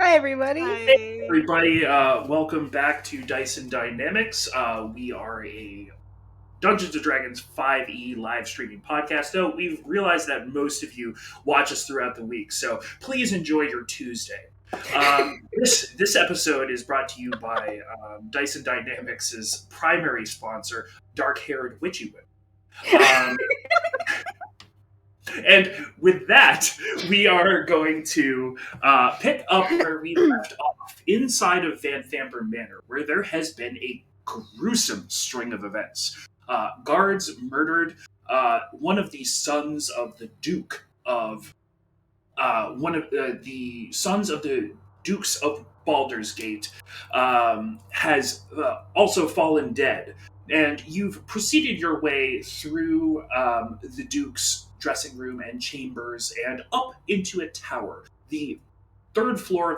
Hi, everybody. Hey, everybody, welcome back to Dice and Dynamics. We are a Dungeons & Dragons 5e live streaming podcast, though we've realized that most of you watch us throughout the week, so please enjoy your Tuesday. This episode is brought to you by Dice and Dynamics' primary sponsor, Dark Haired Witchy Whip. And with that, we are going to pick up where we left off inside of Van Thamber Manor, where there has been a gruesome string of events. Guards murdered one of the sons of the Duke of the sons of the Dukes of Baldur's Gate has also fallen dead. And you've proceeded your way through the Duke's dressing room and chambers and up into a tower. The third floor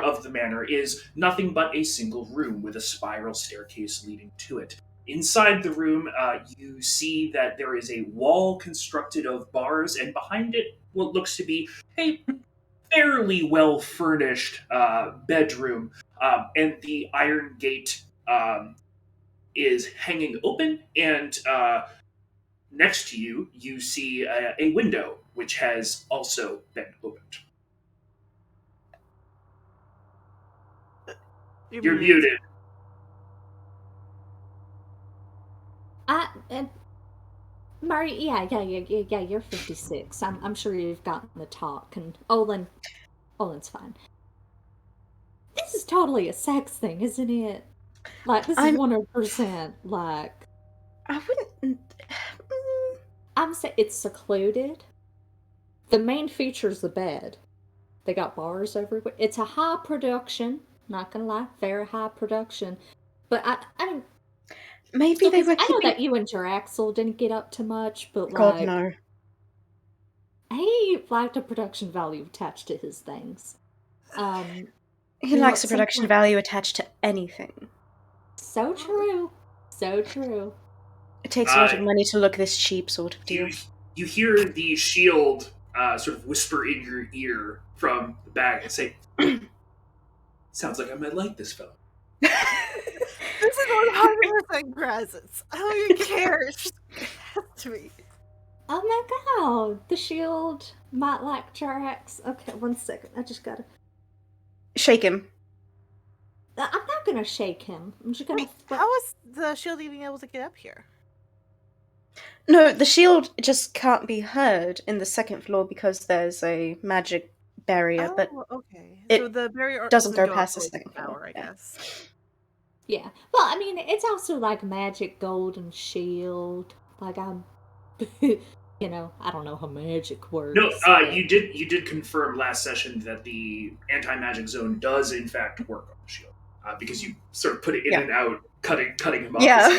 of the manor is nothing but a single room with a spiral staircase leading to it. Inside the room, you see that there is a wall constructed of bars, and behind it, what looks to be a fairly well-furnished bedroom, and the iron gate is hanging open, and next to you, you see a window, which has also been opened. You're muted. Mari, yeah, you're 56. I'm sure you've gotten the talk, and Olin's fine. This is totally a sex thing, isn't it? Like, this is 100%, like... I wouldn't... I'm saying it's secluded. The main feature is the bed. They got bars everywhere. It's a high production, not gonna lie, very high production. But I don't... Maybe they were I know that you and your Axel didn't get up to much, but God, like... no. He liked a production value attached to his things. He likes a production value attached to anything. So true. So true. It takes a lot of money to look this cheap, sort of deal. You hear the shield sort of whisper in your ear from the back and say, "Sounds like I might like this fellow." this is 100% presents. I don't even care. It's just to me. Oh my god, the shield might like Jarax. Okay, 1 second. I just gotta shake him. I'm not gonna shake him. I'm just gonna. Wait, how was the shield even able to get up here? No, the shield just can't be heard in the second floor because there's a magic barrier, but okay. So the barrier doesn't go past the second floor, I yeah. guess. Yeah. Well, I mean, it's also like magic golden shield. Like I'm, I don't know how magic works. No, you did confirm last session that the anti-magic zone does in fact work on the shield, because you sort of put it in and out, cutting him off. Yeah,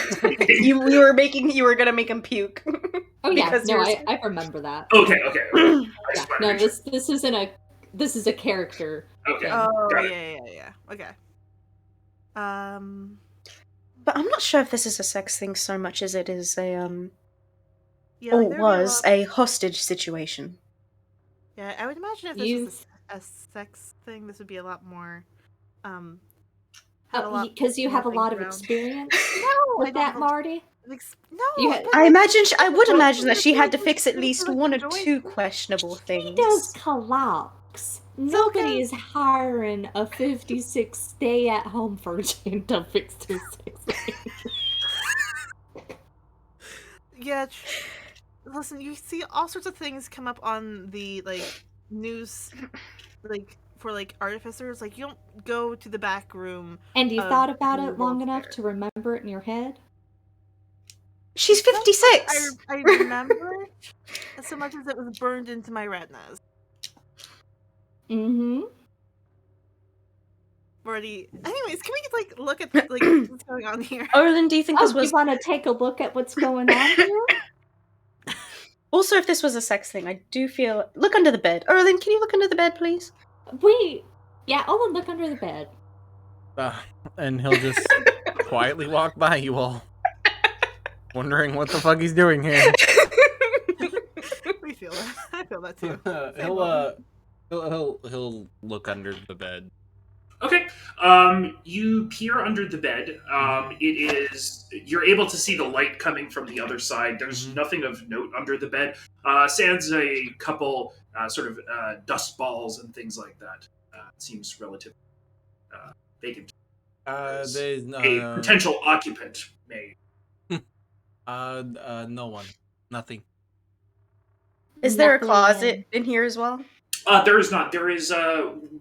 you were gonna make him puke. Oh yeah, no, I remember that. Okay. Yeah, no, this is a character. Okay. Oh got yeah. Okay. But I'm not sure if this is a sex thing so much as it is a Yeah, like, was a hostage situation. Yeah, I would imagine if this was a sex thing, this would be a lot more. Because you have a lot of experience with that, Marty. No, I would imagine that she had to fix at least one or two questionable things. He does collapse. Nobody is hiring a 56 stay-at-home virgin to fix their sex. Yeah, listen, you see all sorts of things come up on the news, for artificers. Like, you don't go to the back room. And you thought about it long enough to remember it in your head? She's 56! I remember it so much as it was burned into my retinas. Mm-hmm. Already. Anyways, can we look at what's going on here? Orlin, do you think this was... you want to take a look at what's going on here? Also, if this was a sex thing, I do feel... Look under the bed. Orlin, can you look under the bed, please? Olin, look under the bed. And he'll just quietly walk by you all, wondering what the fuck he's doing here. We feel that. I feel that too. He'll look under the bed. Okay. You peer under the bed. You're able to see the light coming from the other side. There's Mhm. nothing of note under the bed. Sans a couple sort of dust balls and things like that. It seems relatively vacant. As There's a potential occupant may. no one, nothing. Is there a Nothing. closet in here as well? There is not. There is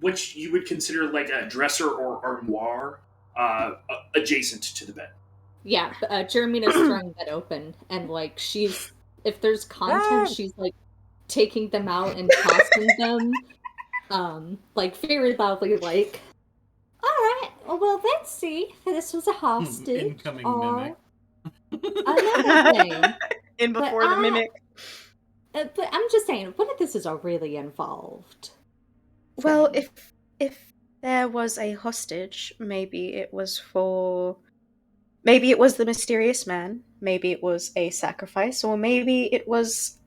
which you would consider like a dresser or armoire adjacent to the bed. Yeah, Jermina's throwing that open, and like if there's content, she's like taking them out and tossing them, like very loudly, like, "All right, well, let's see. This was a hostage Incoming or mimic. another thing." In But before the mimic. But I'm just saying, what if this is all really involved? Well, thing? if there was a hostage, maybe it was the mysterious man, maybe it was a sacrifice, or maybe it was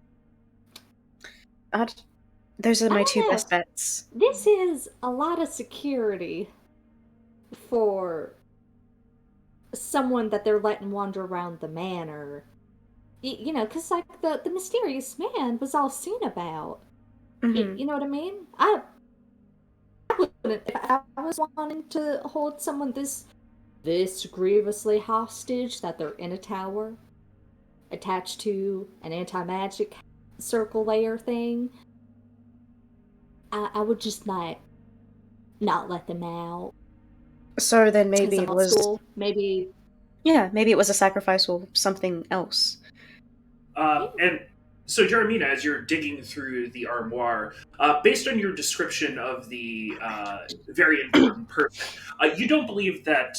those are I my don't two know. best bets. This is a lot of security for someone that they're letting wander around the manor. You know, because like the mysterious man was all seen about. Mhm. You know what I mean? I wouldn't, if I was wanting to hold someone this grievously hostage, that they're in a tower attached to an anti-magic circle layer thing. I would just not let them out. So then Because maybe I'm it old was school. Maybe. yeah, maybe it was a sacrifice or something else. And so, Jeremina, as you're digging through the armoire, based on your description of the very important person, you don't believe that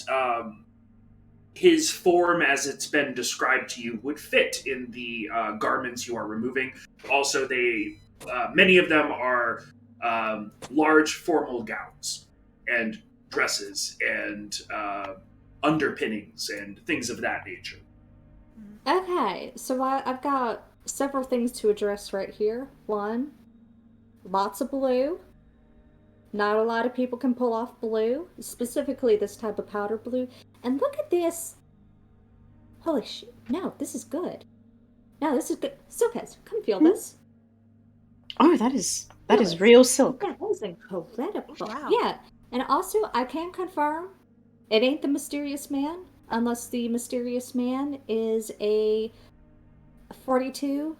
his form, as it's been described to you, would fit in the garments you are removing. Also, many of them are large formal gowns and dresses and underpinnings and things of that nature. Okay, so I've got several things to address right here. One, lots of blue. Not a lot of people can pull off blue, specifically this type of powder blue. And look at this. Holy shit. No, this is good. No, this is good. Silkheads, come feel this. Oh, that is Feel real silk. Yeah, that is incredible. Wow. Yeah, and also I can confirm it ain't the mysterious man unless the mysterious man is a 42.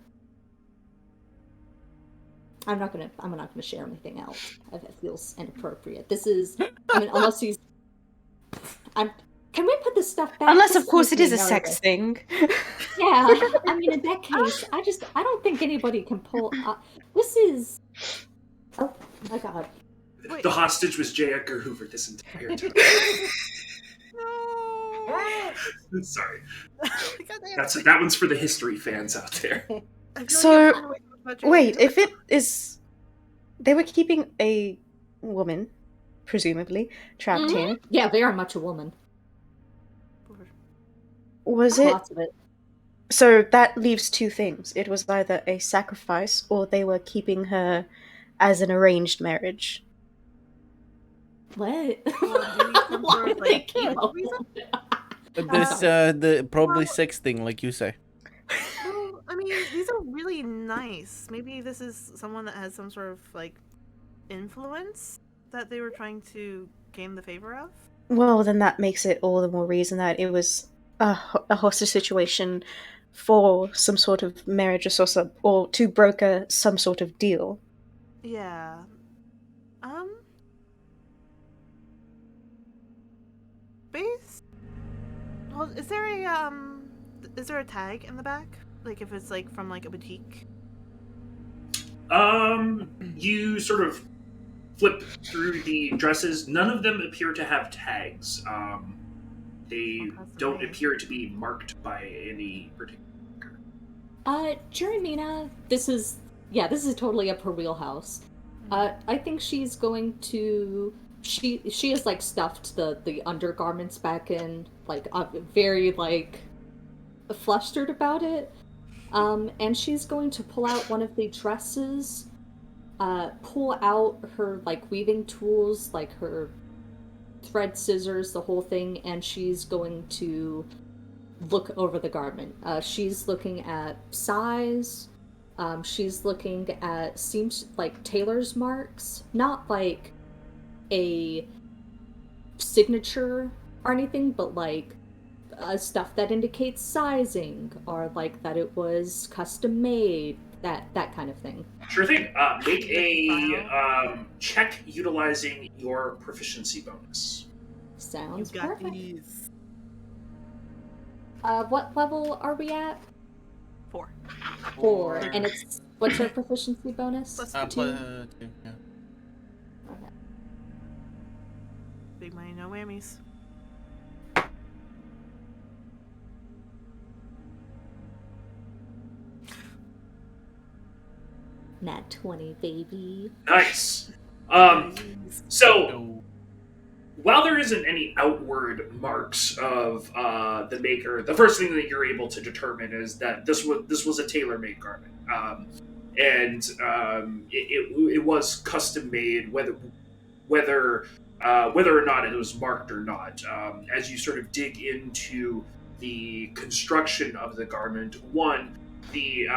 I'm not gonna share anything else if it feels inappropriate. This is, I mean, unless he's, can we put this stuff back? Unless This of course it making is a me sex nervous. thing. Yeah, I mean, in that case, I don't think anybody can pull. This is. Oh my god. Wait. The hostage was J. Edgar Hoover this entire time. No. Sorry. Goddamn. That one's for the history fans out there. I feel So, like you're giving away so much Wait, information. if it is they were keeping a woman, presumably, trapped here. Yeah, very much a woman. Was it Lots of it. so that leaves two things. It was either a sacrifice or they were keeping her as an arranged marriage. What? Maybe some sort of, like, medical reason? This the probably sex thing, like you say. Well, I mean, these are really nice. Maybe this is someone that has some sort of, like, influence that they were trying to gain the favor of? Well, then that makes it all the more reason that it was a hostage situation for some sort of marriage or to broker some sort of deal. Yeah. Base? Well, is there a tag in the back? Like, if it's, like, from, like, a boutique? You sort of flip through the dresses. None of them appear to have tags. They don't appear to be marked by any particular. Jeremina, this is totally up her wheelhouse. I think she's going to she has like stuffed the undergarments back in, like very like flustered about it. And she's going to pull out one of the dresses pull out her like weaving tools, like her thread, scissors, the whole thing, and she's going to look over the garment. She's looking at size. She's looking at seems like tailor's marks, not like a signature or anything, but like stuff that indicates sizing or like that it was custom made, that kind of thing. Sure thing. Make a File. check utilizing your proficiency bonus. Sounds You got perfect. these. What level are we at? 4. 4. And it's what's our proficiency bonus? Plus Two, yeah. Okay. Big money, no whammies. Nat 20, baby. Nice. So So, while there isn't any outward marks of the maker, the first thing that you're able to determine is that this was a tailor-made garment, and it was custom made, whether or not it was marked or not. As you sort of dig into the construction of the garment, the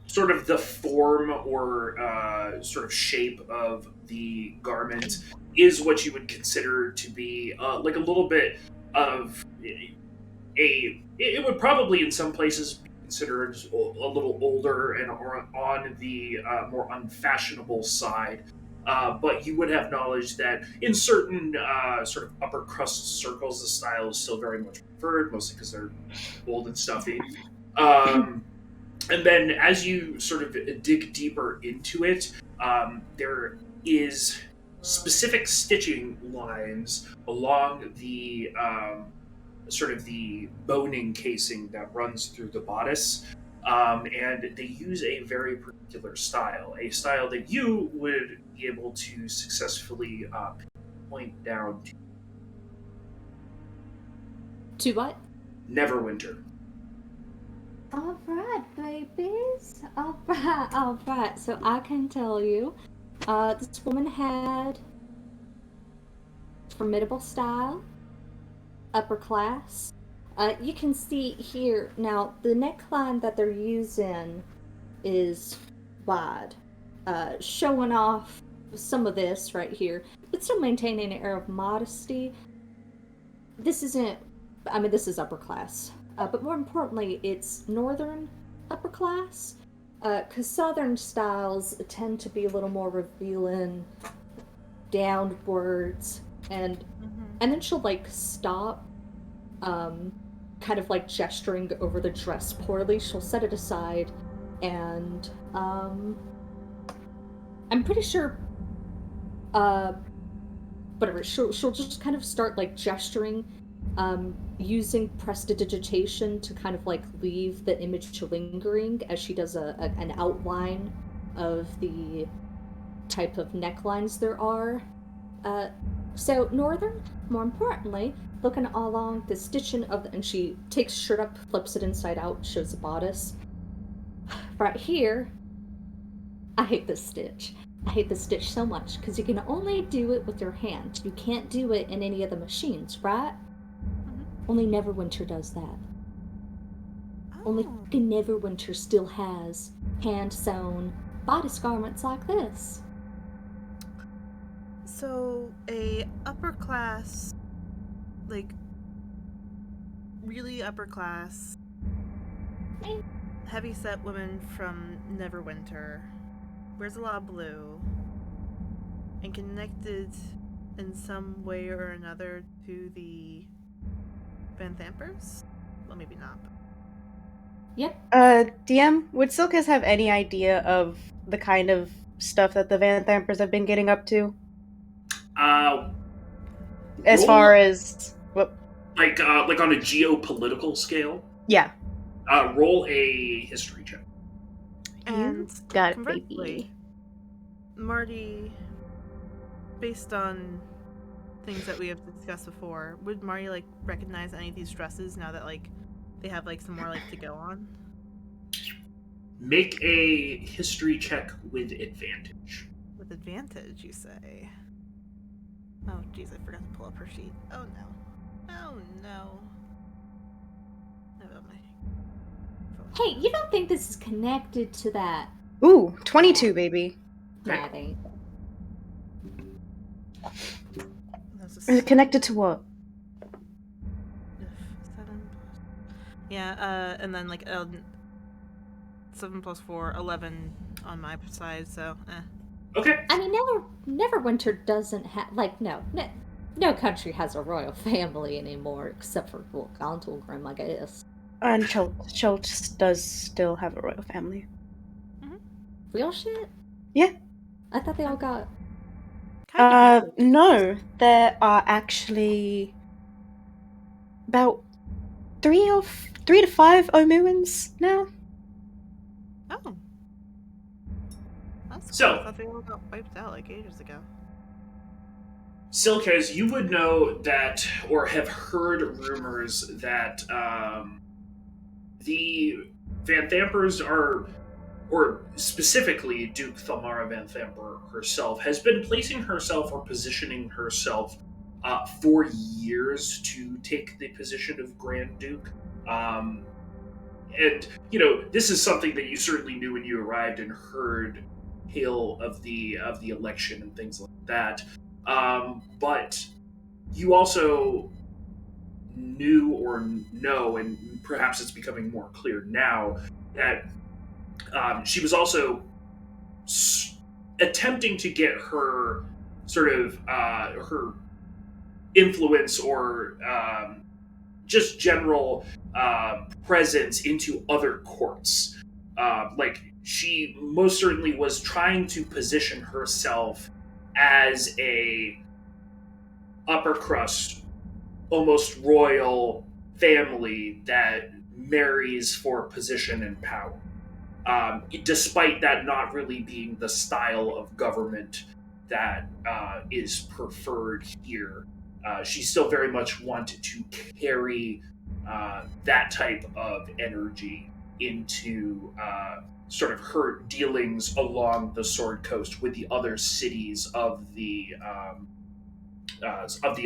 sort of the form or sort of shape of the garment is what you would consider to be like a little bit of it would probably in some places be considered a little older and on the more unfashionable side. But you would have knowledge that in certain sort of upper crust circles, the style is still very much preferred, mostly because they're old and stuffy. And then as you sort of dig deeper into it, there is specific stitching lines along the sort of the boning casing that runs through the bodice. And they use a very particular style, a style that you would be able to successfully point down to. To what? Neverwinter. Alright, babies. Alright. So I can tell you, this woman had formidable style, upper class. You can see here, now, the neckline that they're using is wide, showing off some of this right here, but still maintaining an air of modesty. This is upper class. But more importantly, it's northern upper class, because southern styles tend to be a little more revealing, downwards, and then she'll like stop, kind of like gesturing over the dress poorly. She'll set it aside, and I'm pretty sure, whatever. She'll just kind of start like gesturing. Using prestidigitation to kind of like leave the image lingering as she does an outline of the type of necklines there are. So northern, more importantly, looking along the stitching of and she takes shirt up, flips it inside out, shows the bodice. Right here, I hate this stitch. I hate this stitch so much because you can only do it with your hand. You can't do it in any of the machines, right? Only Neverwinter does that. Only fucking Neverwinter still has hand-sewn bodice garments like this. So, a upper class, like, really upper class, heavy-set woman from Neverwinter, wears a lot of blue, and connected in some way or another to the Van Thampers? Well, maybe not. Yep. DM, would Silkus have any idea of the kind of stuff that the Van Thampers have been getting up to? As far as like on a geopolitical scale. Yeah. Roll a history check. And got it, conversely, baby. Marty, based on things that we have discussed before, would Marty like recognize any of these dresses now that like they have like some more like to go on? Make a history check with advantage. With advantage, you say. Oh, jeez, I forgot to pull up her sheet. Oh, no. Oh, no. No, my phone. Hey, you don't think this is connected to that? Ooh, 22, baby. Nah, it ain't. That's Is it connected to what? 7 Yeah, and then, 7 plus 4, 11 on my side, so, Okay. I mean, Neverwinter doesn't have no country has a royal family anymore except for Gontalgrim, I guess. And Schultz does still have a royal family. Real shit? Yeah. I thought they all got. No. There are actually about 3 to 5 Omuans now. Oh. That's cool. So- I thought they all got wiped out, ages ago. Silkez, you would know that, or have heard rumors that the Van Thampers are, or specifically Duke Thalmara Van Thamper herself, has been placing herself or positioning herself for years to take the position of Grand Duke. And, this is something that you certainly knew when you arrived and heard hail of the election and things like that. But you also knew or know, and perhaps it's becoming more clear now, that she was also attempting to get her sort of her influence or just general presence into other courts. She most certainly was trying to position herself as a upper crust, almost royal family that marries for position and power. Despite that not really being the style of government that is preferred here, she still very much wanted to carry that type of energy into sort of her dealings along the Sword Coast with the other cities of the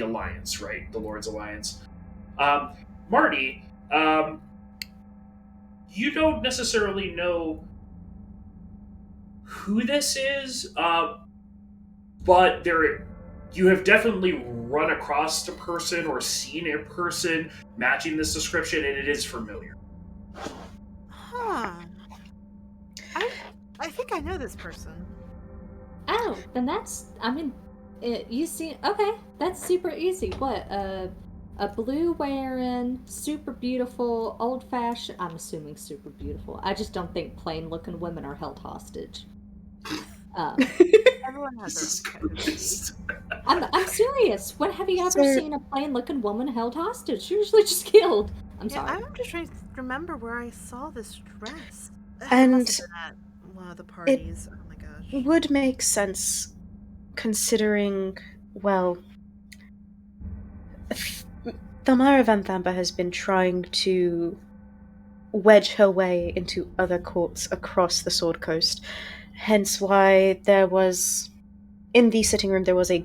Alliance, right? The Lord's Alliance. Marty, you don't necessarily know who this is, but you have definitely run across a person or seen a person matching this description, and it is familiar. Huh. I think I know this person. Oh, then you see. Okay, that's super easy. What? A blue wearing, super beautiful, old fashioned. I'm assuming super beautiful. I just don't think plain looking women are held hostage. Everyone has This is their own gross. I'm serious. When have you ever Sir- seen a plain looking woman held hostage? She's usually just killed. I'm Yeah, sorry. I'm just trying to remember where I saw this dress. It And must have been at one of the parties. Oh my gosh. would make sense considering, well, Thamara Van Thamper has been trying to wedge her way into other courts across the Sword Coast. Hence why in the sitting room, there was a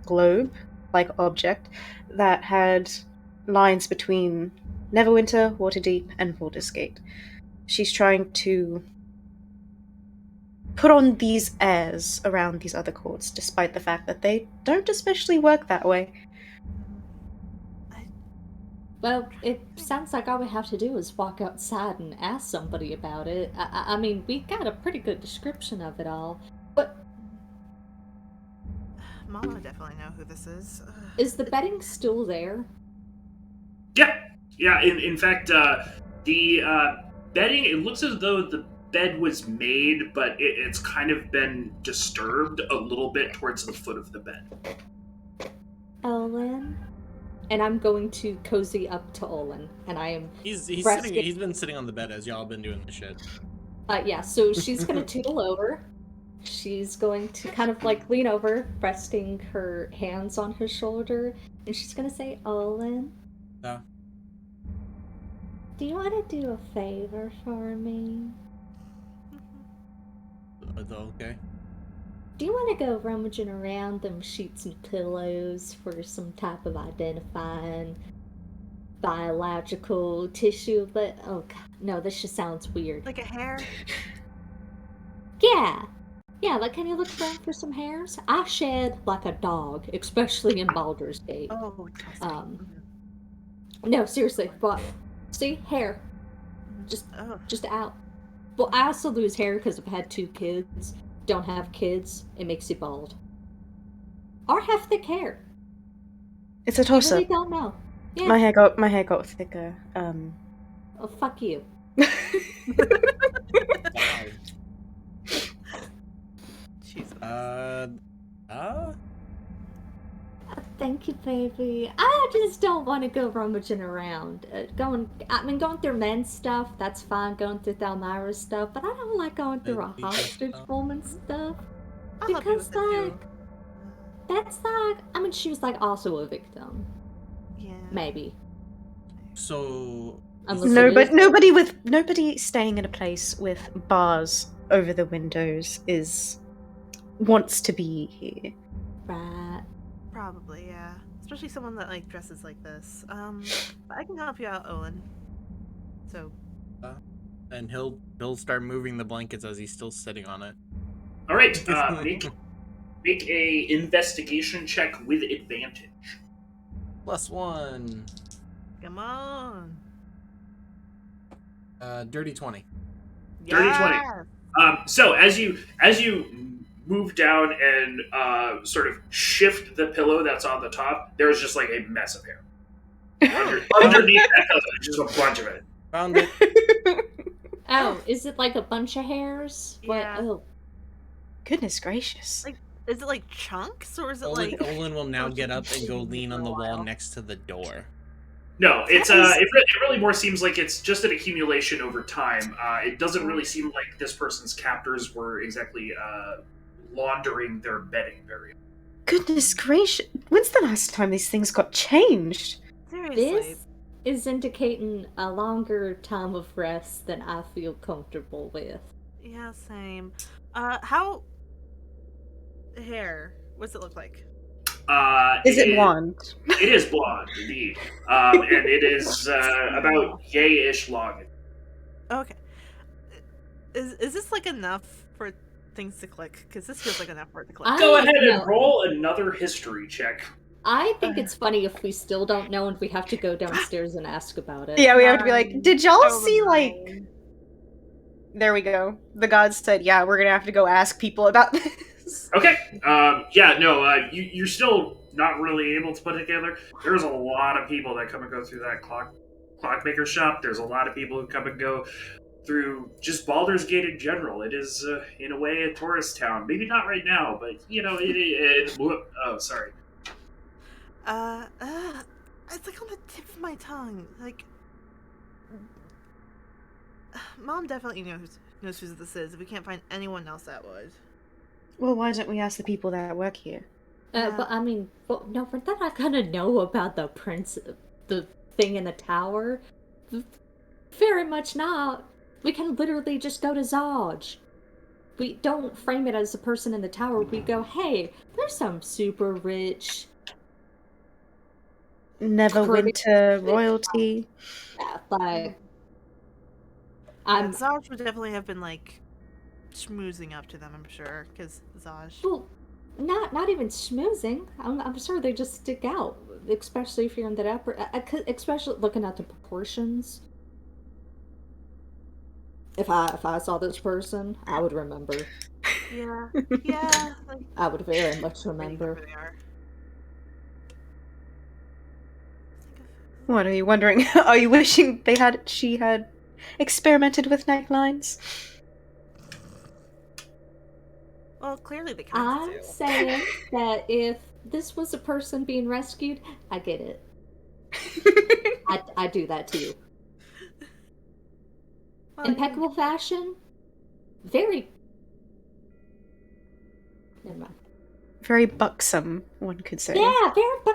globe-like object that had lines between Neverwinter, Waterdeep, and Baldur's Gate. She's trying to put on these airs around these other courts, despite the fact that they don't especially work that way. Well, it sounds like all we have to do is walk outside and ask somebody about it. I mean, we got a pretty good description of it all. But Mom would definitely know who this is. is the bedding still there? Yeah. In fact, the bedding. It looks as though the bed was made, but it's kind of been disturbed a little bit towards the foot of the bed. Olin? And I'm going to cozy up to Olin, and I am. He's resting- sitting. He's been sitting on the bed as y'all been doing the shit. Yeah. So she's gonna tootle over. She's going to kind of lean over, resting her hands on his shoulder, and she's gonna say, "Olin, do you want to do a favor for me?" Okay. Do you want to go rummaging around them sheets and pillows for some type of identifying biological tissue? But oh god, no, this just sounds weird. Like a hair? Yeah, like can you look around for some hairs? I shed like a dog, especially in Baldur's Gate. Oh, trust me. No, seriously, but see, hair, Oh. just out. Well, I also lose hair because I've had 2 kids. Don't have kids, it makes you bald. Or have thick hair. It's a You toss really up. don't know. Yeah. My hair got thicker. Oh, fuck you. Wow. Jesus. Thank you, baby. I just don't want to go rummaging around. Going through men's stuff, that's fine. Going through Thalmira's stuff, but I don't like going through a hostage woman's stuff. I'll help you Because, with it too. that's like, I mean, she was, like, also a victim. Yeah. Maybe. So Unless No, it but is- nobody staying in a place with bars over the windows wants to be here. Right. Probably, yeah. Especially someone that like dresses like this. But I can help you out, Olin. So and he'll start moving the blankets as he's still sitting on it. All right, make a investigation check with advantage. +1. come on. Dirty 20. Dirty 20. Yes! So as you move down and sort of shift the pillow that's on the top, there's just like a mess of hair. Underneath that pillow, just a bunch of it. Found it. Oh, is it like a bunch of hairs? Yeah. What? Oh, Goodness gracious. Like, is it like chunks or is it Olin, like? Olin will now get up and go for lean a on the wall while? next to the door. No, it's That is- it really more seems like it's just an accumulation over time. It doesn't really seem like this person's captors were exactly laundering their bedding very well. Goodness gracious. When's the last time these things got changed? Seriously. this is indicating a longer time of rest than I feel comfortable with. Yeah, same. How hair? What's it look like? Is it blonde? It is blonde, indeed, and it is about yay-ish long. Okay. Is this like enough for things to click? Because this feels like enough for it to click. Go ahead and No. roll another history check. I think it's funny if we still don't know and we have to go downstairs and ask about it. Yeah, we have to be like, did y'all see, like... Nine. There we go. The gods said, yeah, we're gonna have to go ask people about this. Okay. You're still not really able to put it together. There's a lot of people that come and go through that clockmaker shop. There's a lot of people who come and go through just Baldur's Gate in general. It is, in a way, a tourist town. Maybe not right now, but, oh, sorry. It's like on the tip of my tongue. Like, Mom definitely knows who this is. If we can't find anyone else that would. Well, why don't we ask the people that work here? Yeah. But I mean, no, we're not gonna know about the thing in the tower. Very much not. We can literally just go to Zaj. We don't frame it as a person in the tower. We go, hey, there's some super rich Neverwinter royalty. like. Zaj would definitely have been like schmoozing up to them, I'm sure, because Zaj. Well, not even schmoozing. I'm sure they just stick out, especially if you're in that upper. Especially looking at the proportions. If I saw this person, I would remember. Yeah, yeah. Like, I would very much remember. where they are. What are you wondering? Are you wishing she had experimented with necklines? Well, clearly they I'm can't do. saying that if this was a person being rescued, I get it. I do that too. Well, Impeccable fashion. Very. Never mind. Very buxom, one could say. Yeah, very buxom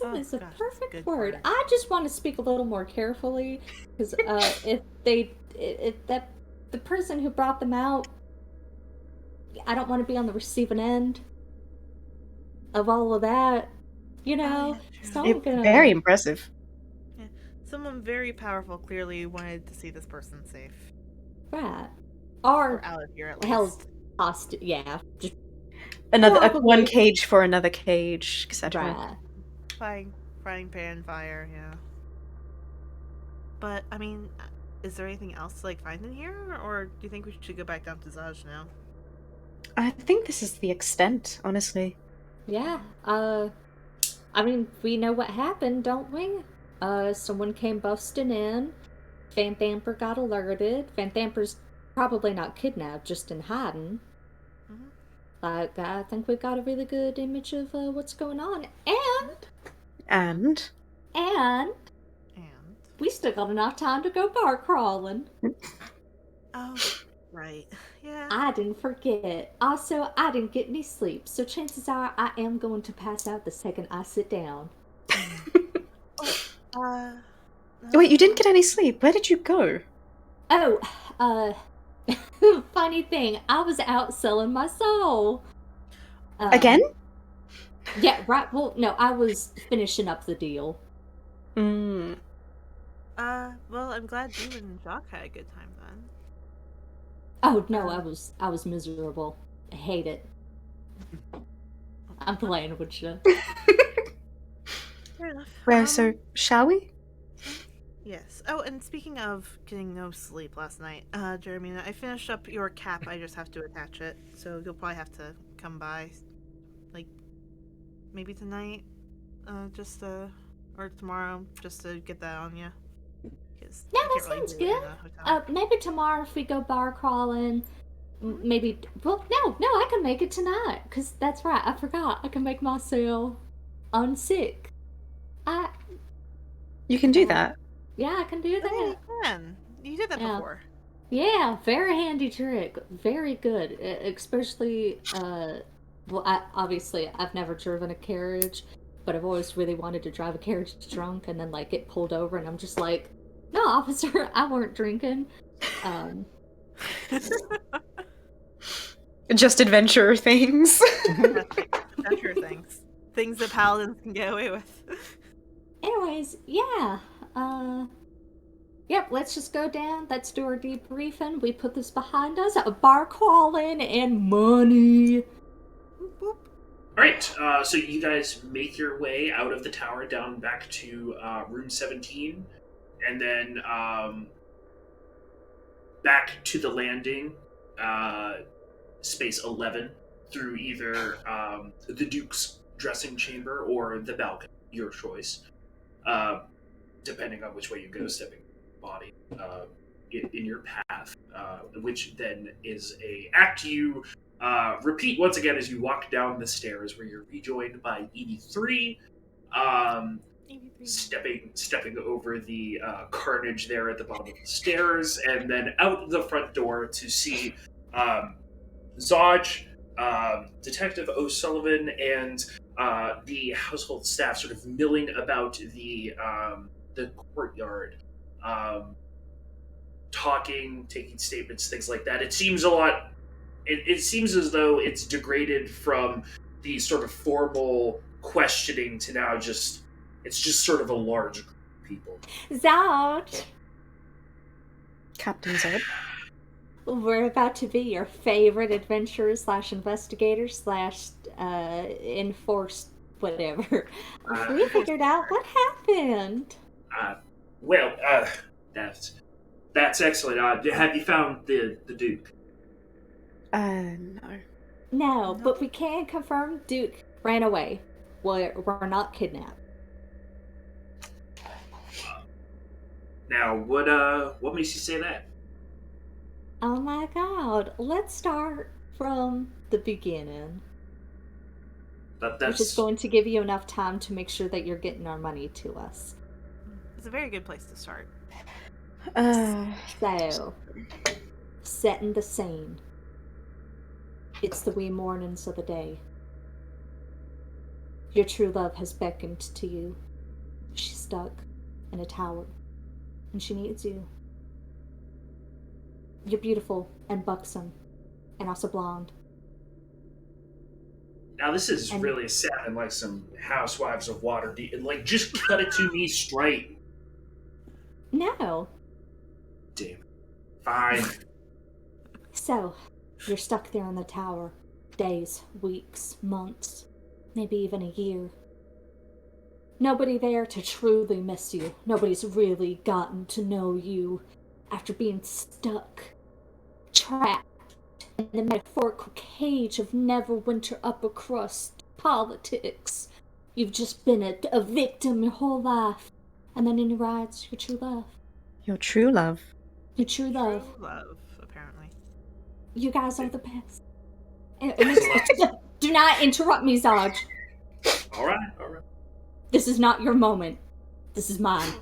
Oh, is a gosh, perfect good word. word. I just want to speak a little more carefully because if the person who brought them out I don't want to be on the receiving end of all of that, you know? yeah, So true. I'm gonna... Very impressive. Yeah. Someone very powerful clearly wanted to see this person safe. Right. Or Or out of here, at held least. hostage, yeah. Just One probably... cage for another cage, etc. Right. Frying pan fire, yeah. But, I mean, is there anything else to, like, find in here? Or do you think we should go back down to Zaj now? I think this is the extent, honestly. Yeah. I mean, we know what happened, don't we? Someone came busting in. Van Damper got alerted. Van Damper's probably not kidnapped, just in hiding. Mm-hmm. Like, I think we got a really good image of what's going on. And And And... we still got enough time to go bar crawling. Oh, right. Yeah. I didn't forget. Also, I didn't get any sleep, so chances are I am going to pass out the second I sit down. wait, you didn't get any sleep. Where did you go? Oh, funny thing, I was out selling my soul. Again? Yeah, right. Well, no, I was finishing up the deal. Mm. Well, I'm glad you and Jock had a good time then. Oh no, I was miserable. I hate it. I'm playing with you. Fair enough. Well, so, shall we? Yes. Oh, and speaking of getting no sleep last night, Jeremy, I finished up your cap. I just have to attach it, so you'll probably have to come by, like, maybe tonight, or tomorrow, just to get that on you. Yeah, that sounds good. Maybe tomorrow if we go bar crawling, maybe. Well, no, I can make it tonight. Cause that's right, I forgot. I can make myself unsick. You can do that. Yeah, I can do that. Yeah, you can. You did that before. Yeah, very handy trick. Very good. Especially, well, obviously, I've never driven a carriage, but I've always really wanted to drive a carriage drunk and then, like, get pulled over, and I'm just like, no, officer, I weren't drinking. Just adventure things. Adventure things. Things that paladins can get away with. Anyways, yeah. Yep, let's just go down. Let's do our debriefing. We put this behind us. Bar crawling and money. Boop. Alright, so you guys make your way out of the tower down back to room 17, and then back to the landing, space 11, through either the Duke's dressing chamber or the balcony, your choice, depending on which way you go, stepping body in your path, which then is a act you repeat once again as you walk down the stairs, where you're rejoined by ED3, stepping over the carnage there at the bottom of the stairs, and then out the front door to see Zaj, Detective O'Sullivan, and the household staff sort of milling about the courtyard, talking, taking statements, things like that. It seems a lot. It seems as though it's degraded from the sort of formal questioning to now it's just sort of a large group of people. Zod, Captain Zod. we're about to be your favorite adventurers / investigators / enforced whatever. We figured out what happened. That's excellent. Have you found the Duke? No. No, but we can confirm Duke ran away. We're not kidnapped. Now, what makes you say that? Oh my god, let's start from the beginning. Which is going to give you enough time to make sure that you're getting our money to us. It's a very good place to start. So, setting the scene. It's the wee mornings of the day. Your true love has beckoned to you. She's stuck in a tower, and she needs you. You're beautiful and buxom, and also blonde, Now this is And- really sounding like some Housewives of Waterdeep. Like, just cut it to me straight. No. Damn it. Fine. So, you're stuck there in the tower. Days, weeks, months, maybe even a year. Nobody there to truly miss you. Nobody's really gotten to know you after being stuck, trapped in the metaphorical cage of Neverwinter upper crust politics. You've just been a victim your whole life. And then in your eyes, your true love. Your true love. Your true love. True love, apparently. You guys are the best. Do not interrupt me, Zaj. All right, all right. This is not your moment. This is mine.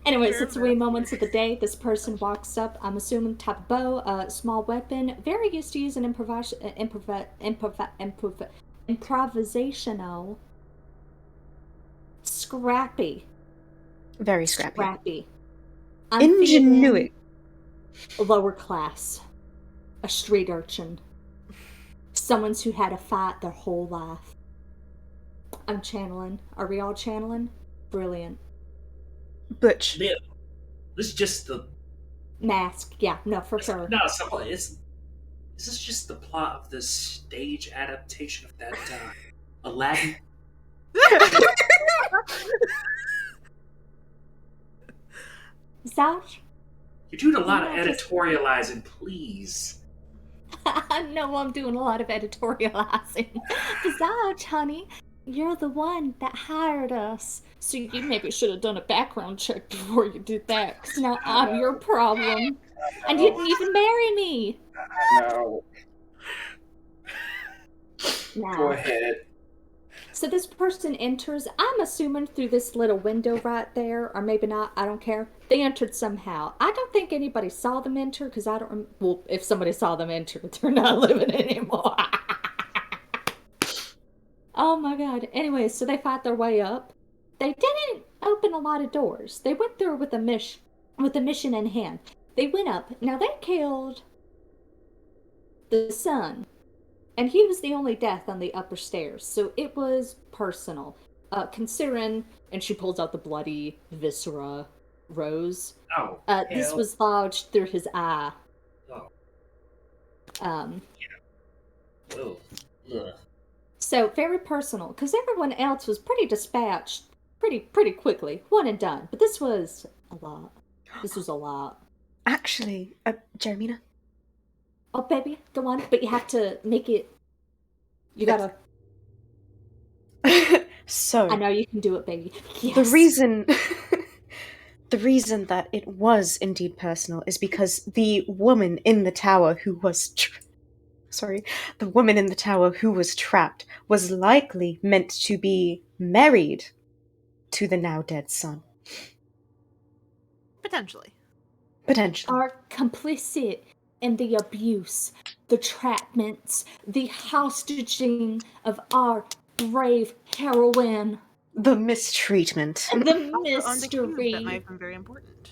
Anyways, it's 3 moments of the day. This person walks up. I'm assuming type of bow, small weapon. Very used to use an improvisational. Scrappy. Very scrappy. Scrappy. I'm Ingenuity. feeling lower class. A street urchin. Someone's who had a fight their whole life. I'm channeling. Are we all channeling? Brilliant. Butch. Yeah, this is just the... Mask. Yeah, no, for sure. No, is this just the plot of the stage adaptation of that Aladdin? Zaj? You're doing a lot of editorializing, please. I know I'm doing a lot of editorializing. Zaj, honey, you're the one that hired us. So you maybe should have done a background check before you did that, because now I'm your problem. And you didn't even marry me. No. Now. Go ahead. So this person enters, I'm assuming through this little window right there, or maybe not, I don't care. They entered somehow. I don't think anybody saw them enter, because I don't, well, if somebody saw them enter, they're not living anymore. Oh my god. Anyway, so they fought their way up. They didn't open a lot of doors. They went through with a mission in hand. They went up. Now they killed the son. And he was the only death on the upper stairs, so it was personal. Considering, and she pulls out the bloody viscera rose. Oh. This hell. was lodged through his eye. Oh. Um, Ugh. Ugh. so very personal, because everyone else was pretty dispatched pretty quickly, one and done. But this was a lot. This was a lot. Actually, Jeremina. Oh, baby, go on. But you have to make it. You gotta. So I know you can do it, baby. Yes. the reason the reason that it was indeed personal is because the woman in the tower who was the woman in the tower who was trapped was likely meant to be married to the now dead son. Potentially. Potentially. Are complicit in the abuse, the trapments, the hostage-ing of our brave heroine. The mistreatment. The On the cube, mystery. that might have been very important.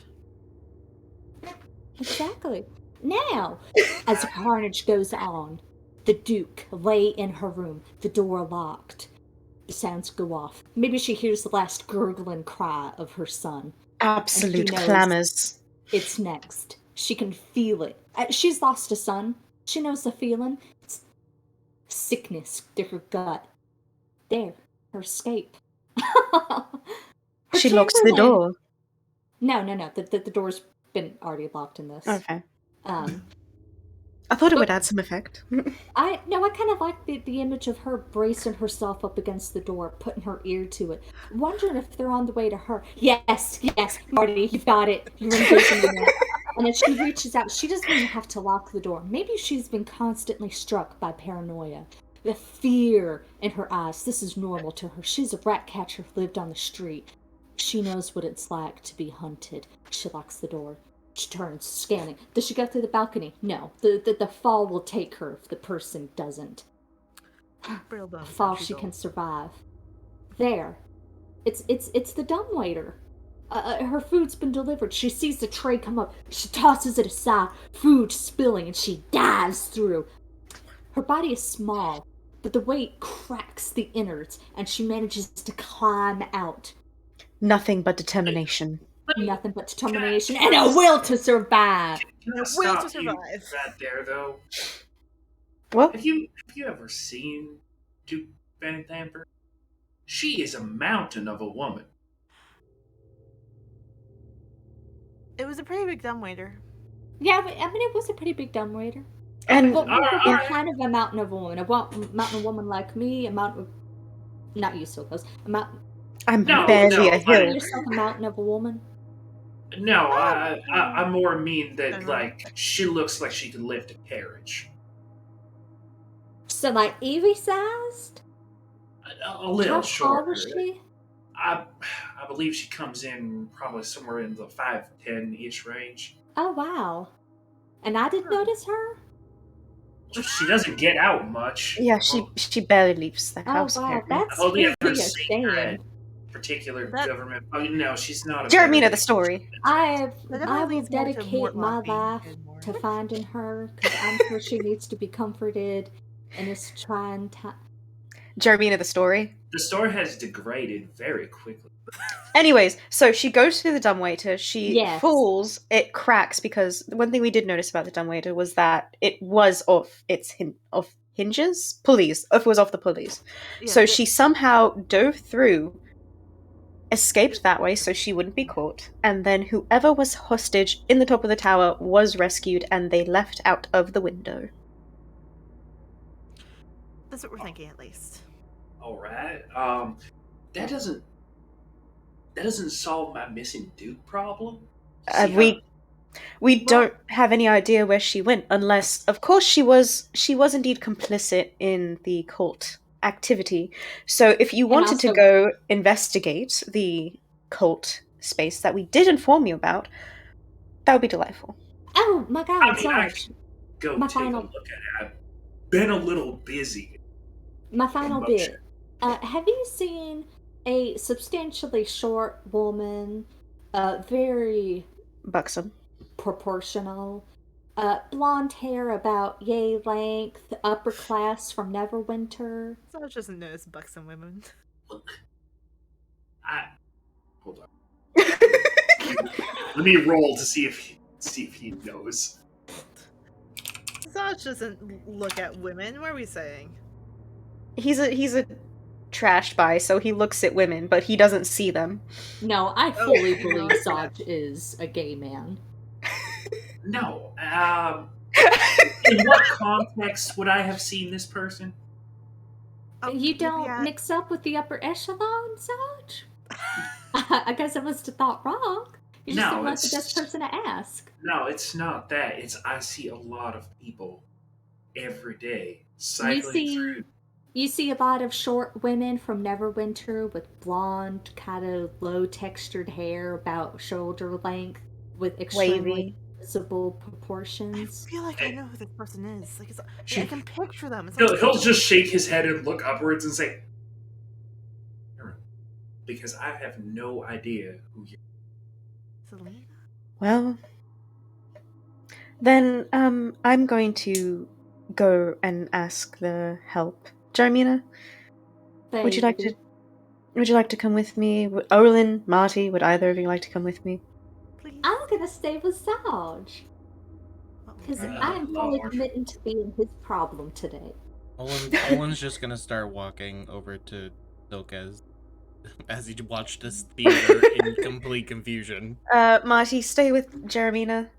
Exactly. Now, as the carnage goes on, the Duke lay in her room, the door locked. The sounds go off. Maybe she hears the last gurgling cry of her son. Absolute knows. clamours. It's next. She can feel it. She's lost a son. She knows the feeling. It's sickness to her gut. There, her escape. Her She locks the chamberlain. door. No. The door's been already locked in this. Okay. I thought it would add some effect. kind of like the image of her bracing herself up against the door, putting her ear to it, wondering if they're on the way to her. Yes, Marty, you've got it. You're envisioning it. And then she reaches out. She doesn't even have to lock the door. Maybe she's been constantly struck by paranoia. The fear in her eyes. This is normal to her. She's a rat catcher who lived on the street. She knows what it's like to be hunted. She locks the door. She turns, scanning. Does she go through the balcony? No. The fall will take her if the person doesn't. Braille bones, Fall she's she old. can survive. There. It's the dumbwaiter. Her food's been delivered. She sees the tray come up. She tosses it aside, food spilling, and she dives through. Her body is small, but the weight cracks the innards, and she manages to climb out. Nothing but determination. Nothing but determination and a will to survive. Can I will stop to you survive. right there, though? What? Have you ever seen Duke Benethamper? She is a mountain of a woman. It was a pretty big dumbwaiter. Yeah, I mean, it was a pretty big dumbwaiter. And But Alright. kind of a mountain of a woman. A mountain of a woman like me, a mountain of... Not you, so close. A mountain... I'm No, barely no, a hill. yourself a mountain of a woman? No, Oh, I more mean that, General. like, she looks like she could lift a carriage. So, like, Evie-sized? A little How tall shorter. was she? I believe she comes in probably somewhere in the 5'10" range. Oh, wow. And I didn't notice her? She doesn't get out much. Yeah, she barely leaves the Oh, house. wow, apparently. that's I've only ever really a seen her shame. at particular That- government. Oh, no, she's not a Jeremina, very- the story. That I definitely will leads more to dedicate my Mortlock being life dead more. to finding her, because I'm sure she needs to be comforted in this trying time. Jeremina, the story. The store has degraded very quickly. Anyways, so she goes through the dumbwaiter, she Yes. falls, it cracks, because one thing we did notice about the dumbwaiter was that it was off its hinges? Pulleys. It was off the pulleys. Yeah, So she somehow dove through, escaped that way so she wouldn't be caught, and then whoever was hostage in the top of the tower was rescued and they left out of the window. that's what we're thinking, at least. All right. That doesn't solve my missing Duke problem. See We don't have any idea where she went, unless, of course, she was indeed complicit in the cult activity. So if you wanted to also- go investigate the cult space that we did inform you about, that would be delightful. Oh my I god, mean, I Sarge. go My take final- a look at it. I've been a little busy. My final Emotion. bit. Have you seen a substantially short woman, very Buxom. proportional, blonde hair about yay length, upper class from Neverwinter? So it doesn't notice buxom women. Hold on. Let me roll to see if he knows. Zaj doesn't look at women. What are we saying? He's a trashed by, so he looks at women, but he doesn't see them. No, I Oh, fully no, believe it's Sarge is a gay man. No. In what context would I have seen this person? Oh, You maybe don't mix up with the upper echelon, Sarge? I guess I must have thought wrong. You just No, seem like the it's- best person to ask. No, it's not that. It's I see a lot of people every day cycling You see, through. you see a lot of short women from Neverwinter with blonde, kind of low-textured hair about shoulder length, with extremely Wavy. visible I proportions. feel like I know who this person is. Like, She- I can picture them. It's He'll just shake his head and look upwards and say, because I have no idea who you Selena. Well, then I'm going to go and ask the help. Jeremina, would you like to come with me? Olin, Marty, would either of you like to come with me? Please. I'm gonna stay with Sarge, because I'm fully Lord. committing to being his problem today. Olin's just gonna start walking over to Silkez as he watched this theater in complete confusion. Marty, stay with Jeremina.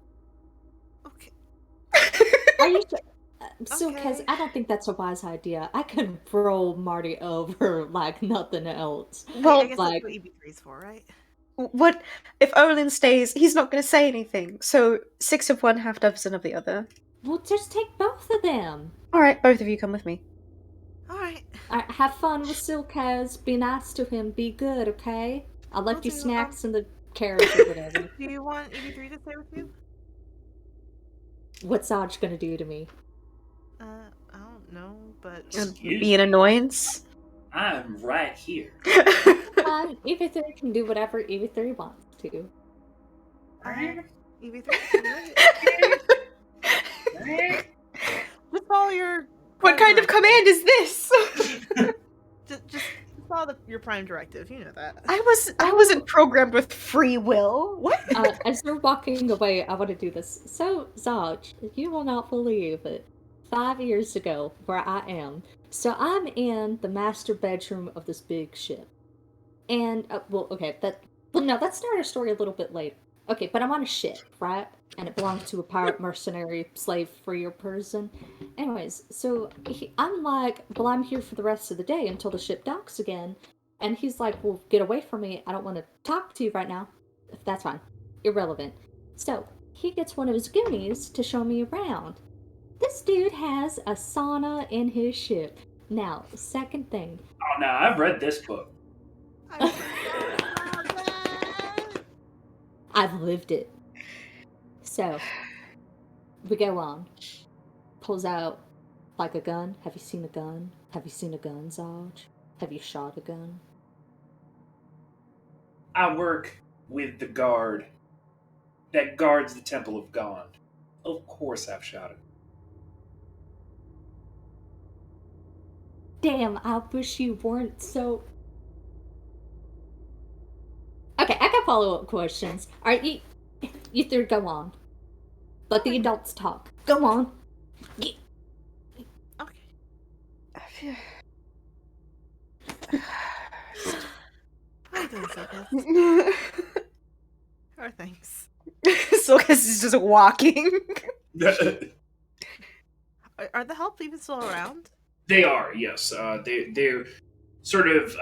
Okay. Are you sure? Silkez, Okay. I don't think that's a wise idea. I can roll Marty over like nothing else. Well, I guess like- that's what EB3's for, right? what if Olin stays? He's not going to say anything. So 6 of one, half dozen of the other. We'll just take both of them. All right, both of you come with me. Alright. Alright, have fun with Silkez. Be nice to him. Be good, okay? I left you do, snacks in the carriage or whatever. Do you want EB3 to stay with you? What's Sarge gonna do to me? I don't know, but Be an annoyance. I'm right here. Either 3 can do whatever either 3 wants. to. EV3, just follow your. What kind of command is this? Just follow your prime directive. You know that. I wasn't programmed with free will. What? As they're walking away, I want to do this. So, Zaj, you will not believe it. 5 years ago, where I am. So I'm in the master bedroom of this big ship. And, let's start our story a little bit later. Okay, but I'm on a ship, right? And it belongs to a pirate mercenary slave freer person. Anyways, so I'm like, well, I'm here for the rest of the day until the ship docks again. And he's like, well, get away from me. I don't want to talk to you right now. That's fine. Irrelevant. So, he gets one of his goonies to show me around. This dude has a sauna in his ship. Now, second thing. Oh, no, I've read this book. I've lived it. So, we go on. Pulls out, like a gun. Have you seen a gun? Have you seen a gun, Zaj? Have you shot a gun? I work with the guard that guards the Temple of Gond. Of course I've shot it. Damn, I wish you weren't so... Okay, I got follow-up questions. Alright, you three go on. Let the adults talk. Go on. Okay. How are you doing, Silkus? How are things? Silkus is just walking. Are the help even still around? They are, yes. They're sort of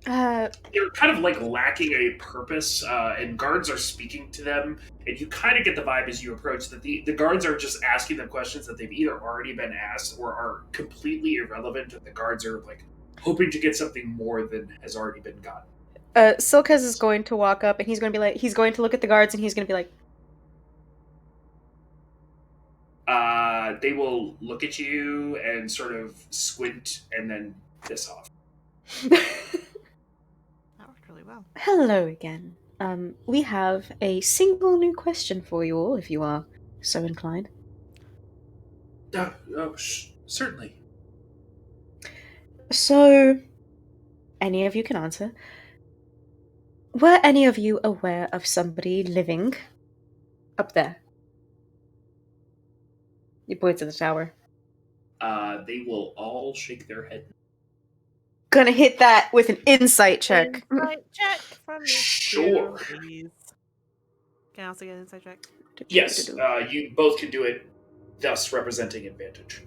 they're kind of like lacking a purpose, and guards are speaking to them, and you kind of get the vibe as you approach that the guards are just asking them questions that they've either already been asked or are completely irrelevant, and the guards are like hoping to get something more than has already been gotten. Silkus is going to walk up, and he's going to look at the guards, and he's going to be like, they will look at you and sort of squint and then piss off. That worked really well. hello again. We have a single new question for you all, if you are so inclined. Certainly. So, any of you can answer. Were any of you aware of somebody living up there? You point to the tower. They will all shake their head. Gonna hit that with an insight check. Insight check from me. Sure. Please. Can I also get an insight check? Yes, you both can do it, thus representing advantage.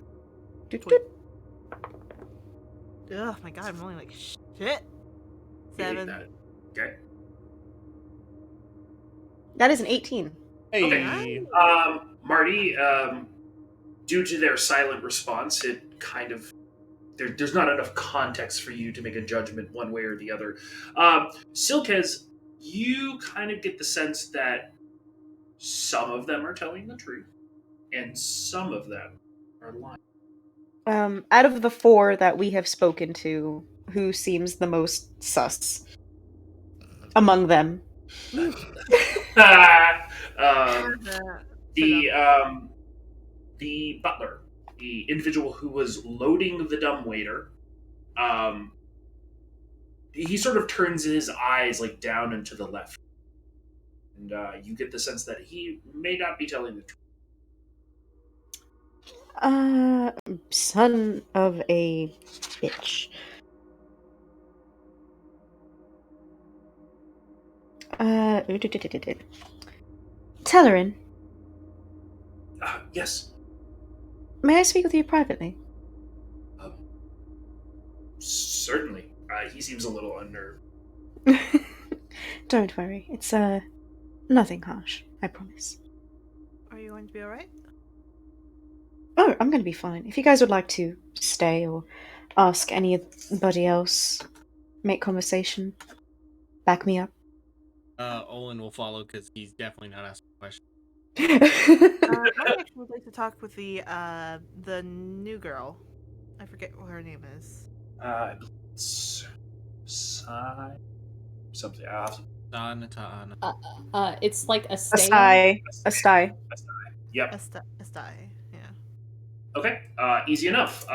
Oh my god, I'm rolling like shit. 7. Okay. That is an 18. Hey. Okay. Marty, due to their silent response, it kind of there's not enough context for you to make a judgment one way or the other. Silkez, you kind of get the sense that some of them are telling the truth, and some of them are lying. Out of the 4 that we have spoken to, who seems the most sus among them? The butler, the individual who was loading the dumbwaiter, he sort of turns his eyes like down and to the left, and you get the sense that he may not be telling the truth. Son of a bitch. Tellerin, Yes. may I speak with you privately? Certainly. He seems a little unnerved. Don't worry, it's nothing harsh, I promise. Are you going to be alright? Oh, I'm gonna be fine. If you guys would like to stay or ask anybody else, make conversation, back me up. Olin will follow because he's definitely not asking questions. I actually would like to talk with the new girl. I forget what her name is. It's something. Ta'ana. It's like a A stay. sty. A sty. Yep. A sty. Yeah. Okay. Easy enough.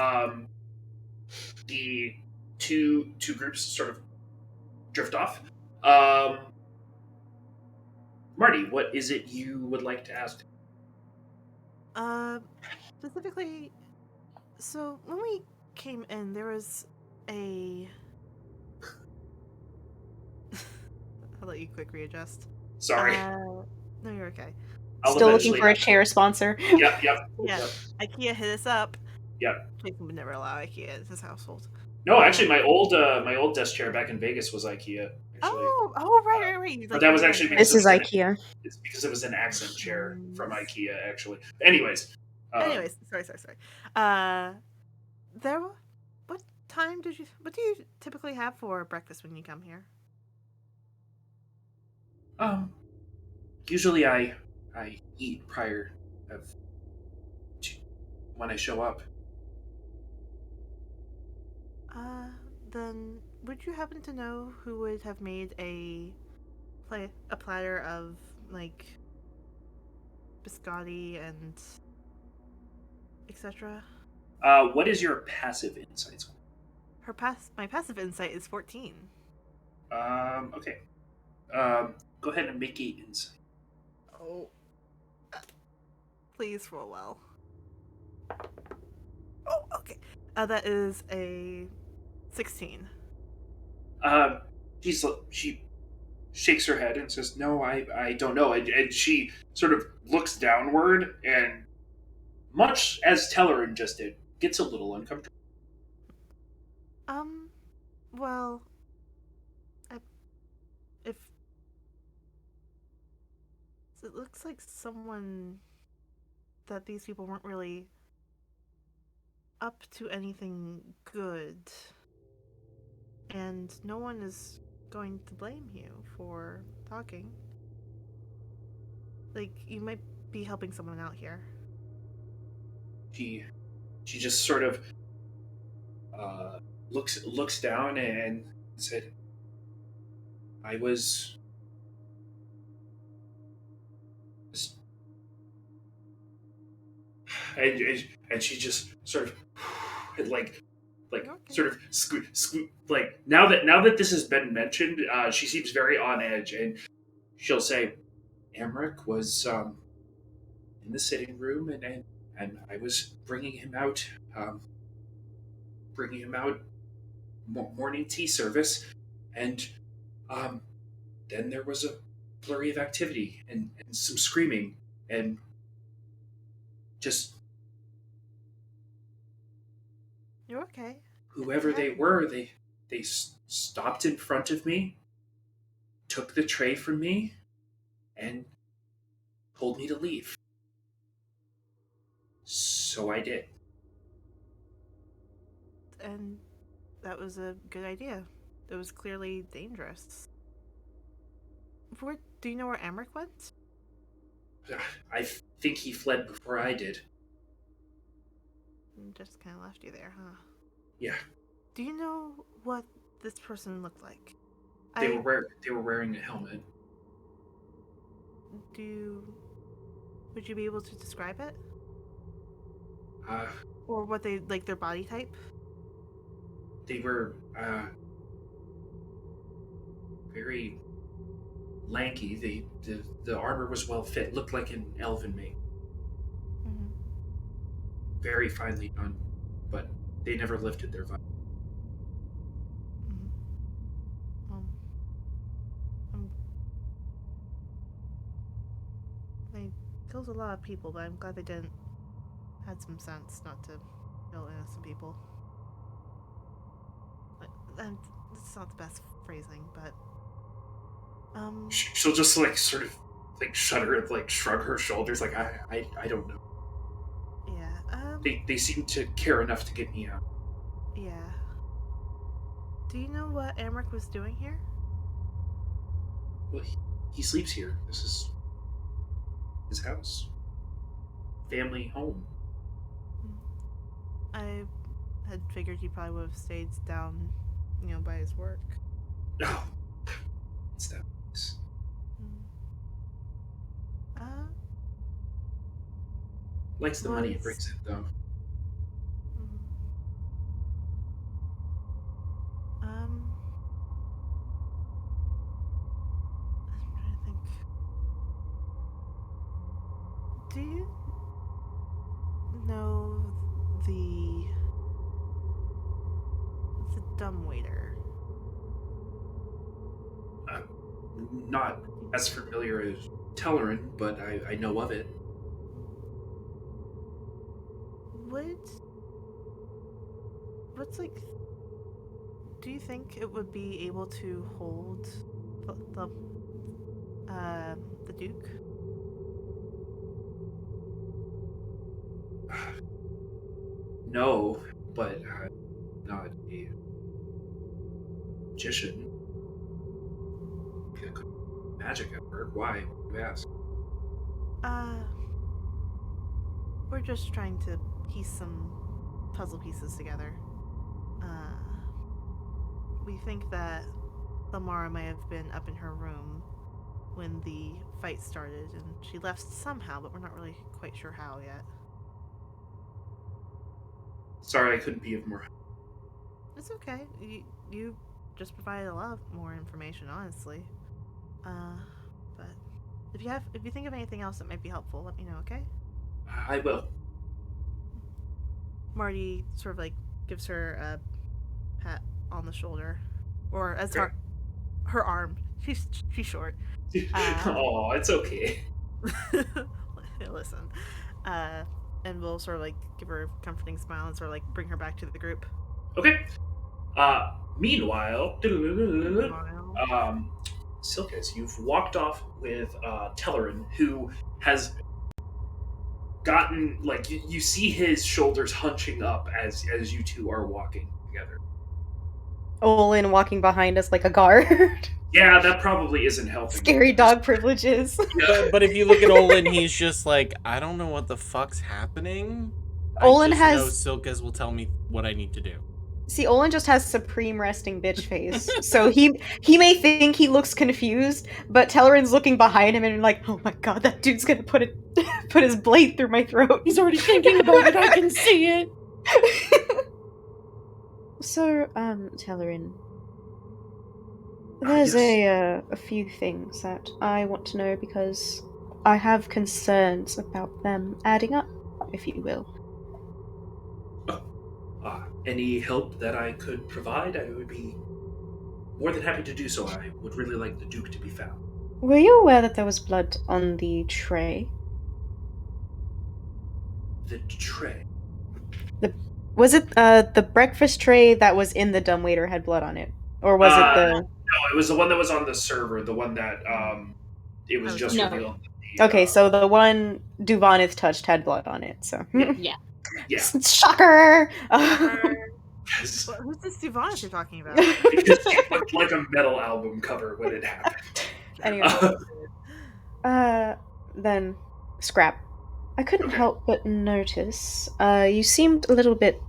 The two groups sort of drift off. Marty, what is it you would like to ask? Specifically, so when we came in, there was a. I'll let you quick readjust. Sorry. No, you're okay. I'll Still looking eventually for a chair sponsor. Yep. Yeah, IKEA hit us up. Yep. Jason would never allow IKEA in his household. No, actually, my old desk chair back in Vegas was IKEA. Actually, Right. but that was actually because This is it was IKEA. it's because it was an accent chair from IKEA. Actually, anyways. Sorry. There. What time did you? What do you typically have for breakfast when you come here? Usually I eat prior to when I show up. Then would you happen to know who would have made a platter of like biscotti and etc.? What is your passive insights? My passive insight is 14. Okay. Go ahead and make an insight. Oh. Please roll well. Oh, okay. That is a 16. She shakes her head and says, "No, I don't know." And she sort of looks downward and, much as Tellerin just did, gets a little uncomfortable. Well, if so it looks like someone that these people weren't really up to anything good, and no one is going to blame you for talking. Like, you might be helping someone out here. She just sort of looks down and said, "I was." And she just sort of like Okay. sort of scoot like now that this has been mentioned, she seems very on edge, and she'll say, "Emmerich was in the sitting room, and I was bringing him out morning tea service, and then there was a flurry of activity and some screaming, and just You're okay. whoever they were, they stopped in front of me, took the tray from me, and told me to leave. So I did." And that was a good idea. It was clearly dangerous. Do you know where Emmerich went? I think he fled before I did. Just kind of left you there, huh? Yeah. Do you know what this person looked like? They were wearing a helmet. Would you be able to describe it? Uh, Or what they like their body type? they were very lanky. The armor was well fit. Looked like an elven make. Mm-hmm. Very finely done, but they never lifted their violence. They killed a lot of people, but I'm glad they didn't had some sense not to kill innocent people. And it's not the best phrasing, but She'll just like sort of like shudder and like shrug her shoulders, like I don't know. Yeah. They seem to care enough to get me out. Yeah. Do you know what Emmerich was doing here? Well, he sleeps here. This is his house, family home. I had figured he probably would have stayed down, by his work. Oh, it's that place. Likes the money it brings in, though. I'm trying to think. Do you know the dumbwaiter? Not as familiar as Tellerin, but I know of it. What's like? Do you think it would be able to hold the Duke? No, but I'm not a magician. Magic at work? Why? You ask. We're just trying to piece some puzzle pieces together. We think that Lamara may have been up in her room when the fight started, and she left somehow, but we're not really quite sure how yet. Sorry, I couldn't be of more help. It's okay. You just provided a lot more information, honestly. But if you think of anything else that might be helpful, let me know, okay? I will. Marty sort of like gives her a pat on the shoulder, or as Great. her arm. She's short. Oh, it's okay. Listen, and we'll sort of like give her a comforting smile and sort of like bring her back to the group. Okay. Meanwhile, Silkas, you've walked off with Tellerin, who has gotten, like, you see his shoulders hunching up as you two are walking together. Olin walking behind us like a guard. Yeah, that probably isn't helping. Scary dog privileges. But if you look at Olin, he's just like, I don't know what the fuck's happening. Olin I has... just know Silkas will tell me what I need to do. See, Olin just has supreme resting bitch face. So he may think he looks confused, but Tellerin's looking behind him and like, oh my god, that dude's gonna put his blade through my throat. He's already thinking about it, I can see it! So, Tellerin, there's a few things that I want to know because I have concerns about them adding up, if you will. Any help that I could provide, I would be more than happy to do so. I would really like the Duke to be found. Were you aware that there was blood on the tray? The tray? Was it the breakfast tray that was in the dumbwaiter had blood on it? Or was it the... No, it was the one that was on the server, the one that, it was just revealed. Okay, so the one Duvanith touched had blood on it, so... Yeah. Yeah. Shocker! Who's this Sivanis you're talking about? It looked like a metal album cover when it happened. Anyway. Then, scrap. I couldn't help but notice, you seemed a little bit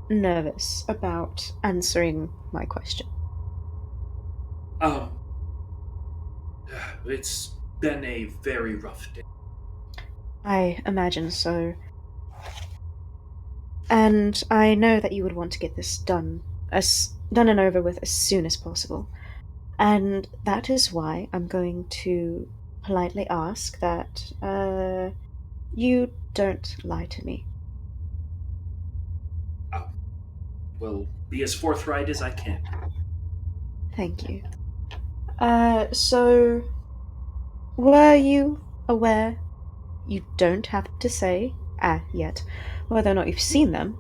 nervous about answering my question. It's been a very rough day. I imagine so. And I know that you would want to get this done and over with as soon as possible. And that is why I'm going to politely ask that you don't lie to me. Will be as forthright as I can. Thank you. So, were you aware? You don't have to say, yet, whether or not you've seen them,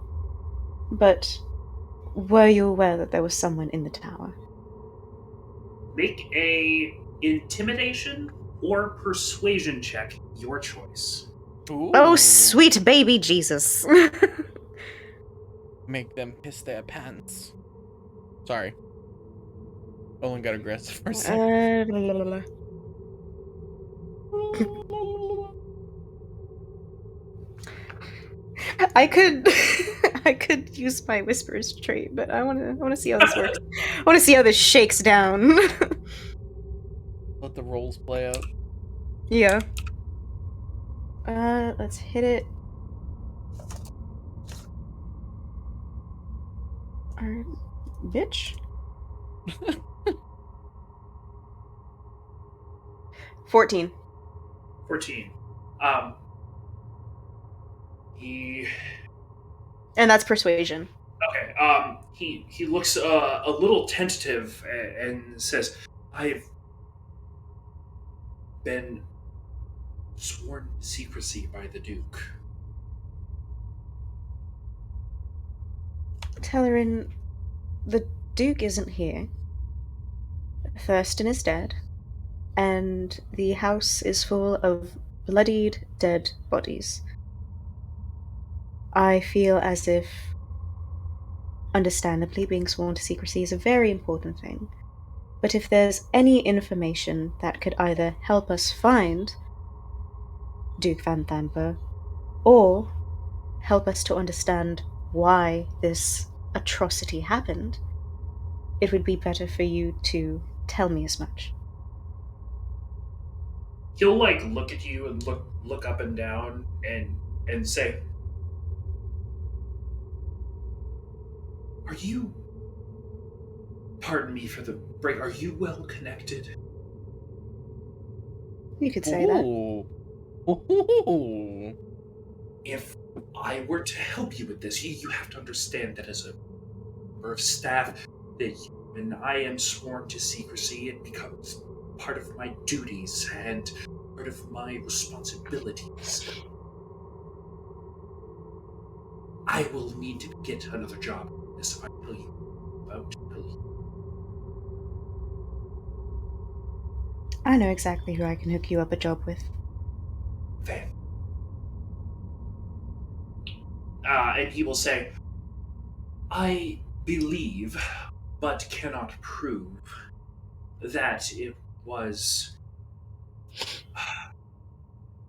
but were you aware that there was someone in the tower? Make a intimidation or persuasion check, your choice. Ooh. Oh, sweet baby Jesus. Make them piss their pants. Sorry. Olin got aggressive for a second. I could use my whispers trait, but I wanna see how this works. I wanna see how this shakes down. Let the rolls play out. Yeah. Let's hit it. Bitch. 14. 14. He And that's persuasion. Okay. He looks a little tentative and says, "I've been sworn secrecy by the Duke." Telerin, the Duke isn't here. Thurston is dead. And the house is full of bloodied, dead bodies. I feel as if, understandably, being sworn to secrecy is a very important thing. But if there's any information that could either help us find Duke Van Thamper, or help us to understand why this atrocity happened, it would be better for you to tell me as much. He'll look at you and look up and down and say, "Are you? Pardon me for the break. Are you well connected?" You could say that. Ooh. If I were to help you with this, you have to understand that as a member of staff, that when I am sworn to secrecy, it becomes part of my duties and part of my responsibilities. I will need to get another job in this if I tell you about Billy. I know exactly who I can hook you up a job with. Van. And he will say, "I believe, but cannot prove, that it was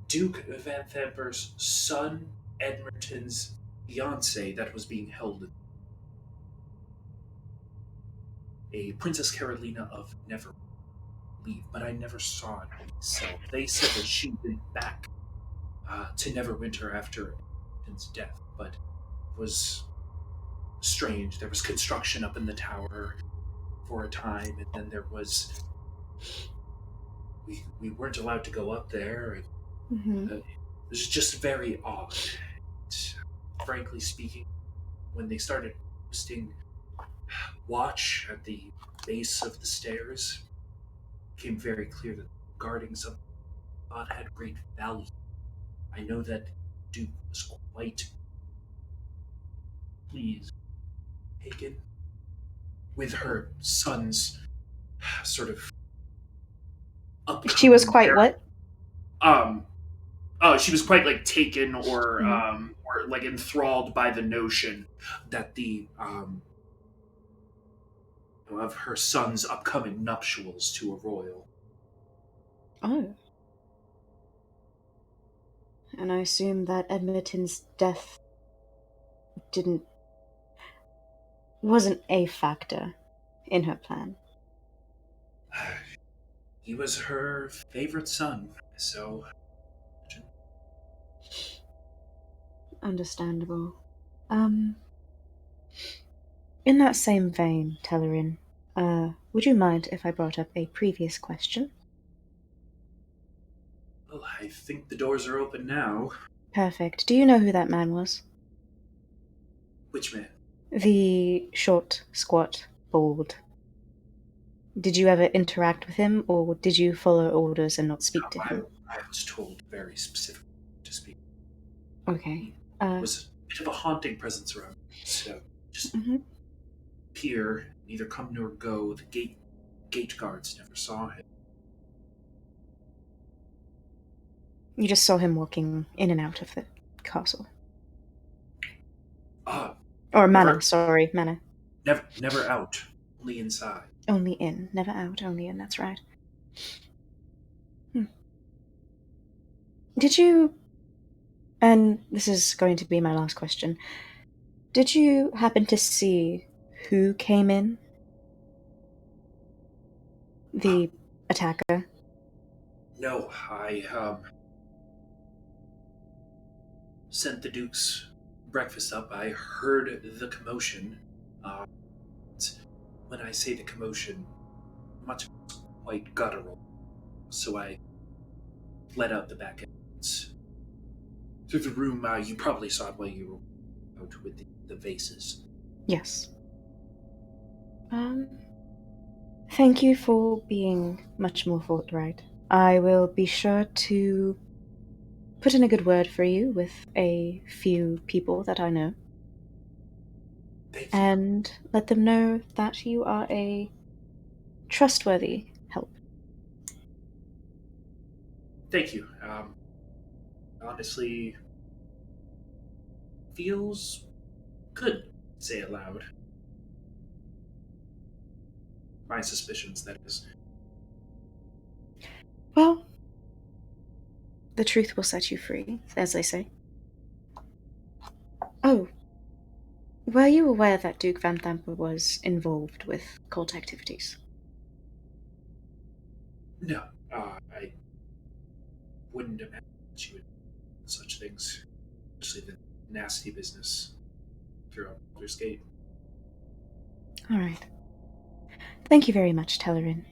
Duke Van Thamper's son, Edmerton's fiancée, that was being held. A Princess Carolina of Never Leave, but I never saw it myself. They said that she went back to Neverwinter after Edmerton's death, but it was strange. There was construction up in the tower for a time, and then there was... We weren't allowed to go up there. It was just very odd. And, frankly speaking, when they started posting watch at the base of the stairs, it became very clear that guarding something I thought had great value. I know that Duke was quite pleased, taken with her son's sort of upcoming She was quite marriage. what? She was quite taken or enthralled by the notion that the of her son's upcoming nuptials to a royal. Oh. And I assume that Edmonton's death wasn't a factor in her plan. He was her favorite son, so... Understandable. In that same vein, Telerin, would you mind if I brought up a previous question? Well, I think the doors are open now. Perfect. Do you know who that man was? Which man? The short, squat, bald. Did you ever interact with him, or did you follow orders and not speak to him? I was told very specifically to speak. Okay. It was a bit of a haunting presence around, so just appear, neither come nor go. The gate guards never saw him. You just saw him walking in and out of the castle. Or manor, sorry, manor. Never out, only inside. Only in, never out, only in, that's right. Did you, and this is going to be my last question, did you happen to see who came in? The attacker? No, I sent the Duke's breakfast up. I heard the commotion. when I say the commotion, much of it was quite guttural, so I let out the back entrance. Through the room, you probably saw it while you were out with the vases. Yes. Thank you for being much more forthright. I will be sure to put in a good word for you with a few people that I know. Thank you. And let them know that you are a trustworthy help. Thank you. Honestly, feels good to say it loud. My suspicions, that is. Well, the truth will set you free, as they say. Oh, were you aware that Duke Van Thamper was involved with cult activities? No, I wouldn't imagine that you would do such things, especially the nasty business throughout Baldur's Gate. All right. Thank you very much, Tellerin.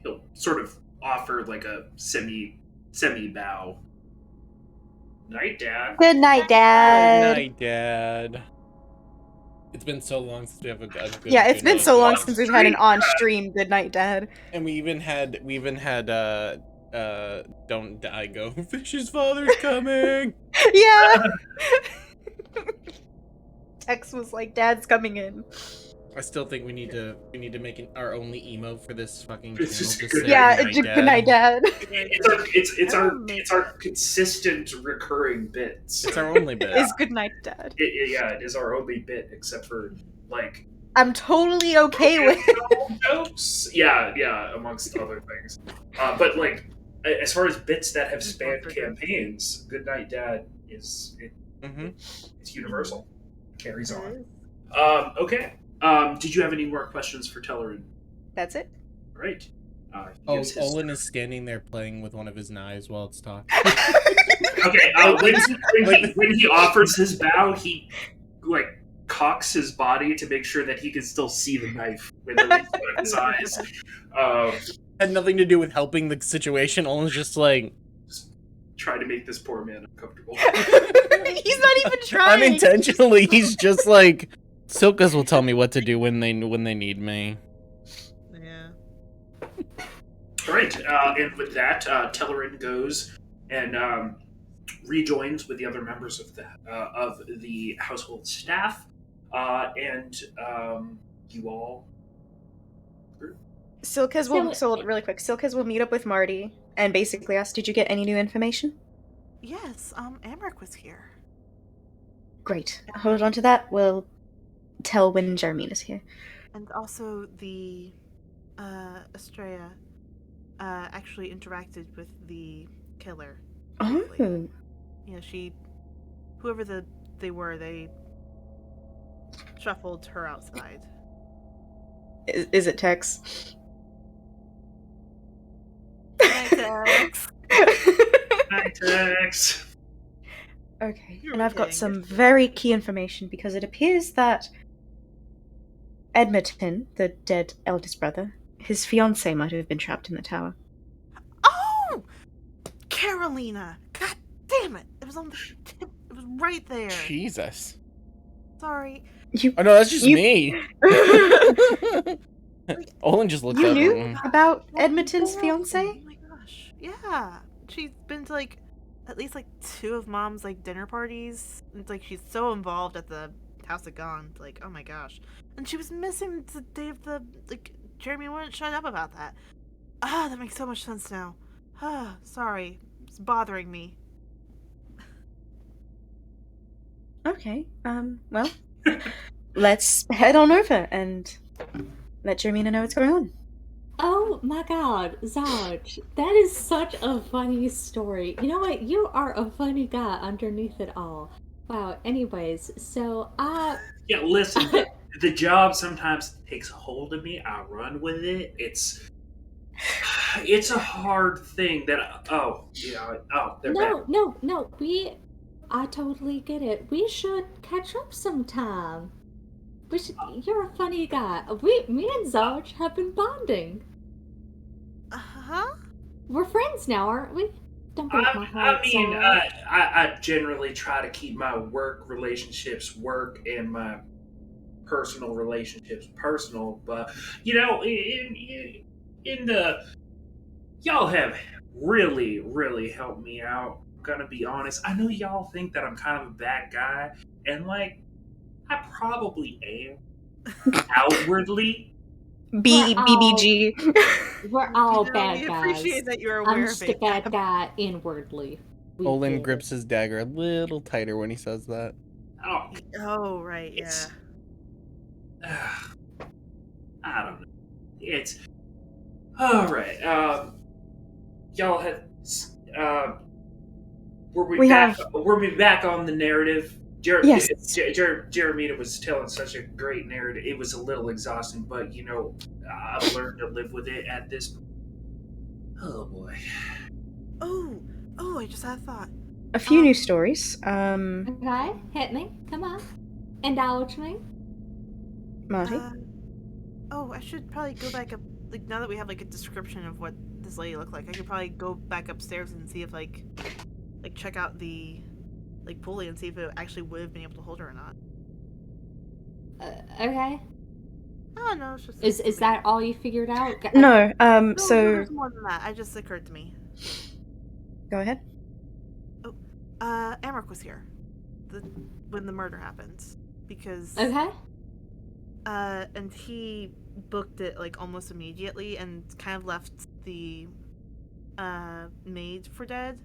He'll sort of offer like a semi bow. Night, Dad. Good night, Dad. Good night, Dad. It's been so long since we have a good Yeah, it's good been night, so long Dad. since we've had an on-stream good night, Dad. And we even had don't die go Fish's father's coming. Yeah. Tex was like, Dad's coming in. I still think we need to make our only emote for this fucking channel. It's just To good say Yeah, good night, good night, Dad. It's our consistent recurring bits. It's our only bit. Is good night, Dad. It is our only bit, except for like I'm totally okay with it. jokes. Yeah, amongst other things. But like, as far as bits that have spanned campaigns, Good Night, Dad it's universal. Carries on. Okay. Did you have any more questions for Tellerin? That's it. All right. Olin is standing there playing with one of his knives while it's talking. Okay. When he offers his bow, he like cocks his body to make sure that he can still see the knife with the reach of his eyes. Had nothing to do with helping the situation. Olin's just like try to make this poor man uncomfortable. He's not even trying. Unintentionally, he's just like, Silkas will tell me what to do when they need me. Yeah. All right, and with that, Tellerin goes and rejoins with the other members of the household staff, and you all. Silkas will really quick. Silkas will meet up with Marty and basically ask, "Did you get any new information?" Yes, Amric was here. Great. Hold on to that. We'll tell when Jeremine is here. And also the Estrella actually interacted with the killer. Oh. Yeah, whoever they were, they shuffled her outside. Is it Tex? Tex. Hi, Tex. Okay, and I've got some very key information because it appears that Edmonton, the dead eldest brother, his fiancée might have been trapped in the tower. Oh! Carolina! God damn it! It was on the tip. It was right there. Jesus. Sorry. Oh no, that's just me. Olin just looked You up. knew about Edmonton's fiancée? Oh my gosh. Yeah. She's been to at least 2 of Mom's dinner parties. It's she's so involved at the House of Gone. Oh my gosh. And she was missing the day of the Jeremy wouldn't shut up about that. That makes so much sense now. Sorry. It's bothering me. Okay, well, let's head on over and let Jeremina know what's going on. Oh my god, Zarge, that is such a funny story. You know what? You are a funny guy underneath it all. Wow, anyways, so Yeah, listen, the job sometimes takes a hold of me. I run with it. It's a hard thing that they're back. I totally get it. We should catch up sometime. You're a funny guy. Me and Zarge have been bonding. Huh? We're friends now, aren't we? Don't break my I heart, mean, Zarge. I generally try to keep my work relationships work and my personal relationships personal, but in the y'all have really helped me out. I'm gonna be honest. I know y'all think that I'm kind of a bad guy, and like I probably am outwardly. We're all BBG. we're all You know, bad we guys. appreciate that you're I'm aware of just a it. bad guy inwardly. We Olin get grips it. his dagger a little tighter when he says that. Oh, Oh, right, yeah. it's I don't know. It's all right. Y'all have We have were we back on the narrative? yes. Jeremina was telling such a great narrative. It was a little exhausting, but I've learned to live with it at this point. Oh boy. Oh, I just had a thought. A few new Um, stories. Okay, hit me. Come on. Indulge me. Marty. I should probably go back up. Like, now that we have, like, a description of what this lady looked like, I could probably go back upstairs and see if, like, check out the, like, pulley and see if it actually would have been able to hold her or not. Okay. Oh, no, it's just... Is that all you figured out? No. No, So there's more than that. It just occurred to me. go ahead. Amric was here. When the murder happened. Because... Okay. And he booked it, like, almost immediately and kind of left the, maid for dead.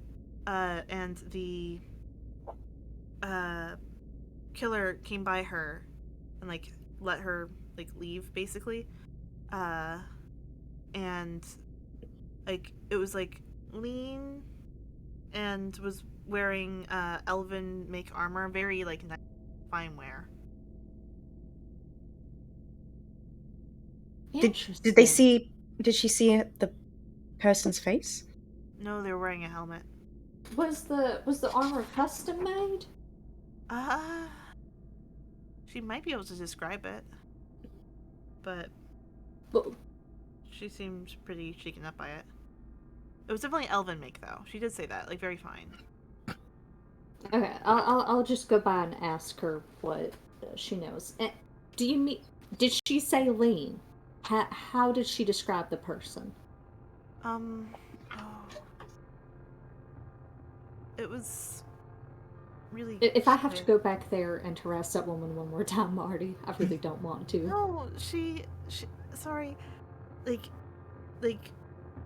And the, killer came by her and, like, let her, like, leave, basically. And, like, it was, like, lean and was wearing, elven make armor, very, like, nice, fine wear. Did Interesting. they see? Did she see the person's face? No, they were wearing a helmet. Was the armor custom made? She might be able to describe it. But Well, she seemed pretty shaken up by it. It was definitely elven make, though. She did say that, like, very fine. okay, I'll just go by and ask her what she knows. Do you mean? Did she say lean? How did she describe the person? Oh. It was really... If I have to go back there and harass that woman one more time, Marty, I really don't want to. No, she sorry. Like,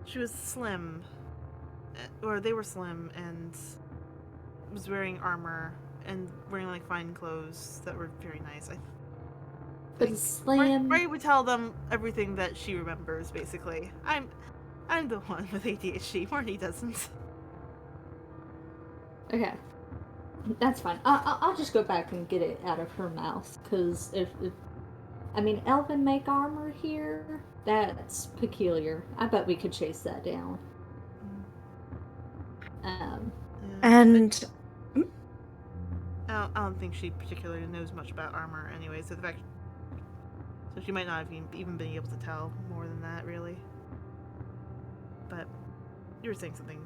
she was slim. Or they were slim and was wearing armor and wearing, like, fine clothes that were very nice. But slim. Murray would tell them everything that she remembers, basically. I'm the one with ADHD. Marty doesn't. Okay, that's fine. I'll just go back and get it out of her mouth, because if I mean, elven make armor here, that's peculiar. I bet we could chase that down. And I don't think she particularly knows much about armor anyway, so she might not have even been able to tell more than that, really. But you were saying something,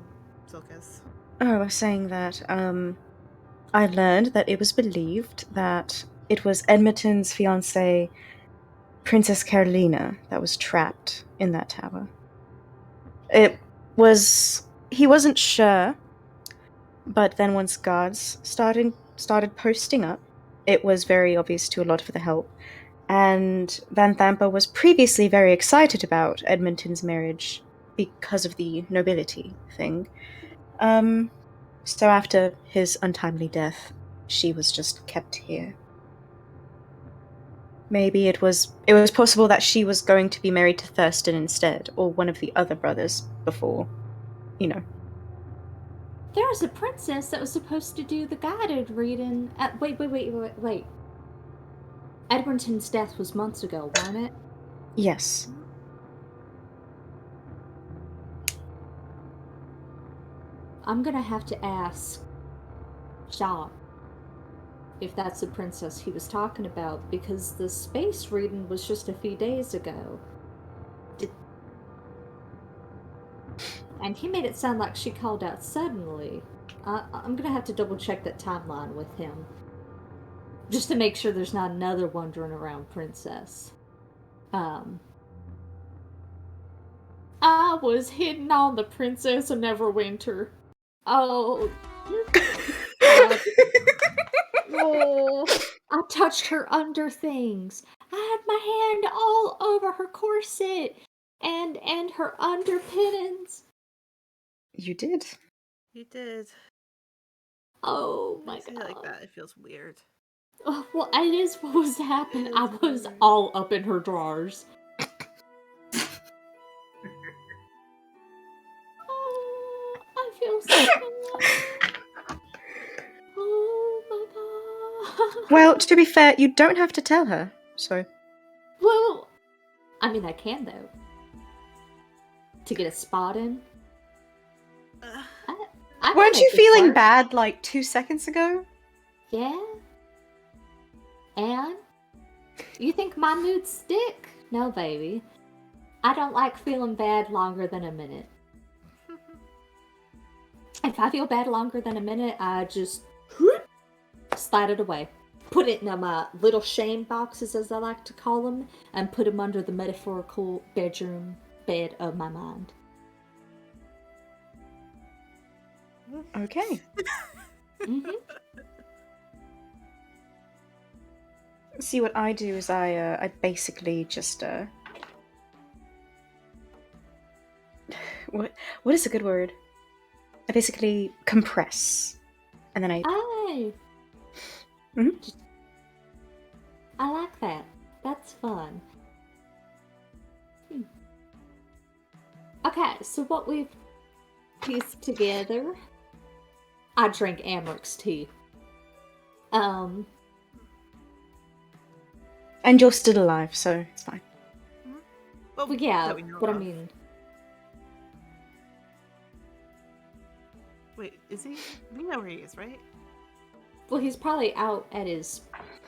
Silkus. I was saying that I learned that it was believed that it was Edmonton's fiancée, Princess Carolina, that was trapped in that tower. He wasn't sure, but then once guards started posting up, it was very obvious to a lot of the help. And Van Thampa was previously very excited about Edmonton's marriage because of the nobility thing. So after his untimely death, she was just kept here. Maybe it was possible that she was going to be married to Thurston instead, or one of the other brothers before, There was a princess that was supposed to do the guided reading. Wait. Edmonton's death was months ago, wasn't it? Yes. I'm gonna have to ask Shaw. if that's the princess he was talking about, because the space reading was just a few days ago. And he made it sound like she called out suddenly. I'm gonna have to double check that timeline with him. Just to make sure there's not another wandering around princess. I was hitting on the Princess of Neverwinter. Oh. Oh. I touched her under things. I had my hand all over her corset and her underpinnings. You did. You did. Oh When my you say god. it like that, it feels weird. Oh, well, it is what was happening. It I is was weird. all up in her drawers. Oh, I feel so bad. Oh my god. Well, to be fair, you don't have to tell her, so... Well, I mean, I can, though. To get a spot in. I can Weren't you make this feeling work. bad, like, 2 seconds ago? Yeah. And? You think my moods stick? No, baby. I don't like feeling bad longer than a minute. If I feel bad longer than a minute, I just slide it away. Put it in my little shame boxes, as I like to call them, and put them under the metaphorical bedroom bed of my mind. Okay. Mm-hmm. See, what I do is I basically just, what is a good word? I basically compress. And then I... Mhm. I like that. That's fun. Okay, so what we've pieced together... I drink Amric's tea. And you're still alive, so it's fine. Well, Well, yeah, that we know but I of. mean... Wait, is he? We know where he is, right? Well, he's probably out at his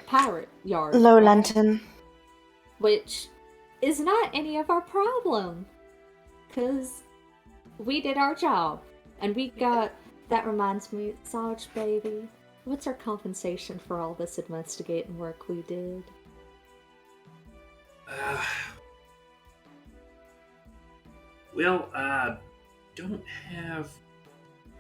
pirate yard. Low right? lantern. Which is not any of our problem. Because we did our job. And we got... That reminds me, Sarge, baby. What's our compensation for all this investigating work we did? Well, I don't have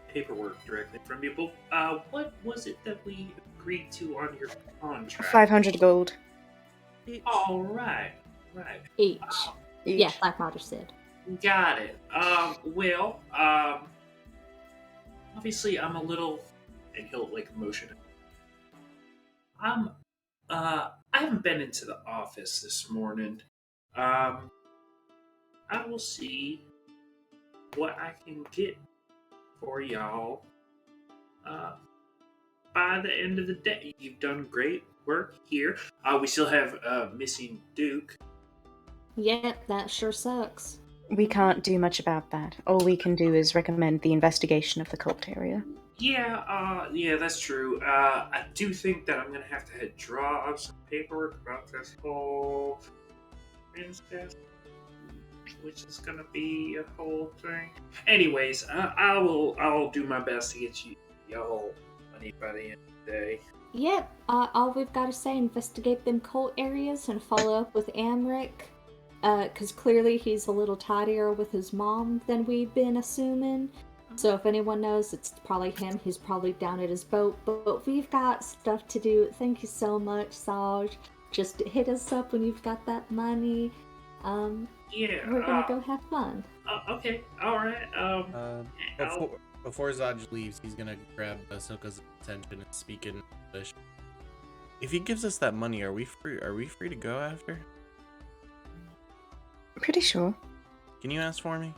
paperwork directly from you, but what was it that we agreed to on your contract? 500 gold. All right, right. Each. Each. Yeah, like Roger said. Got it. Well, obviously I'm a little, and he'll like motion. I haven't been into the office this morning. I will see what I can get for y'all. By the end of the day, you've done great work here. We still have missing Duke. Yep, that sure sucks. We can't do much about that. All we can do is recommend the investigation of the cult area. Yeah, that's true. I do think that I'm gonna have to draw up some paperwork about this whole princess, which is gonna be a whole thing. Anyways, I'll do my best to get y'all money by the end of the day. Yep, all we've got to say, investigate them cult areas and follow up with Amric. Because clearly he's a little tidier with his mom than we've been assuming. So if anyone knows, it's probably him. He's probably down at his boat. But we've got stuff to do. Thank you so much, Saj. Just hit us up when you've got that money. Yeah. We're gonna go have fun. Okay. All right. Before Zaj leaves, he's gonna grab Ahsoka's attention and speak in English. If he gives us that money, are we free? Are we free to go after? Pretty sure. Can you ask for me?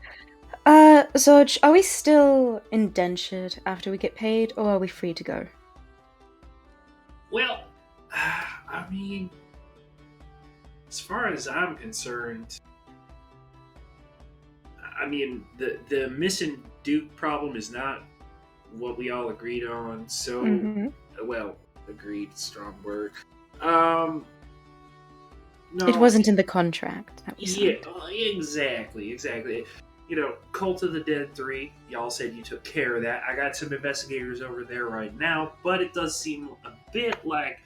Zoj, are we still indentured after we get paid, or are we free to go? Well, I mean, as far as I'm concerned, I mean, the missing Duke problem is not what we all agreed on. So, well, Agreed. Strong word. No. It wasn't in the contract that we Yeah, signed. exactly. You know, Cult of the Dead 3, y'all said you took care of that. I got some investigators over there right now, but it does seem a bit like,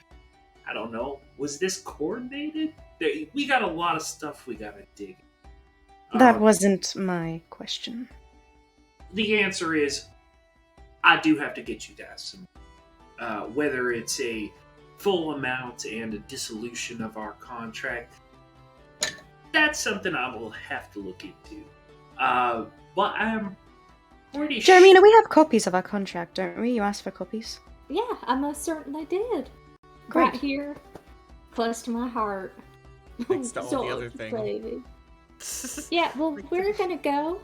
I don't know, was this coordinated? We got a lot of stuff we gotta dig. That wasn't my question. The answer is, I do have to get you guys some. Whether it's a full amount and a dissolution of our contract, that's something I will have to look into. But I'm pretty sure. Jeremina, we have copies of our contract, don't we? You asked for copies? Yeah, I most certainly did. Great. Right here, close to my heart. Thanks to all the other George, things. baby. Yeah, well, we're gonna go.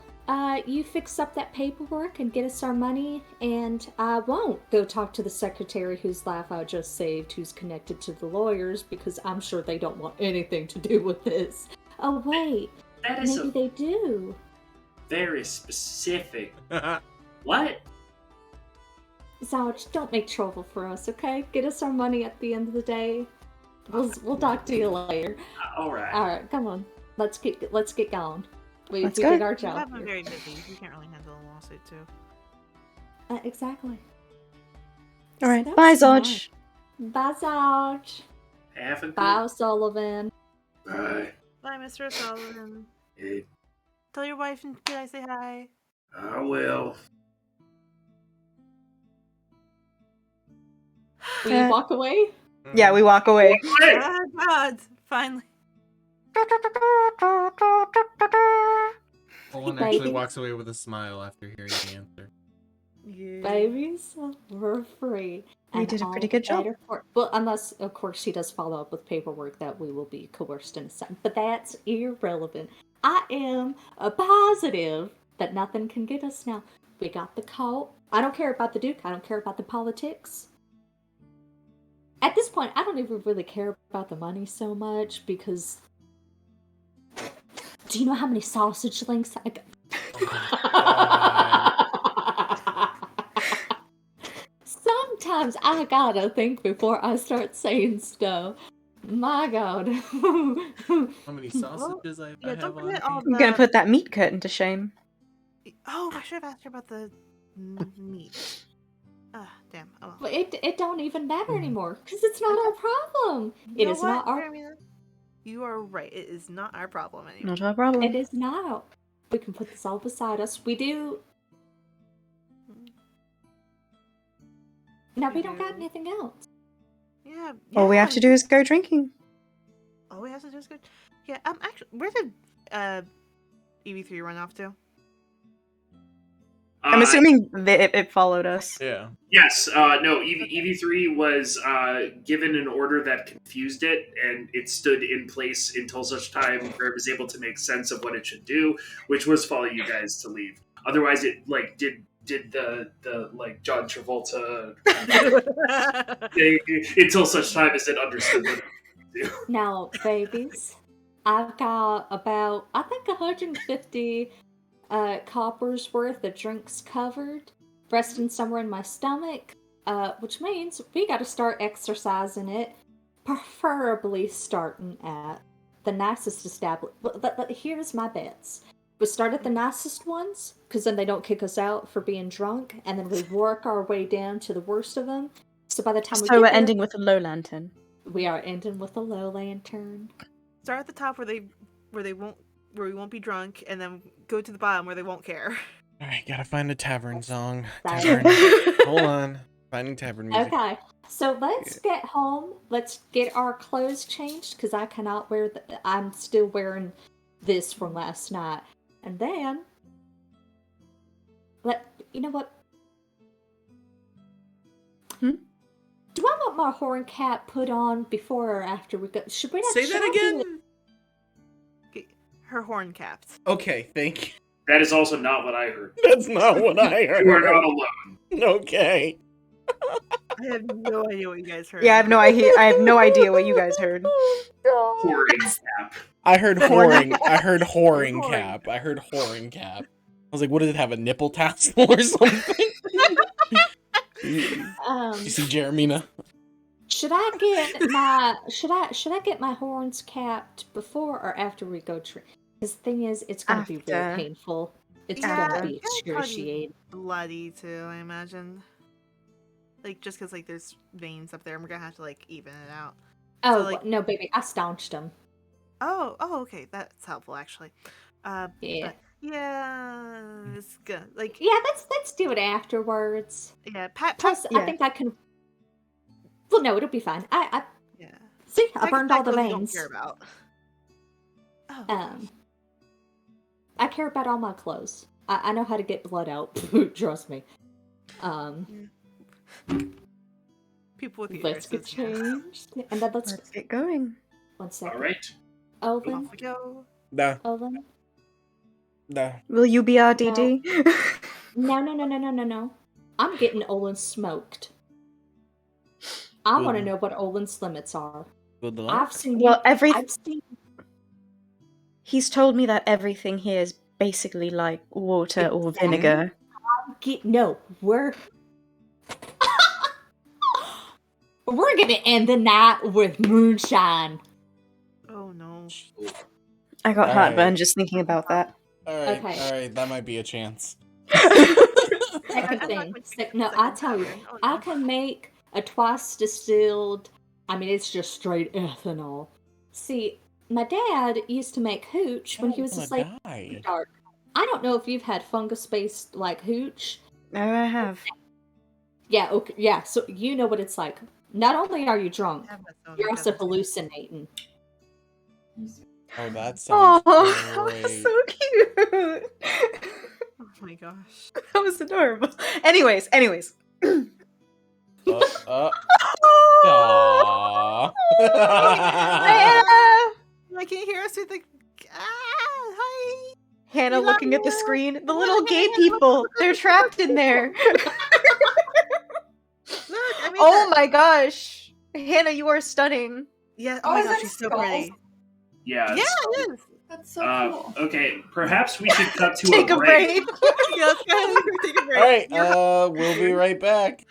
You fix up that paperwork and get us our money, and I won't go talk to the secretary whose life I just saved, who's connected to the lawyers, because I'm sure they don't want anything to do with this. Oh, wait. That is Maybe a they do. very specific. What? Zalch, don't make trouble for us, okay? Get us our money at the end of the day. We'll talk to you later. Alright. Alright, come on. Let's get going. We Let's did go. our You job have been here. very busy. You can't really handle a lawsuit, too. Exactly. Alright, That's bye, smart. Zodge. Bye, Zalch. Have a good. Bye, Sullivan. Bye. Bye, Mr. O'Sullivan. Hey, Tell your wife and kid I say hi. I will. Will you walk away? Yeah, we walk away. Oh, God. Finally. Olin Hey, actually baby. walks away with a smile after hearing the answer. Yeah. Babies, we're free. We And did a all pretty the good job. better well, unless, of course, she does follow up with paperwork that we will be coerced into signing. But that's irrelevant. I am positive that nothing can get us now. We got the cult. I don't care about the Duke. I don't care about the politics. At this point, I don't even really care about the money so much because... Do you know how many sausage links I got? Sometimes I gotta think before I start saying stuff. My God. How many sausages I Yeah, have don't on forget all hand? I'm gonna put that meat curtain to shame. Oh, I should have asked her about the meat. Ah, damn. Oh, well. But it don't even matter anymore because it's not our problem. You It know is what, not our. Jeremina? You are right. It is not our problem anymore. Not our problem. It is not. We can put this all beside us. We do. Now we don't got anything else. Yeah. All we have to do is go drinking. All we have to do is go. Yeah. Actually, where did EV3 run off to? I'm assuming that it followed us. Yeah. Yes. No. EV3 was given an order that confused it, and it stood in place until such time Herb was able to make sense of what it should do, which was follow you guys to leave. Otherwise, it like did the like John Travolta thing until such time as it understood what it would do. Now, babies, I've got about I think 150 coppers worth of drinks covered, resting somewhere in my stomach, which means we gotta start exercising it, preferably starting at the nicest establishment. Here's my bets. We start at the nicest ones, because then they don't kick us out for being drunk, and then we work our way down to the worst of them. So by the time we So get we're there, ending with a low lantern. we are ending with a low lantern. Start at the top where we won't be drunk, and then go to the bottom where they won't care. Alright, gotta find a tavern song. Sorry. Tavern. Hold on. Finding tavern music. Okay, so let's get home. Let's get our clothes changed because I cannot wear. I'm still wearing this from last night, and then you know what? Hmm? Do I want my horn cap put on before or after we go? Should we not Say that again? Her horn capped. Okay, thank you. That is also not what I heard. That's not what I heard. You are not alone. Okay. I have no idea what you guys heard. Yeah, I have no idea. I have no idea what you guys heard. Whoring cap. I heard whoring. I heard whoring Whoring. cap. I heard whoring cap. I was like, what does it have? A nipple tassel or something? You see, Jeremina? Should I get my horns capped before or after we go tree? Because the thing is, it's gonna be very After. painful. It's Yeah, gonna be it's probably excruciating. bloody too, I imagine. Like, just because, like, there's veins up there, and we're gonna have to, like, even it out. Oh So, like- no, baby, I staunched them. Oh, okay, that's helpful, actually. Yeah, But, yeah, it's good. Like, yeah. Let's do it afterwards. yeah, Pat, Plus, Yeah. I think I can. Well, no, it'll be fine. I yeah. see. I burned all the Technically, veins. Don't care about. Oh, I care about all my clothes. I know how to get blood out. Trust me. people with the Let's get irises, yeah. changed, and then let's Let's get going. 1 second. All right. Olin, Off we go. Nah, Olin. nah. Will you be our DD? No. I'm getting Olin smoked. I want to Good. know what Olin's limits are. Good luck. I've seen. Well, I've seen. He's told me that everything here is basically like water or Exactly. vinegar. We're gonna end the night with moonshine. Oh no. I got All heartburn right. just thinking about that. Alright, Okay. alright, that might be a chance. Second I'm thing. not going to take No, the I second tell you, tavern. Oh, I no. can make a twice distilled. I mean, it's just straight ethanol. See, my dad used to make hooch when he was Gonna just like die. dark. I don't know if you've had fungus-based like hooch. No, I have. Yeah, okay, yeah. So you know what it's like. Not only are you drunk, I have my phone, you're I also got this. hallucinating. Oh, that Oh, sounds that was great. so cute. Oh my gosh. That was adorable. Anyways. Aw. Hannah! I can't hear us with the. Hi. Hannah We love looking at the you. screen. The Yeah, little gay Hannah, people. look, They're look, trapped look, in there. Look, I made Oh that. my gosh. Hannah, you are stunning. Yeah. Oh, Oh my is gosh, that she's so skulls? pretty. Yeah. Yeah, it's- it is. That's so cool. Okay, perhaps we should cut to Take a break. Yeah, let's go ahead and take a break. Alright, You're- we'll be right back.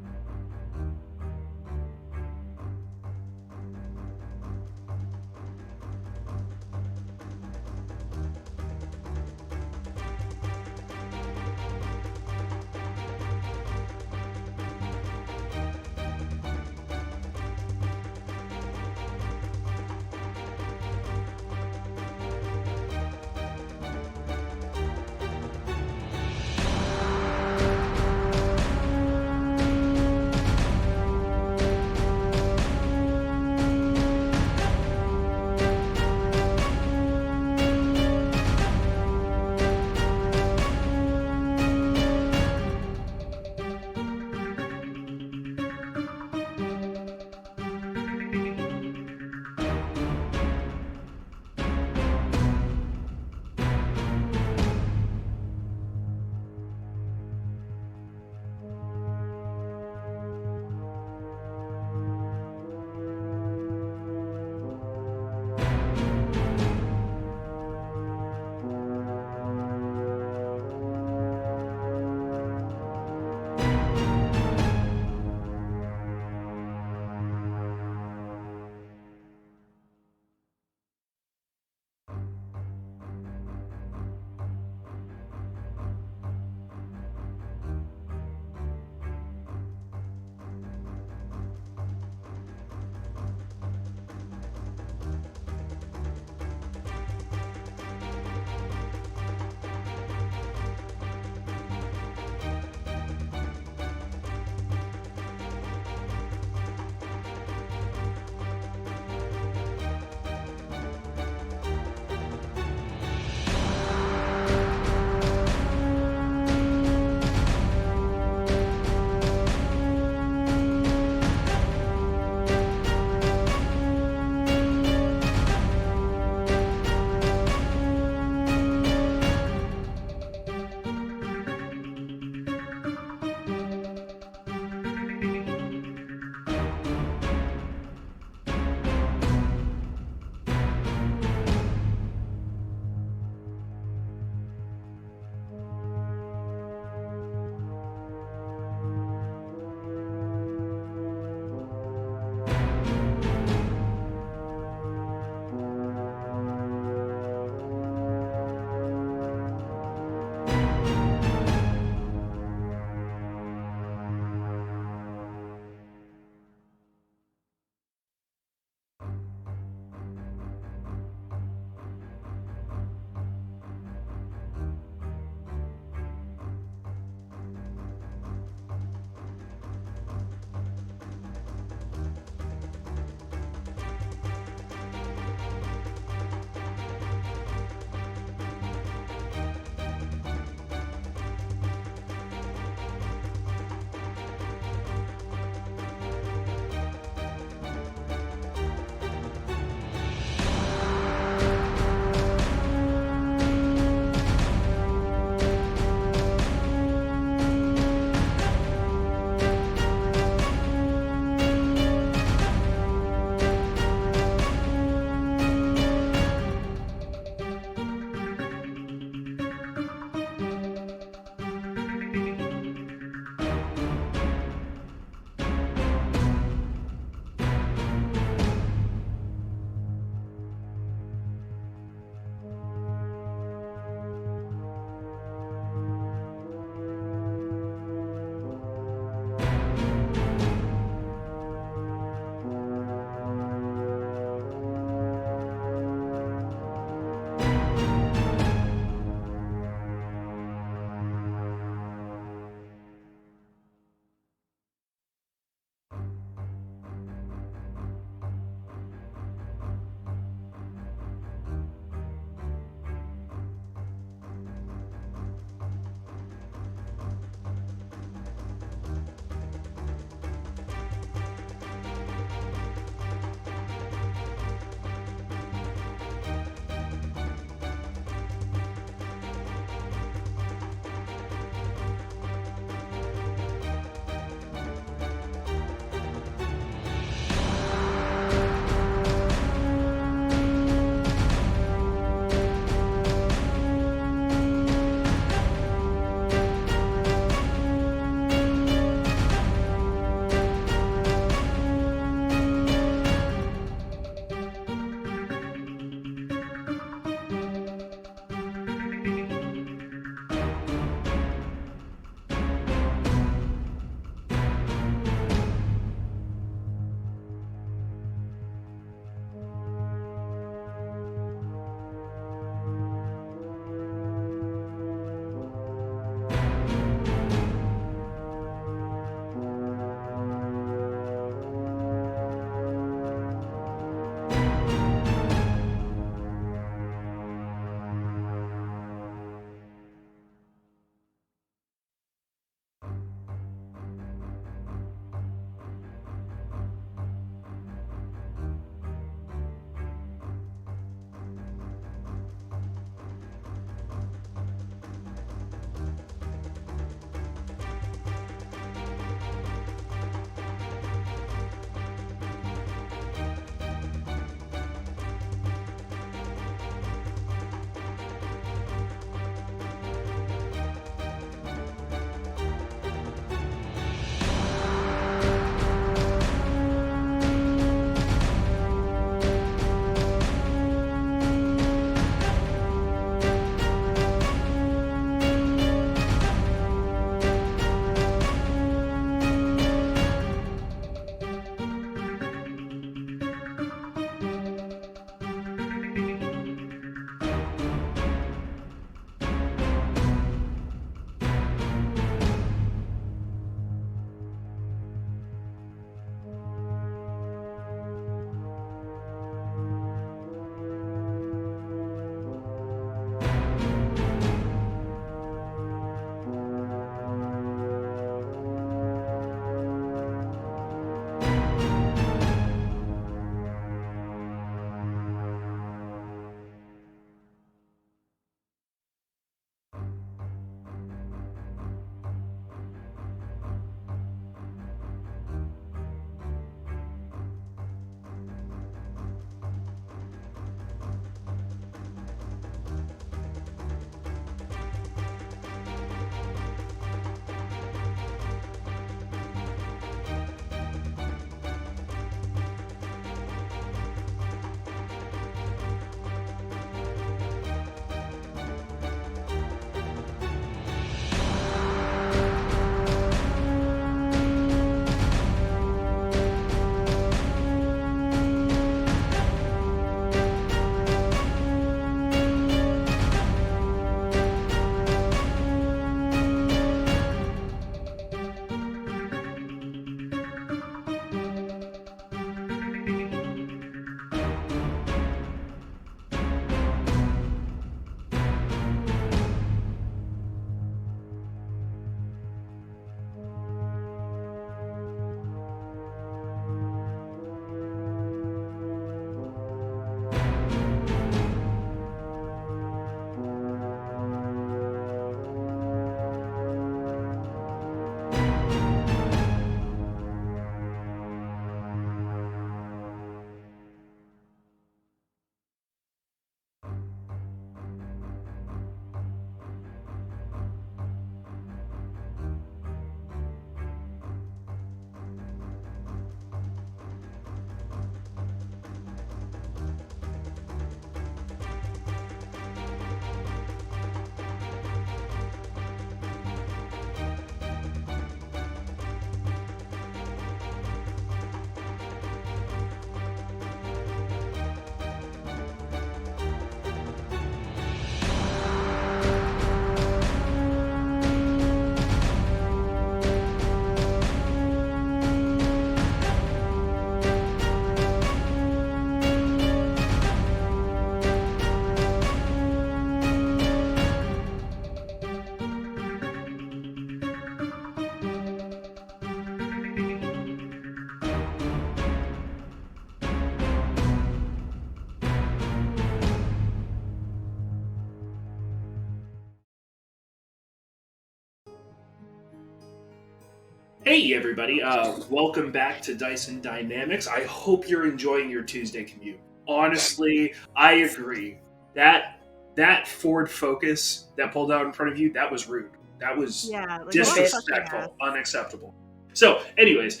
Hey everybody, welcome back to Dyson Dynamics. I hope you're enjoying your Tuesday commute. Honestly, I agree. That Ford Focus that pulled out in front of you, that was rude. That was Yeah, like What a bitch. disrespectful, unacceptable. So, anyways,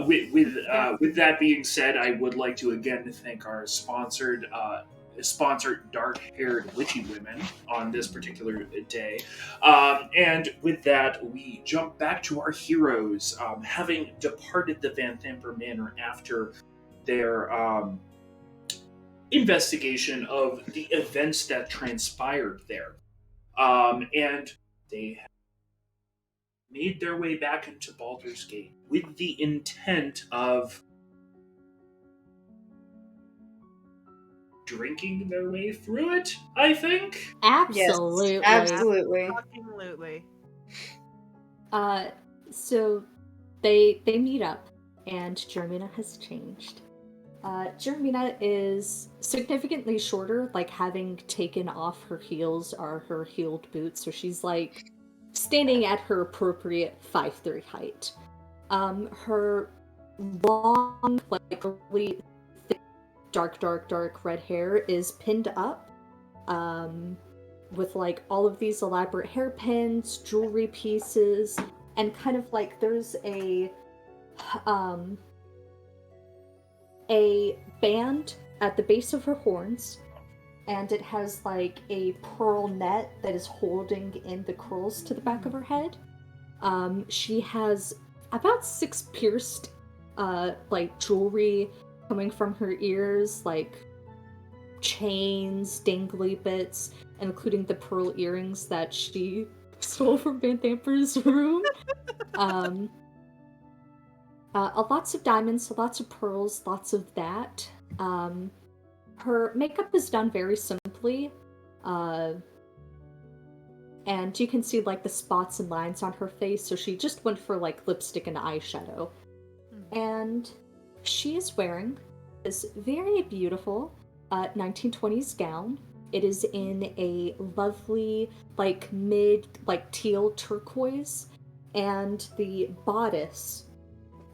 with that being said, I would like to again thank our sponsor, dark-haired witchy women on this particular day. And with that, we jump back to our heroes, having departed the Van Thamper Manor after their investigation of the events that transpired there. And they have made their way back into Baldur's Gate with the intent of drinking their way through it, I think. Yes, Absolutely. absolutely. Absolutely. So they meet up, and Germina has changed. Germina is significantly shorter, like having taken off her heels are her heeled boots, so she's like standing at her appropriate 5'3" height. Her long, like really thick, dark red hair is pinned up, with like all of these elaborate hairpins, jewelry pieces, and kind of like there's um a band at the base of her horns, and it has like a pearl net that is holding in the curls to the back of her head. She has about 6 pierced, like jewelry coming from her ears, like chains, dangly bits, including the pearl earrings that she stole from Van Thamper's room. Lots of diamonds, lots of pearls, lots of that. Her makeup is done very simply, and you can see like the spots and lines on her face, so she just went for like lipstick and eyeshadow. And she is wearing this very beautiful 1920s gown. It is in a lovely, like mid, like teal turquoise, and the bodice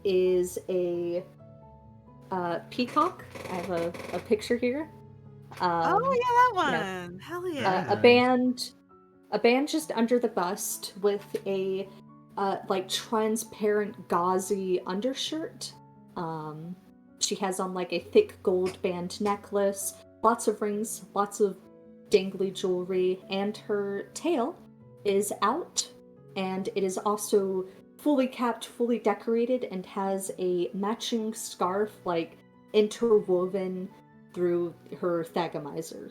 is a peacock. I have a picture here. Oh yeah, that Yeah. one. Hell yeah. A band just under the bust with a like transparent gauzy undershirt. She has on like a thick gold band necklace, lots of rings, lots of dangly jewelry, and her tail is out, and it is also fully capped, fully decorated, and has a matching scarf like interwoven through her thagomizer.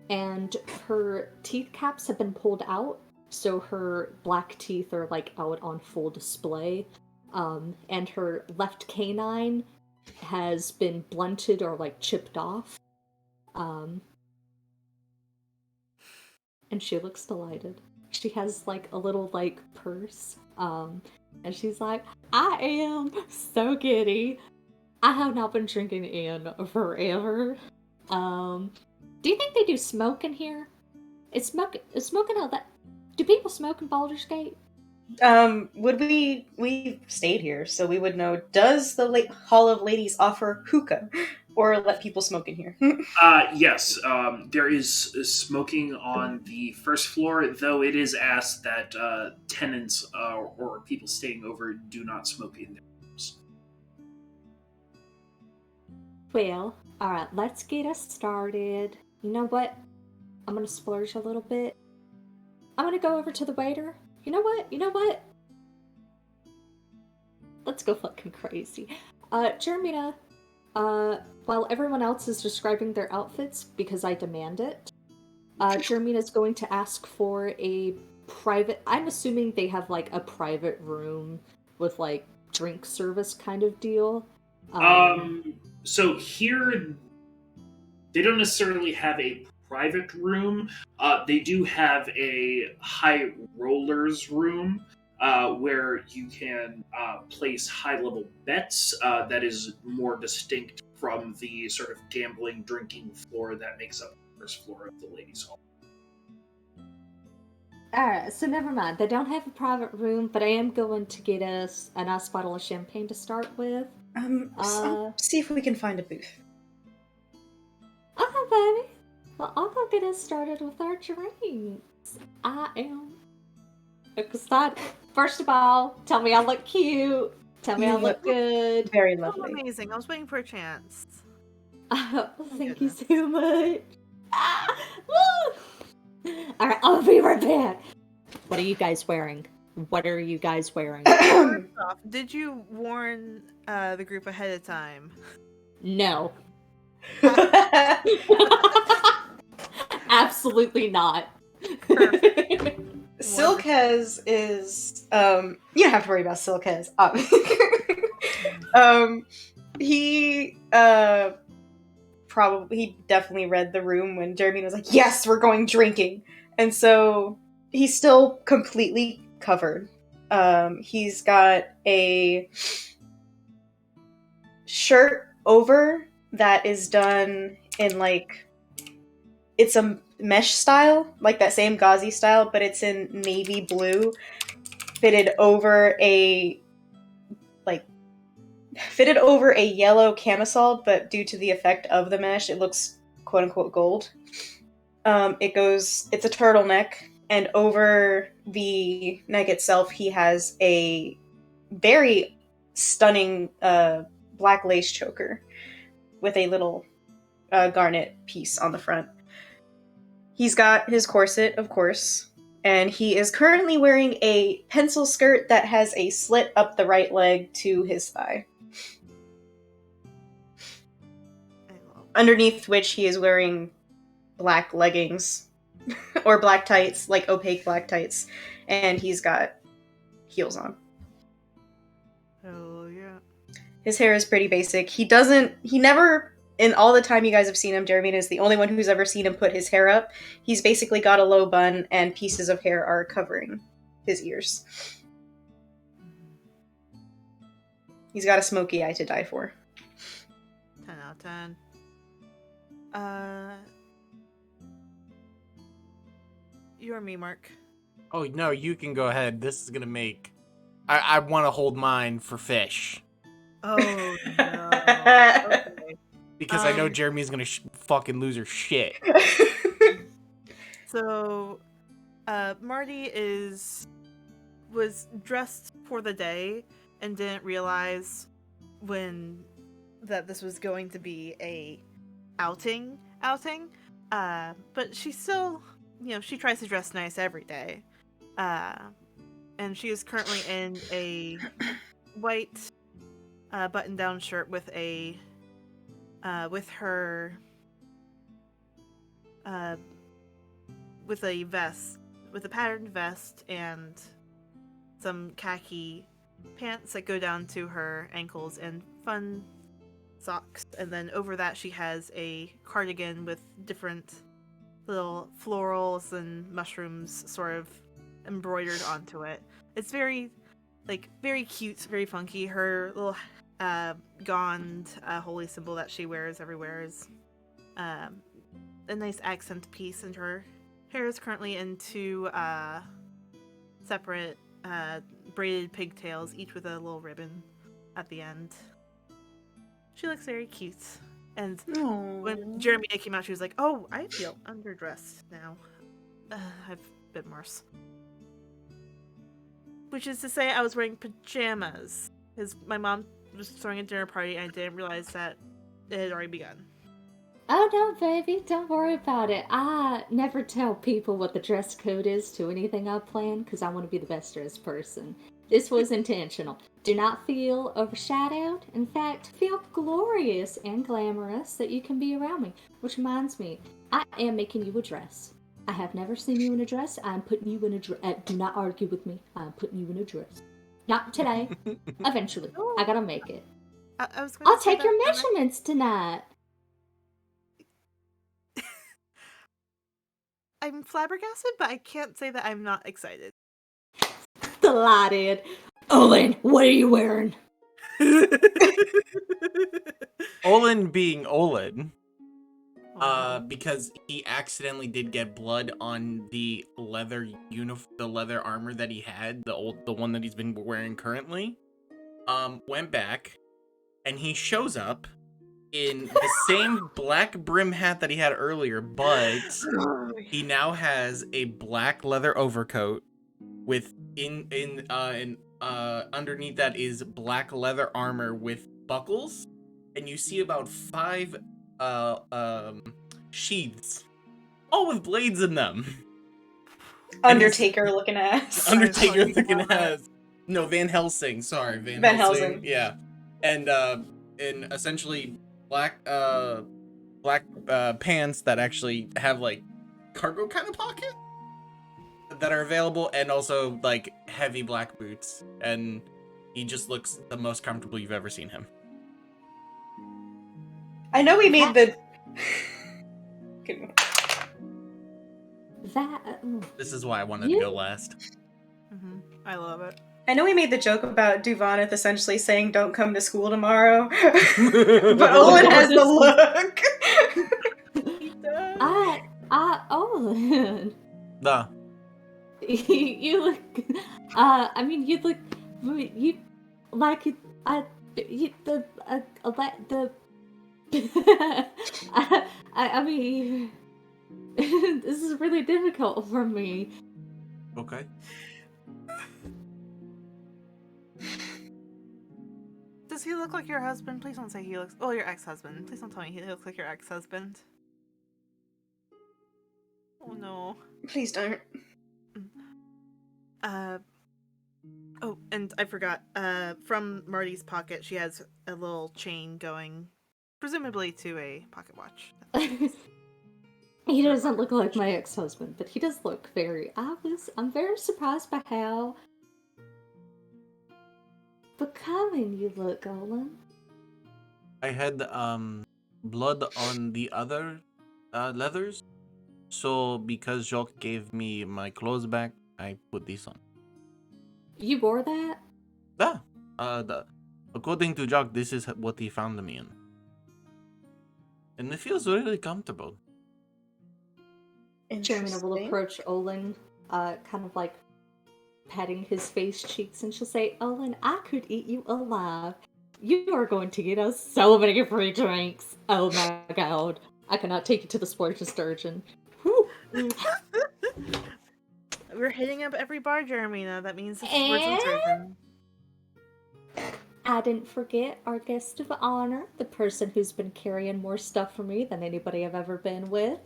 And her teeth caps have been pulled out, so her black teeth are like out on full display. And her left canine has been blunted or like chipped off. And she looks delighted. She has like a little like purse. And she's like, I am so giddy. I have not been drinking in forever. Do you think they do smoke in here? Is smoking all that? Do people smoke in Baldur's Gate? Would we stayed here, so we would know. Does the Hall of Ladies offer hookah, or let people smoke in here? Yes, there is smoking on the first floor, though it is asked that tenants or people staying over do not smoke in their rooms. Well, alright, let's get us started. You know what? I'm gonna splurge a little bit. I'm gonna go over to the waiter. You know what? Let's go fucking crazy. Germina, while everyone else is describing their outfits, because I demand it, Germina's going to ask for a private... I'm assuming they have, like, a private room with, like, drink service kind of deal. So here, they don't necessarily have a private room. They do have a high rollers room where you can place high level bets that is more distinct from the sort of gambling, drinking floor that makes up the first floor of the ladies' hall. Alright, so never mind. They don't have a private room, but I am going to get us a nice bottle of champagne to start with. I'll see if we can find a booth. Okay, baby. Well, I'll go get us started with our drinks. I am excited. First of all, tell me I look cute. Tell me I You look good. Very Oh, lovely. amazing. I was waiting for a chance. Thank you goodness. so much. Alright, I'll be right back. What are you guys wearing? What are you guys wearing? First off, did you warn the group ahead of time? No. Absolutely not. Silkez is you don't have to worry about Silkez. He he definitely read the room when Jeremy was like, "Yes, we're going drinking," and so he's still completely covered. He's got a shirt over that is done in like it's a mesh style, like that same gauzy style, but it's in navy blue, fitted over a yellow camisole, but due to the effect of the mesh, it looks quote unquote gold. It's a turtleneck, and over the neck itself, he has a very stunning black lace choker with a little garnet piece on the front. He's got his corset, of course, and he is currently wearing a pencil skirt that has a slit up the right leg to his thigh. Underneath which he is wearing black leggings, or black tights, like opaque black tights, and he's got heels on. Oh, yeah. His hair is pretty basic. He never, in all the time you guys have seen him, Jeremy is the only one who's ever seen him put his hair up. He's basically got a low bun, and pieces of hair are covering his ears. He's got a smoky eye to die for. 10 out of 10. You or me, Mark? Oh, no, you can go ahead. This is gonna make... I want to hold mine for fish. Oh, no. Okay. Because I know Jeremy's gonna fucking lose her shit. So, Marty was dressed for the day and didn't realize that this was going to be a outing. But she still, she tries to dress nice every day. And she is currently in a white button-down shirt with a patterned vest and some khaki pants that go down to her ankles and fun socks. And then over that she has a cardigan with different little florals and mushrooms sort of embroidered onto it. It's very cute, very funky. Her little gond holy symbol that she wears everywhere is a nice accent piece, and her hair is currently in two separate braided pigtails, each with a little ribbon at the end. She looks very cute. And when Jeremy came out, she was like, "Oh, I feel underdressed now. I've been worse." Which is to say, I was wearing pajamas. Because my mom was throwing a dinner party and I didn't realize that it had already begun. Oh no, baby, don't worry about it. I never tell people what the dress code is to anything I plan because I want to be the best dressed person. This was intentional. Do not feel overshadowed. In fact, feel glorious and glamorous that you can be around me. Which reminds me, I am making you a dress. I have never seen you in a dress. I'm putting you in a dress. Do not argue with me. I'm putting you in a dress. Not today. Eventually. I gotta make it. I'll take your measurements tonight. I'm flabbergasted, but I can't say that I'm not excited. Delighted. Olin, what are you wearing? Olin being Olin. Because he accidentally did get blood on the leather the leather armor that he had, the one that he's been wearing currently. Went back, and he shows up in the same black brim hat that he had earlier, but he now has a black leather overcoat with underneath that is black leather armor with buckles, and you see about 5 sheaths, all with blades in them. Undertaker looking ass. Undertaker looking ass. No, Van Helsing. Sorry, Van Helsing. Yeah, and essentially black pants that actually have like cargo kind of pocket that are available, and also like heavy black boots, and he just looks the most comfortable you've ever seen him. I know we made the... This is why I wanted to go last. Mm-hmm. I love it. I know we made the joke about Duvaneth essentially saying don't come to school tomorrow, but Olin has the look. He does. Olin. Nah. You look, I mean, you look, you, like, I mean, this is really difficult for me. Okay. Does he look like your husband? Please don't say he looks... Oh, your ex-husband. Please don't tell me he looks like your ex-husband. Oh, no. Please don't. Oh, and I forgot. From Marty's pocket, she has a little chain going, presumably to a pocket watch. He doesn't look like my ex-husband, but he does look very... I'm very surprised by how becoming you look, Olin. I had blood on the other leathers, so because Jacques gave me my clothes back, I put this on. You wore that? Yeah. According to Jacques, this is what he found me in, and it feels really comfortable. Jeremina will approach Olin, kind of like patting his face cheeks, and she'll say, Olin, I could eat you alive. You are going to get us so many free drinks. Oh my god. I cannot take you to the Splurge and Sturgeon. We're hitting up every bar, Jeremina. That means it's And- words and surgeon. I didn't forget our guest of honor, the person who's been carrying more stuff for me than anybody I've ever been with.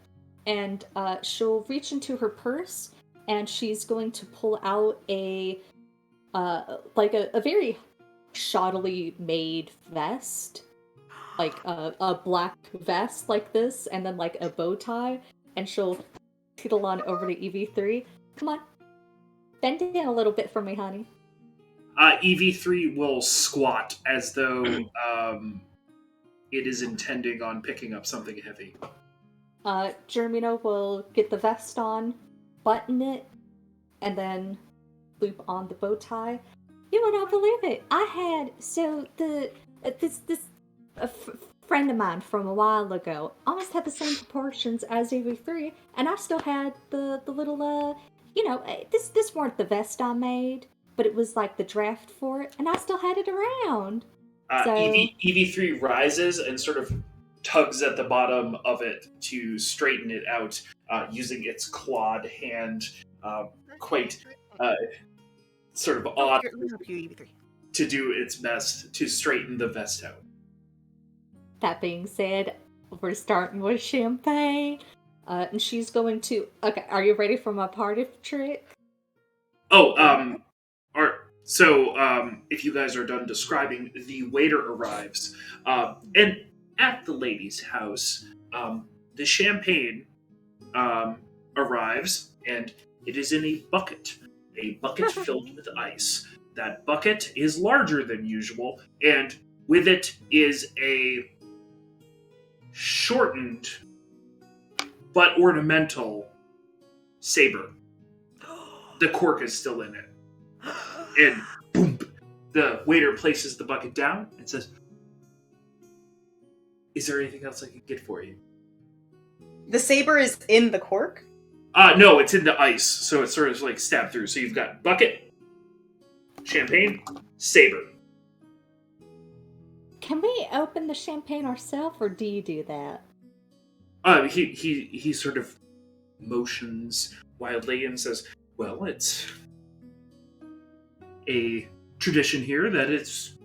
And she'll reach into her purse, and she's going to pull out a very shoddily made vest, like a black vest like this, and then like a bow tie, and she'll tittle on over to EV3. Come on, bend down a little bit for me, honey. EV3 will squat as though it is intending on picking up something heavy. Jeremina will get the vest on, button it, and then loop on the bow tie. You will not believe it. I had this friend of mine from a while ago almost had the same proportions as EV3, and I still had the little this weren't the vest I made, but it was like the draft for it, and I still had it around. So... EV3 rises and sort of tugs at the bottom of it to straighten it out, using its clawed hand, quite sort of odd Let me help you, EV3. to do its best to straighten the vest out. That being said, we're starting with champagne, and she's going to... Okay, are you ready for my party trick? If you guys are done describing, the waiter arrives, and at the lady's house, the champagne arrives, and it is in a bucket filled with ice. That bucket is larger than usual, and with it is a shortened but ornamental saber. The cork is still in it. And boom, the waiter places the bucket down and says, "Is there anything else I can get for you?" The saber is in the cork? No, it's in the ice, so it's sort of like stabbed through. So you've got bucket, champagne, saber. Can we open the champagne ourselves, or do you do that? He sort of motions wildly and says, "Well, it's a tradition here that it's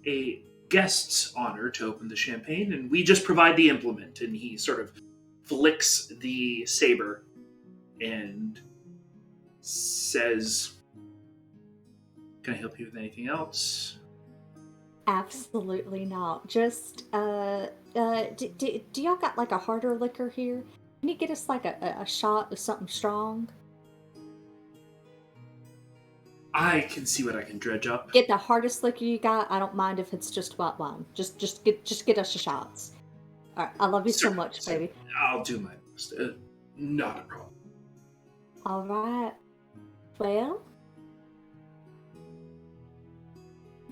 a guest's honor to open the champagne, and we just provide the implement." And he sort of flicks the saber and says, "Can I help you with anything else?" Absolutely not. Just, do y'all got like a harder liquor here? Can you get us like a shot of something strong? I can see what I can dredge up. Get the hardest liquor you got. I don't mind if it's just white wine. Just get us your shots. All right, I love you so much, baby. I'll do my best. Not a problem. All right. Well,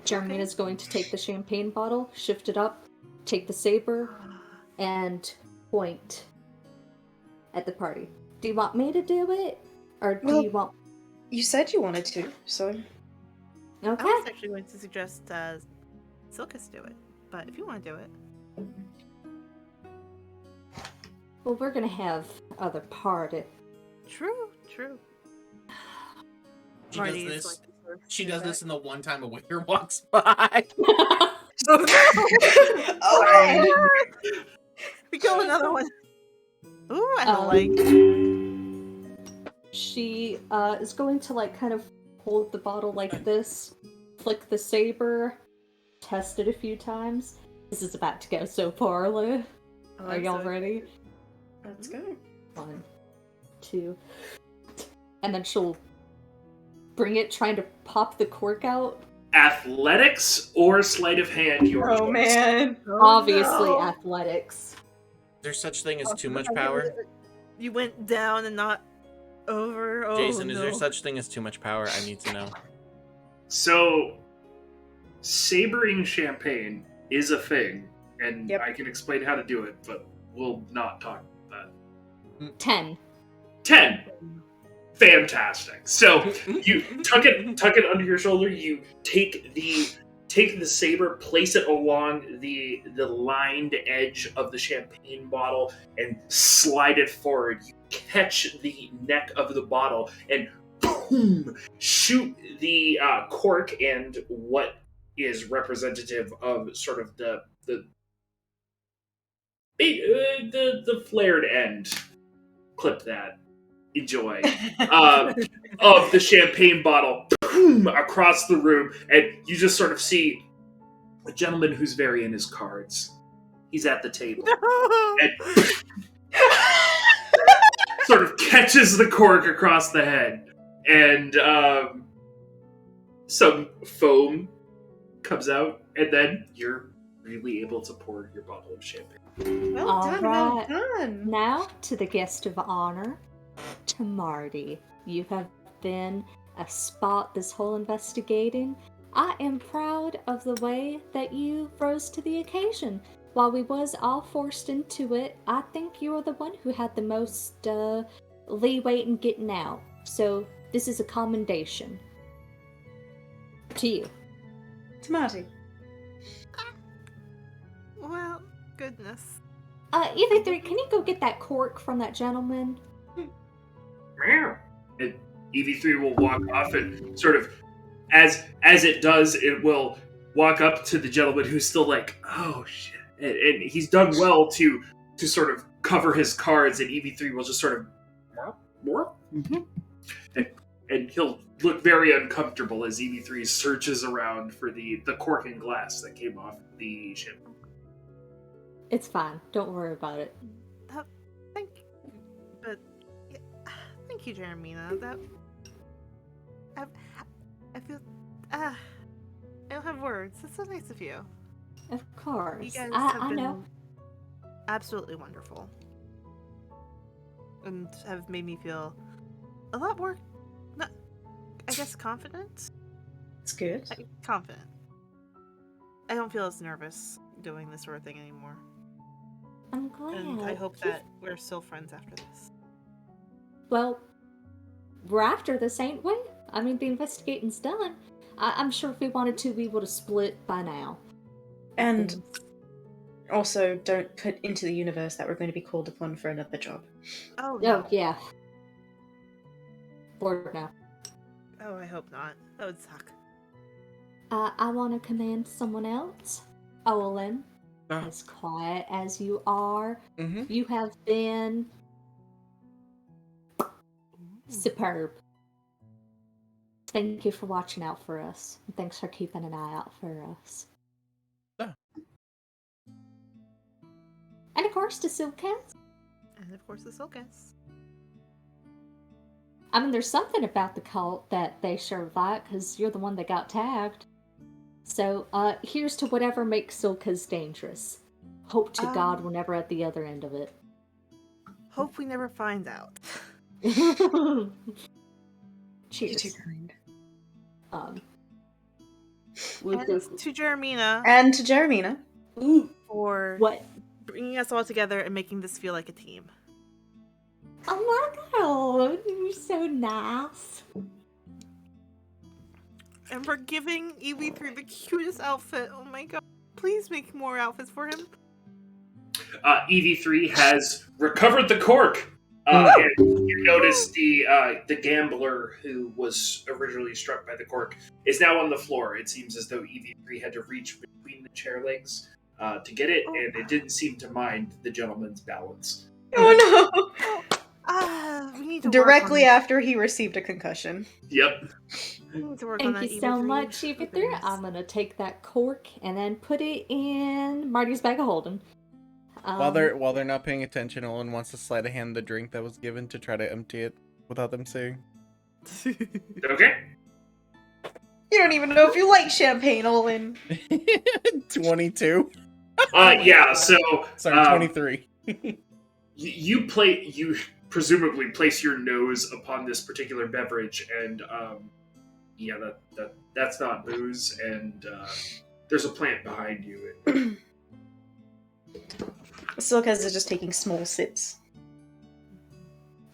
Jermina's going to take the champagne bottle, shift it up, take the saber, and point at the party. Do you want me to do it, or do you want? You said you wanted to, so... Okay. I was actually going to suggest Silkus do it, but if you want to do it. Well, we're gonna have other party. True. She does this in the one time a waiter walks by. Oh, We killed another one. Ooh, I don't like. She is going to like kind of hold the bottle like this, flick the saber, test it a few times. This is about to go so poorly. Are y'all ready? let's go. 1, 2, and then she'll bring it, trying to pop the cork out. Athletics or sleight of hand, your choice. Man. Obviously, athletics. There's such thing as too much power. You went down and not over. Oh, Jason, is no. there such thing as too much power? I need to know. So, sabering champagne is a thing, and Yep. I can explain how to do it, but we'll not talk about that. 10. 10. Fantastic. So you tuck it under your shoulder. You take the saber, place it along the lined edge of the champagne bottle, and slide it forward. You catch the neck of the bottle and boom, shoot the cork and what is representative of sort of the flared end. Clip that. Enjoy. Of the champagne bottle boom, across the room, and you just sort of see a gentleman who's very in his cards. He's at the table and sort of catches the cork across the head, and some foam comes out, and then you're really able to pour your bottle of champagne. Well All done, right. well done. Now to the guest of honor, to Marty. You have been a spot this whole investigating. I am proud of the way that you rose to the occasion. While we was all forced into it, I think you're the one who had the most leeway in getting out. So this is a commendation to you. To Marty. Well, goodness. EV3, can you go get that cork from that gentleman? And EV3 will walk off, and sort of as it does, it will walk up to the gentleman who's still like, oh shit, and he's done well to sort of cover his cards, and EV3 will just sort of and he'll look very uncomfortable as EV3 searches around for the cork and glass that came off the ship. It's fine. Don't worry about it. Thank you, Jeremina. That I feel I don't have words. It's so nice of you. Of course. You guys I have been know. absolutely wonderful, and have made me feel a lot more, I guess, confident. It's good. Confident. I don't feel as nervous doing this sort of thing anymore. I'm glad. And I hope that we're still friends after this. Well, we're after this, ain't we? I mean, the investigating's done. I'm sure if we wanted to, we would have split by now. And also, don't put into the universe that we're going to be called upon for another job. Oh, no. Oh, yeah. Lord, no. Oh, I hope not. That would suck. I want to command someone else. Olin, Ah. as quiet as you are, Mm-hmm. you have been superb. Thank you for watching out for us. And thanks for keeping an eye out for us. Ah. And of course, to Silkcats. And of course, the Silkus. I mean, there's something about the cult that they sure like, because you're the one that got tagged. So, here's to whatever makes Silkas dangerous. Hope to God we're never at the other end of it. Hope we never find out. Cheers. You're too kind. With And this, to Jeremina And to Jeremina. for what? bringing us all together and making this feel like a team. Oh my God, you're so nice. And for giving EV3 the cutest outfit. Oh my god. Please make more outfits for him. EV3 has recovered the cork. And you notice the gambler who was originally struck by the cork is now on the floor. It seems as though EV3 had to reach between the chair legs to get it, and it didn't seem to mind the gentleman's balance. Oh We need to no! work Directly on after he received a concussion. Yep. We need to work on Thank that you so EV3 much, EV3. openness. I'm gonna take that cork and then put it in Marty's bag of holding. While they're not paying attention, Olin wants to sleight of hand the drink that was given to try to empty it without them seeing. Okay. You don't even know if you like champagne, Olin. 22. Yeah. So Sorry, 23. you presumably place your nose upon this particular beverage, and yeah, that's not booze, and there's a plant behind you. Silkas is just taking small sips.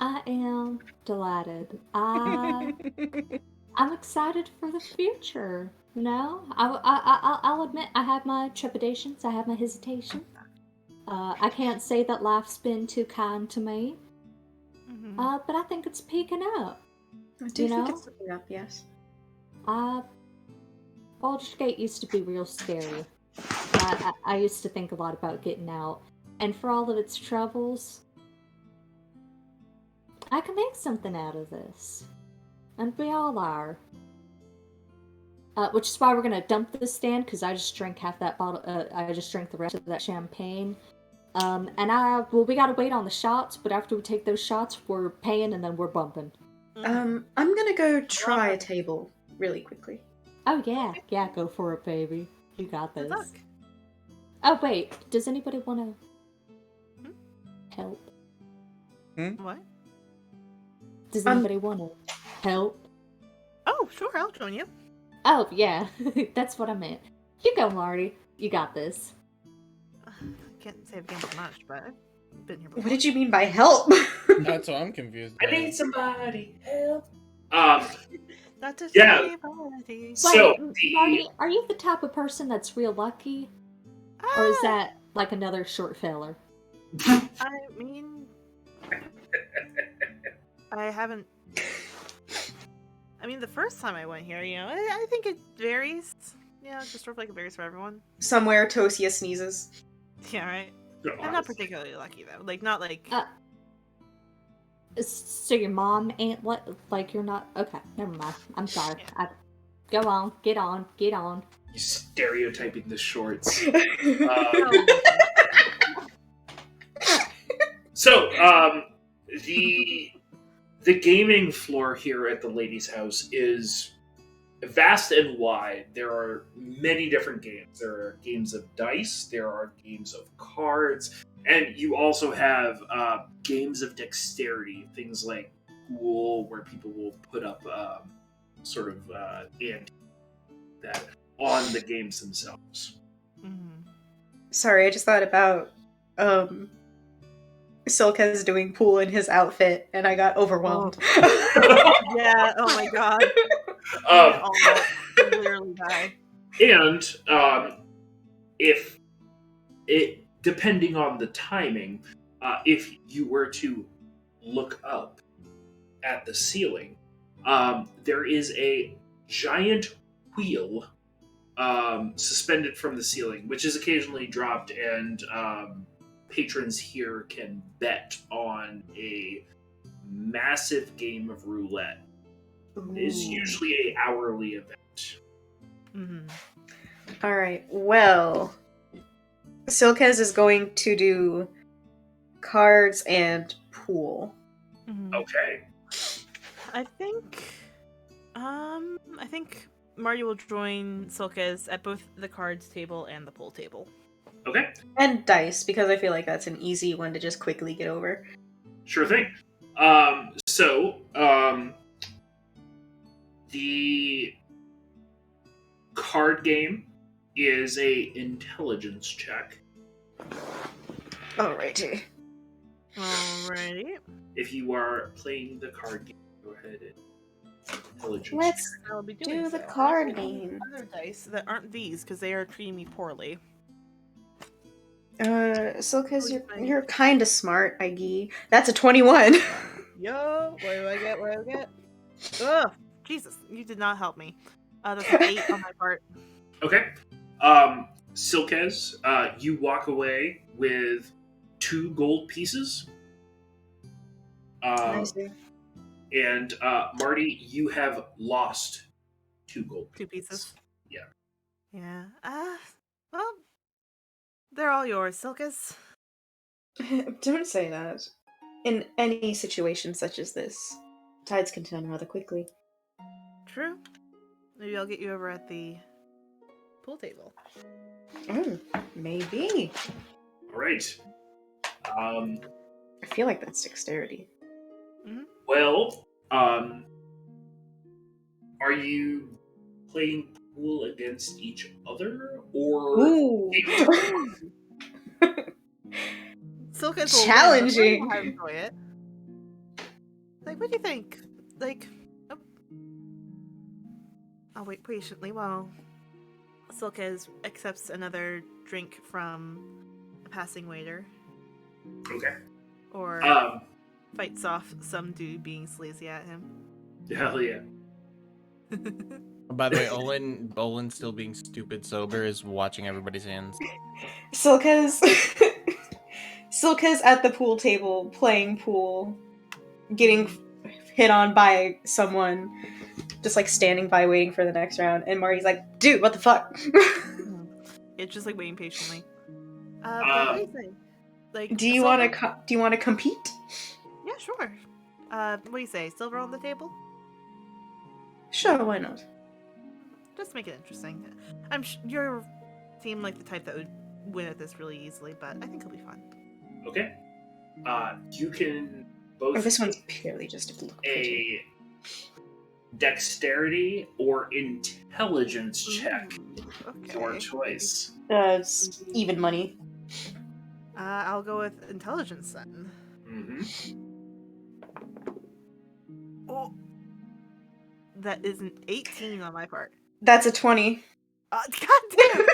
I am delighted. I'm excited for the future. You know, I'll admit I have my trepidations. I have my hesitation. I can't say that life's been too kind to me. Mhm. But I think it's peaking up. I do You think know? it's looking up, yes. Baldur's Gate used to be real scary. I used to think a lot about getting out. And for all of its troubles, I can make something out of this. And we all are. Which is why we're gonna dump this stand, because I just drank half that bottle, I just drank the rest of that champagne. And we gotta wait on the shots, but after we take those shots, we're paying and then we're bumping. I'm gonna go try a table really quickly. Oh yeah, go for it, baby. You got Good this. luck. Oh wait, does anybody wanna help? What? Does anybody wanna help? Oh, sure, I'll join you. Oh yeah, that's what I meant. You go, Marty. You got this. I can't say I've gained much, but I've been here before. What did you mean by help? That's what I'm confused I about. need somebody help. Not to Yeah. say party. So Wait, Marty, are you the type of person that's real lucky? Or is that like another short filler? I mean, I haven't. I mean, the first time I went here, I think it varies. Yeah, just sort of like it varies for everyone. Somewhere Tosia sneezes. Yeah, right. I'm not particularly lucky though. Like, not like. So your mom ain't like you're not. Okay, never mind. I'm sorry. Yeah. Go on, get on. You stereotyping the shorts. So, the gaming floor here at the lady's house is vast and wide. There are many different games. There are games of dice. There are games of cards, and you also have games of dexterity. Things like pool, where people will put up sort of ante that on the games themselves. Mhm. Sorry, I just thought about Silk is doing pool in his outfit, and I got overwhelmed. Yeah, oh my god. We Um, can all literally die. and if it, depending on the timing, if you were to look up at the ceiling, there is a giant wheel suspended from the ceiling, which is occasionally dropped, and patrons here can bet on a massive game of roulette. It is usually a hourly event. Mm-hmm. All right. Well, Silkez is going to do cards and pool. Mm-hmm. Okay. I think Marty will join Silkes at both the cards table and the pool table. Okay. And dice, because I feel like that's an easy one to just quickly get over. Sure thing. The card game is a intelligence check. Alrighty. Alrighty. If you are playing the card game, go ahead and intelligence Let's check. I'll be doing do the so. card I will use game. Other dice that aren't these because they are treating me poorly. Silkez, you're kind of smart, Iggy. That's a 21. Yo, what do I get? What do I get? Ugh, Jesus, you did not help me. That's an 8 on my part. Okay. Silkez, you walk away with 2 gold pieces. I see. And Marty, you have lost 2 gold 2 pieces. Yeah. Yeah. Well, they're all yours, Silkus. Don't say that. In any situation such as this, tides can turn rather quickly. True. Maybe I'll get you over at the pool table. Maybe. All right. I feel like that's dexterity. Well, are you playing pool against each other, or Ooh. Silkus will Challenging. win, but I will enjoy it. Like, what do you think? Like, I'll wait patiently while Silkus accepts another drink from a passing waiter. okay? Or fights off some dude being sleazy at him. Hell yeah. By the way, Olin still being stupid sober is watching everybody's hands. Silka's at the pool table playing pool, getting hit on by someone, just like standing by waiting for the next round, and Marty's like, "Dude, what the fuck?" It's just like waiting patiently. But what do you think? Like, do you want to compete? Yeah, sure. What do you say? Silver on the table? Sure, why not? Just make it interesting. You seem like the type that would win at this really easily, but I think it'll be fun. Okay. You can both. Or this one's purely just to look a dexterity or intelligence check. Okay. Your choice. It's even money. I'll go with intelligence then. Mm-hmm. Oh, that is an 18 on my part. That's a 20. God damn!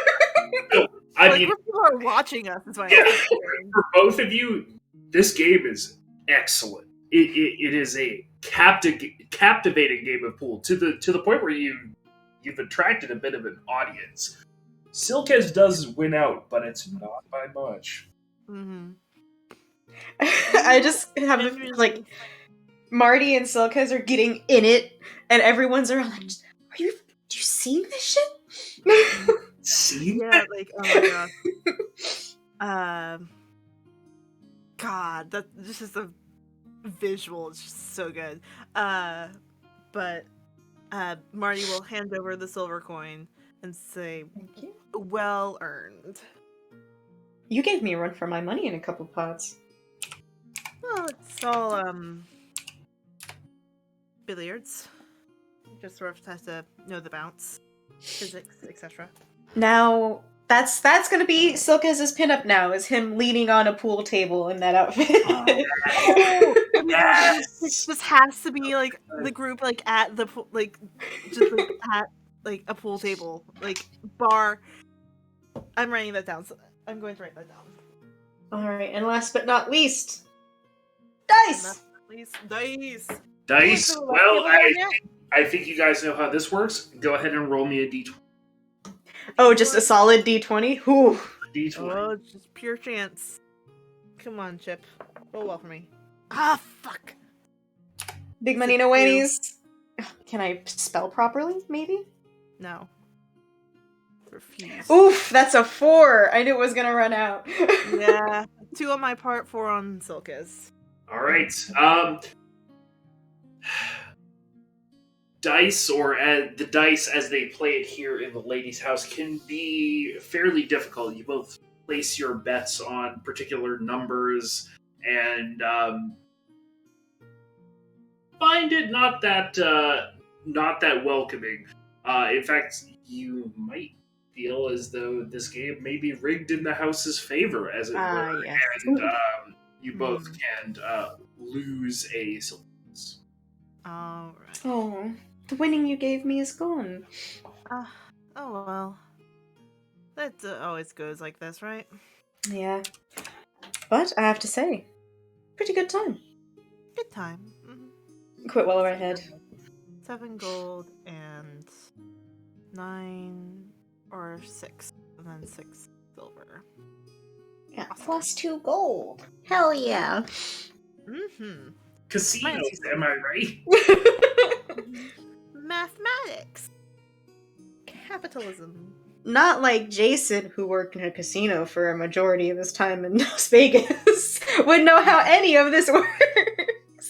I like, mean, people are watching us. Is why yeah, I'm saying. for both of you, this game is excellent. It is a captivating game of pool to the point where you've attracted a bit of an audience. Silkez does win out, but it's not by much. Mm-hmm. I just have like Marty and Silkez are getting in it, and everyone's around like, "Are you seeing this shit?" See? Yeah, like, oh my god. God, that this is a visual. It's just so good. But Marty will hand over the silver coin and say, Thank you. "Well earned." You gave me a run for my money in a couple pots. Well, it's all billiards. Just sort of have to know the bounce, physics, etc. Now, That's gonna be Silkaz's pinup now, is him leaning on a pool table in that outfit. Oh my god, Yes! this has to be like the group like at the like just like at like a pool table like bar. I'm writing that down. So I'm going to write that down. Alright, and last but not least, dice! Please, dice. Dice. Ooh, Well, let's give it I think you guys know how this works. Go ahead and roll me a d20. Oh, just a solid d20? Whew. D20. Oh, it's just pure chance. Come on, Chip. Roll well for me. Ah, fuck. Big It's money, a no two. whammies. Can I spell properly, maybe? No. Refuse. Oof, that's a 4! I knew it was gonna run out. Yeah. 2 on my part, 4 on Silka's. All right. Dice, or the dice as they play it here in the lady's house, can be fairly difficult. You both place your bets on particular numbers and find it not that welcoming. In fact, you might feel as though this game may be rigged in the house's favor, as it were, yes. and you both can lose a silence. Alright. Oh, the winning you gave me is gone. Oh well. That always goes like this, right? Yeah. But, I have to say, pretty good time. Good time. Quit while we're ahead. 7 gold and 9 or 6. And then 6 silver. Yeah, plus 2 gold. Hell yeah. Mm-hmm. Casinos, am I right? Mathematics. Capitalism. Not like Jason, who worked in a casino for a majority of his time in Las Vegas, would know how any of this works.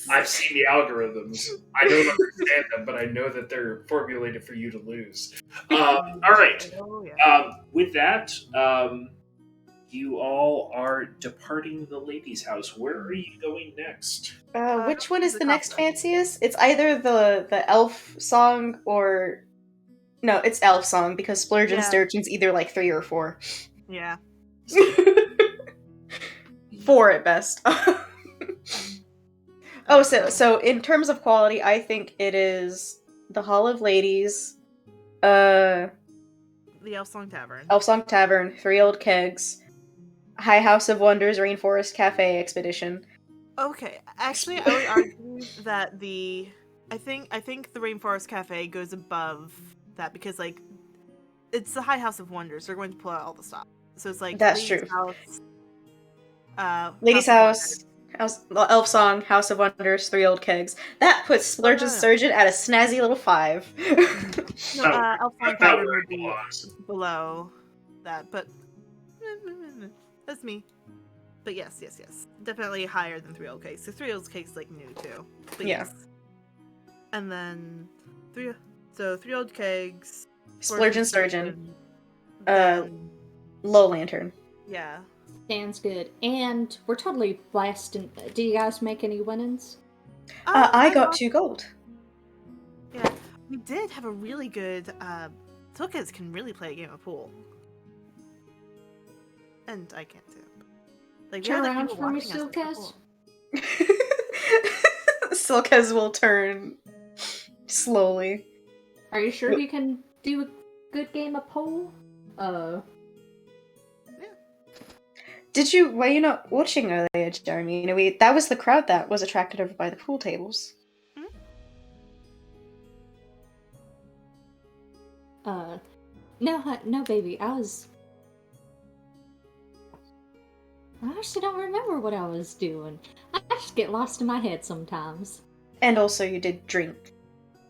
I've seen the algorithms. I don't understand them, but I know that they're formulated for you to lose. All right. Oh, yeah. With that, you all are departing the lady's house. Where are you going next? Which one is the the next top one. fanciest? It's either the elf song or... No, it's Elfsong, because Splurge and Yeah. Sturgeon's either like 3 or 4. Yeah. 4 at best. Oh, so in terms of quality, I think it is the Hall of Ladies, The Elfsong Tavern. Elfsong Tavern, 3 Old Kegs, High House of Wonders, Rainforest Cafe Expedition. Okay, actually, I would argue that I think the Rainforest Cafe goes above that because like it's the High House of Wonders. They're going to pull out all the stuff, so it's like That's Lady's true. House, Ladies' House House, Elfsong, House of Wonders, 3 Old Kegs. That puts Splurge and no. Sturgeon at a snazzy little 5. No, Elfsong Tavern would be belongs. below that, but that's me. But yes, definitely higher than 3 Old Cakes. So 3 Old Cakes like new too. But Yeah. yes. And then 3 Old Kegs, Splurge and Sturgeon, then- Low Lantern. yeah. Sounds good. And we're totally blasting. Do you guys make any winnings? I got 2 gold. Yeah, we did have a really good. Silkas can really play a game of pool, and I can't too. Like we Turn had, like, around people for me, watching us play Silkas. pool. Silkez will turn slowly. Are you sure you can do a good game of pool? Did you? Were you not watching earlier, Jeremy? You know, that was the crowd that was attracted over by the pool tables. No, baby. I actually don't remember what I was doing. I just get lost in my head sometimes. And also, you did drink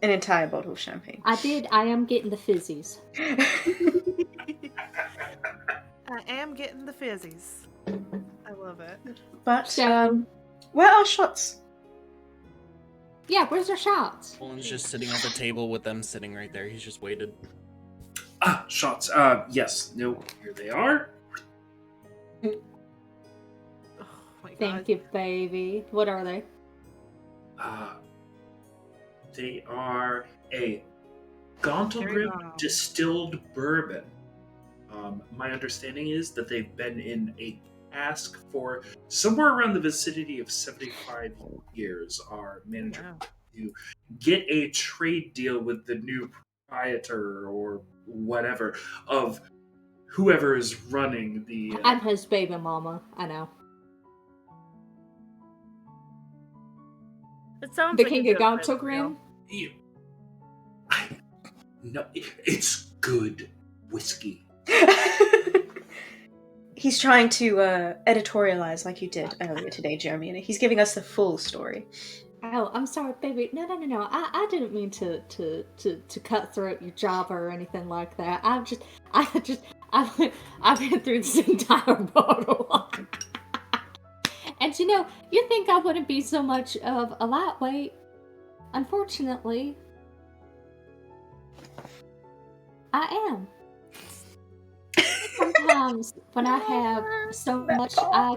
an entire bottle of champagne. I did. I am getting the fizzies. I am getting the fizzies. I love it. But So- where are shots? Yeah, where's our shots? Olin's just sitting at the table with them sitting right there. He's just waited. Shots. Yes. No, here they are. Oh my god. Thank you, baby. What are they? They are a Very Gauntlegrim wow. distilled bourbon. My understanding is that they've been in a task for somewhere around the vicinity of 75 years. Our manager Wow. to get a trade deal with the new proprietor or whatever of whoever is running the. I'm his baby mama. I know. It sounds The like king a of joke, but Gontogrim? You- no, it's good whiskey. He's trying to editorialize like you did earlier today, Jeremy, and he's giving us the full story. Oh, I'm sorry, baby. No. I didn't mean to cut throat your Java or anything like that. I've been through this entire bottle. And you think I wouldn't be so much of a lightweight. Unfortunately, I am. Sometimes when I have so much, I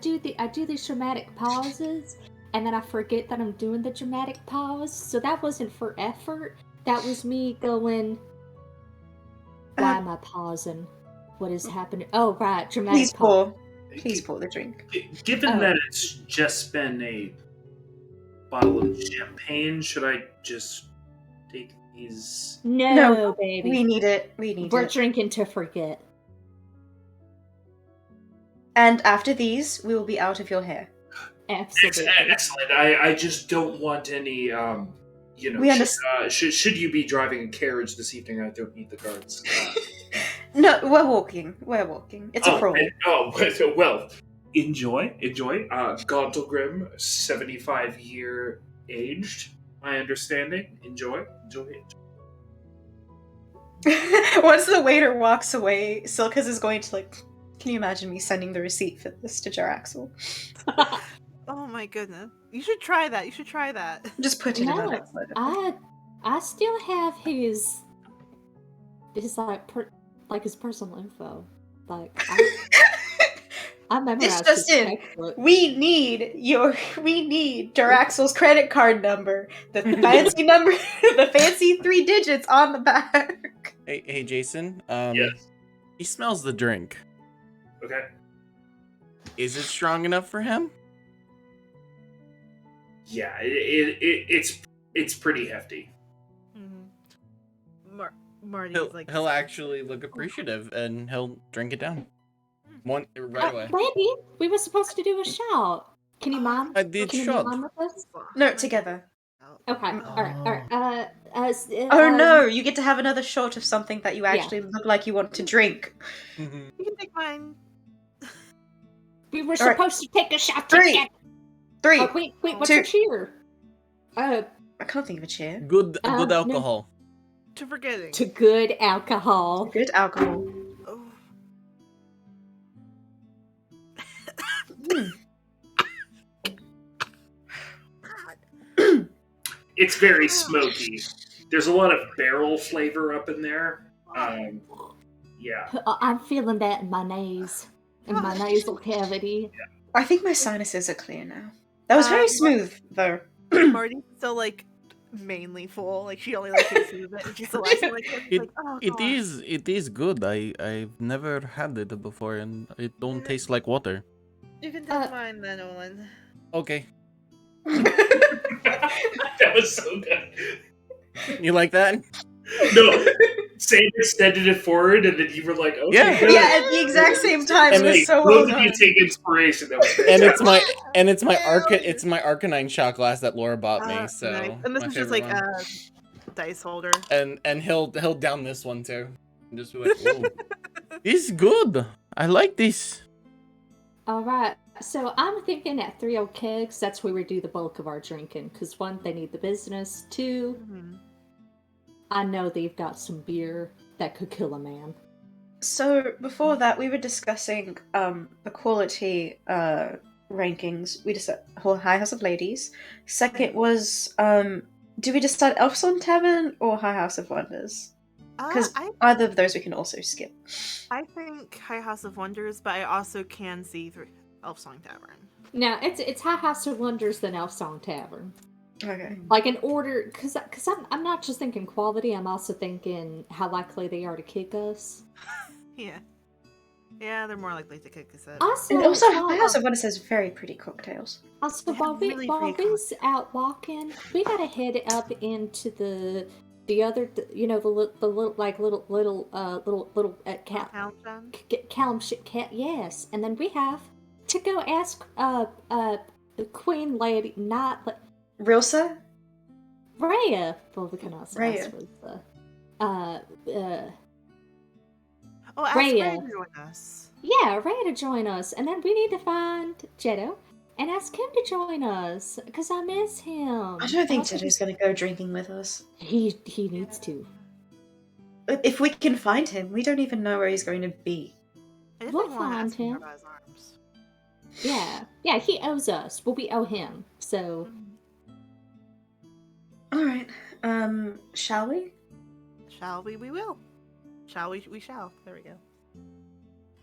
do these dramatic pauses, and then I forget that I'm doing the dramatic pause. So that wasn't for effort. That was me going, why am I pausing? What is happening? Oh, right, dramatic pause. Please pour the drink. Given that it's just been a bottle of champagne, should I just take these? No, baby. We need it. We're drinking to forget. And after these, we will be out of your hair. Absolutely. Excellent. I just don't want any. We understand. Should you be driving a carriage this evening, I don't need the guards. No, we're walking. It's a crawl. Well, enjoy. Gauntlegrim, 75-year aged. My understanding. Enjoy it. Once the waiter walks away, Silkas is going to can you imagine me sending the receipt for this to Jaraxel? Oh my goodness. You should try that. Just put it in our next letter. I still have his his personal info. I memorized It's just his in. textbook. We need Jaraxel's credit card number, the fancy number, the fancy 3 digits on the back. Hey, Jason. Yes. He smells the drink. Okay. Is it strong enough for him? Yeah, it's pretty hefty. Mm-hmm. Marty's He'll actually look appreciative and he'll drink it down. Right away. Baby, we were supposed to do a shot. Can you mime? I did Can shot. you mime with us? No, together. Okay. Alright. Oh no, you get to have another shot of something that you actually look like you want to drink. You can take mine. We were supposed to take a shot 3. together. 3. Oh, wait, what's 2. a cheer? I can't think of a cheer. Good no. alcohol. To forgetting. To good alcohol. Good alcohol. Oh. It's very smoky. There's a lot of barrel flavor up in there. Yeah. I'm feeling that in my nasal cavity. I think my sinuses are clear now. That was very smooth, though. Marty's still mainly full. She only tasted a bit, and she's still acting It is good. I've never had it before, and it don't taste like water. You can take mine then, Olin. Okay. That was so good. You like that? No, Sam extended it forward, and then you were like, "Okay, Yeah. good." Yeah, at the exact same time. And It was so both well of you done. take inspiration. That was and it's my Arcanine shot glass that Laura bought me. So Nice. And this my is just favorite one. a dice holder. And he'll down this one too. And just be like, "Whoa, this is good. I like this." Alright, so I'm thinking at 3 old kegs, that's where we do the bulk of our drinking. Because 1, they need the business. 2, I know they've got some beer that could kill a man. So before that, we were discussing the quality rankings. We decided High House of Ladies. Second was do we decide Elfsong Tavern or High House of Wonders? Because either of those we can also skip. I think High House of Wonders, but I also can see through Elfsong Tavern. Now, it's High House of Wonders than Elfsong Tavern. Okay. Like in order, because I'm not just thinking quality. I'm also thinking how likely they are to kick us. Yeah. Yeah, they're more likely to kick us out. Also, And also, while, House of Avernus has very pretty cocktails. also They have really while pretty we's out walking, we gotta head up into the other, you know, the little like little Callum shit cat. Yes, and then we have to go ask Queen Lady, not Rilsa? Rhea. Well, we can also Rhea. ask with uh Oh, ask Rhea. Ray to join us. Yeah, Rhea to join us, and then we need to find Jetto and ask him to join us because I miss him. I don't think Jetto's going to go drinking with us. He needs to. If we can find him, we don't even know where he's going to be. I We'll definitely want to find ask him him. about his arms. Yeah, he owes us. Well, we owe him, so... Alright, shall we? Shall we? We will. Shall we? We shall. There we go.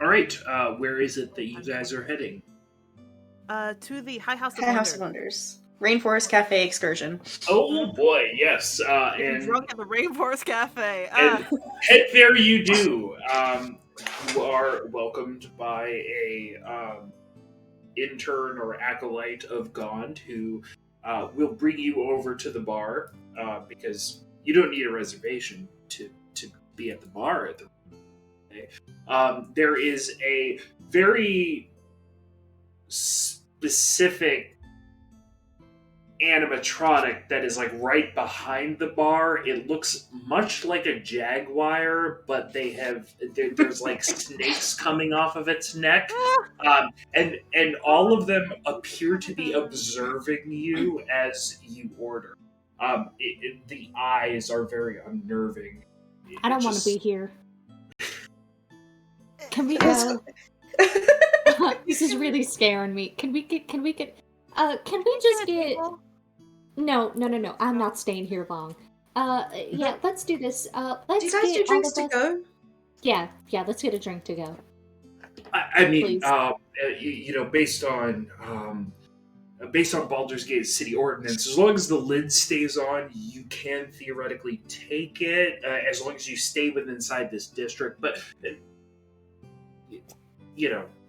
All right, where is it that you guys are heading? To the High House of High Wonder. House of Wonders. Rainforest Cafe excursion. Oh boy, yes, You're and drunk at the Rainforest Cafe. and head there you do. You are welcomed by a intern or acolyte of Gond who will bring you over to the bar because you don't need a reservation to be at the bar at the. There is a very specific animatronic that is like right behind the bar. It looks much like a jaguar, but there's like snakes coming off of its neck, and all of them appear to be observing you as you order. The eyes are very unnerving. I don't want to be here. Can we go? This is really scaring me. Can we just get... No. I'm not staying here long. Yeah, let's do this. Let's Do you guys get do drinks all to of us... go? Yeah, let's get a drink to go. I mean, Please. based on Baldur's Gate city ordinance, as long as the lid stays on, you can theoretically take it, as long as you stay within inside this district. But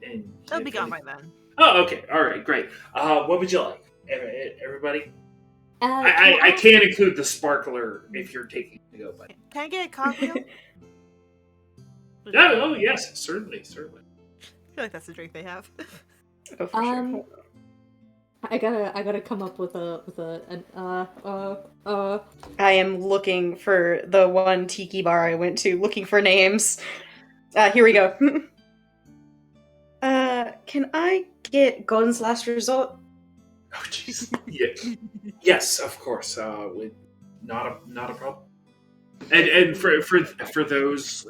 and They'll be gone by then. Oh, okay, all right, great. What would you like, everybody? Can I can include the sparkler if you're taking it to go, but Can I get a cogwheel? oh yes, certainly. I feel like that's the drink they have. Oh, for sure. I gotta come up with I am looking for the one tiki bar I went to, looking for names. Here we go. Can I get Gon's Last Resort? Oh jeez. Yeah. Yes, of course. With not a problem. And for those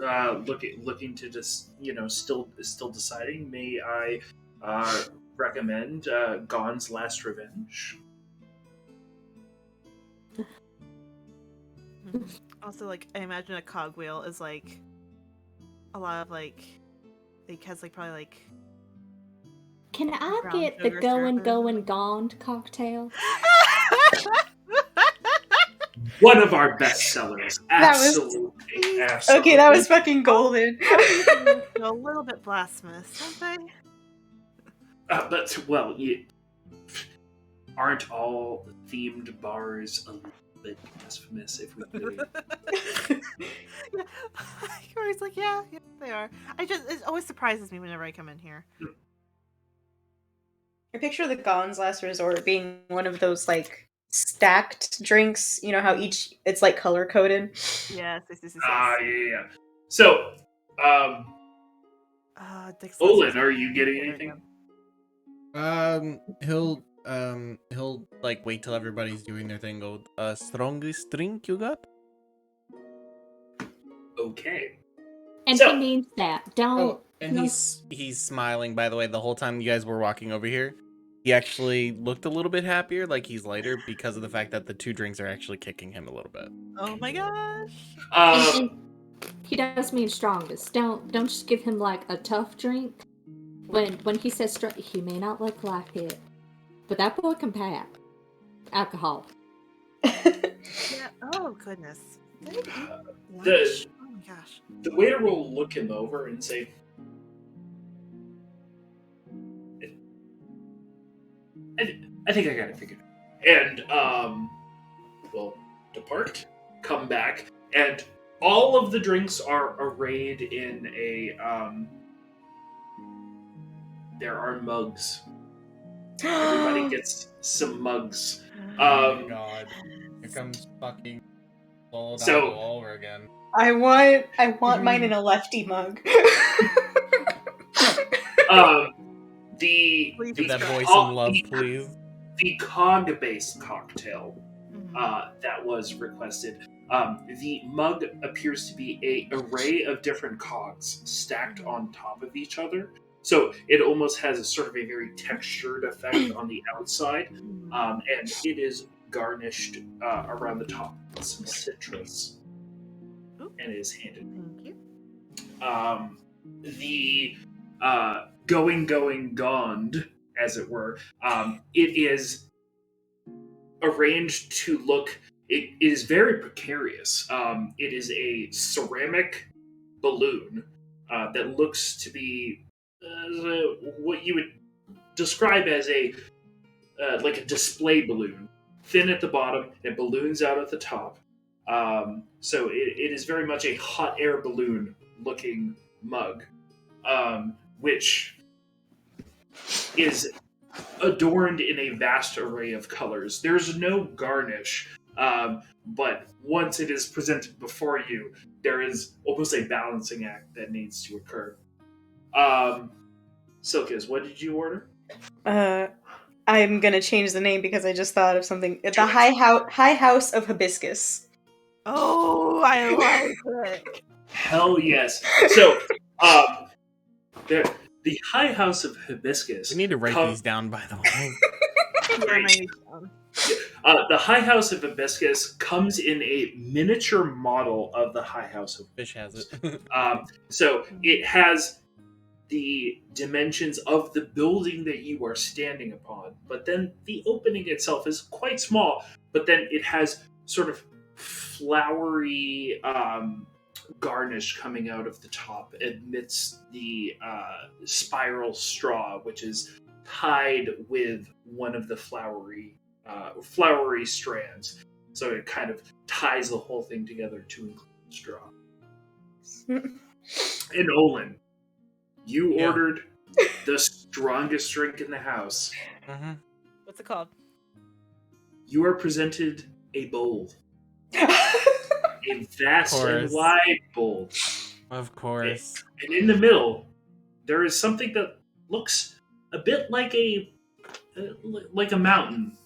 looking to just still deciding, may I recommend Gon's Last Revenge? Also, like, I imagine a cogwheel is like a lot of like has like probably like. Can I Brown get the sugar going syrup. gond cocktail? One of our best sellers. That was- Absolutely. Okay, that was fucking golden. A little bit blasphemous, don't they? But well, aren't all themed bars a little bit blasphemous if we do? Corey's like, yeah, they are. It always surprises me whenever I come in here. I picture the Gon's Last Resort being one of those like stacked drinks. You know how it's like color coded. Yes. Yeah. So, Olin, are you getting anything? He'll like wait till everybody's doing their thing. Go, strongest drink you got? Okay. And So- he means that. Don't. Oh, and he's smiling. By the way, the whole time you guys were walking over here, he actually looked a little bit happier, like he's lighter, because of the fact that the 2 drinks are actually kicking him a little bit. Oh my gosh. And he does mean strongest. Don't just give him like a tough drink. When he says he may not look like it, but that boy can pack alcohol. Yeah. Oh goodness. Did I eat The lunch? Oh my gosh. the waiter will look him over and say, I think I got it figured out. And will depart, come back, and all of the drinks are arrayed in a there are mugs. Everybody gets some mugs. Oh my god. Here comes fucking Lolo So- Dongo all over again. I want mine in a lefty mug. The Please Give that describe. boy some love, please. the cog-based cocktail Mhm. that was requested. The mug appears to be a array of different cogs stacked on top of each other. So it almost has a sort of a very textured effect on the outside, and it is garnished around the top with some citrus, Oop. and it is handed. Thank you. The going gond, as it were, it is arranged to look. It is very precarious. It is a ceramic balloon that looks to be what you would describe as a like a display balloon, thin at the bottom and balloons out at the top. So it is very much a hot air balloon looking mug, which is adorned in a vast array of colors. There's no garnish, but once it is presented before you, there is almost a balancing act that needs to occur. Silkis, what did you order? I'm gonna change the name because I just thought of something. The High House of Hibiscus. Oh, I like it. Hell yes. So, the High House of Hibiscus. We need to write come- these down, by the way. Yeah, I need some. The High House of Hibiscus comes in a miniature model of the High House of Fish has it. So it has the dimensions of the building that you are standing upon, but then the opening itself is quite small, but then it has sort of flowery garnish coming out of the top amidst the spiral straw, which is tied with one of the flowery strands. So it kind of ties the whole thing together to include the straw. And Olin, you Yeah. ordered the strongest drink in the house. Mm-hmm. What's it called? You are presented a bowl. A vast and course. wide bowl. Of course. And in the middle, there is something that looks a bit like a mountain.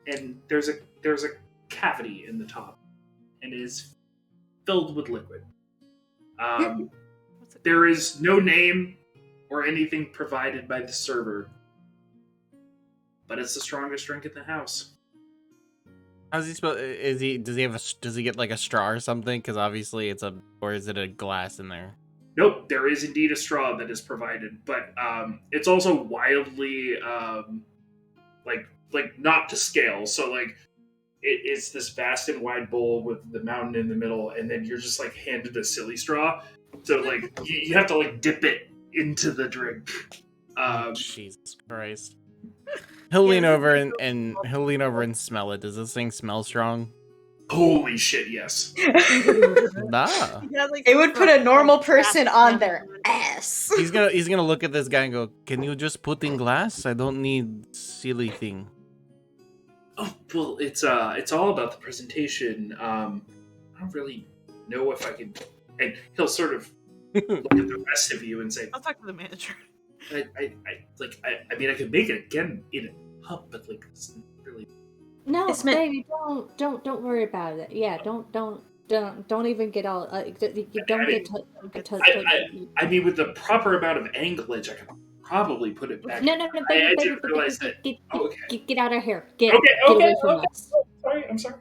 And there's a cavity in the top. And it is filled with liquid. What's it There is no name or anything provided by the server, but it's the strongest drink in the house. How's he spell? Does he have does he get like a straw or something? Because obviously or is it a glass in there? Nope, there is indeed a straw that is provided, but it's also wildly like not to scale. So like it's this vast and wide bowl with the mountain in the middle, and then you're just like handed a silly straw. So like you have to like dip it into the drink. Jesus Christ. He'll lean this is over like and he'll lean over and smell it. Does this thing smell strong? Holy shit! Yes. Nah. Yeah, like, It would put a normal person on their ass. He's gonna look at this guy and go, "Can you just put in glass? I don't need silly thing." Oh well, it's all about the presentation. I don't really know if I can. And he'll sort of look at the rest of you and say, I'll talk to the manager. I mean, I could make it again in a cup, but like, it's really. No, It's meant- baby, don't worry about it. Yeah, don't even get all. You don't get to. I mean, with the proper amount of anglage, I could probably put it back. No, I baby, didn't realize that. Get out of here. Get Okay, away from us. Sorry, I'm sorry.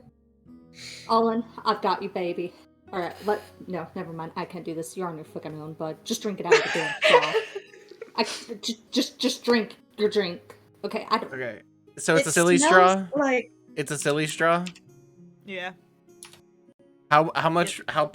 Olin, I've got you, baby. All right, no, never mind. I can't do this. You're on your fucking own, bud. Just drink it out of the damn straw. Just drink your drink. Okay, I don't. Okay. So it's It a silly smells straw. Like It's a silly straw. Yeah. How much how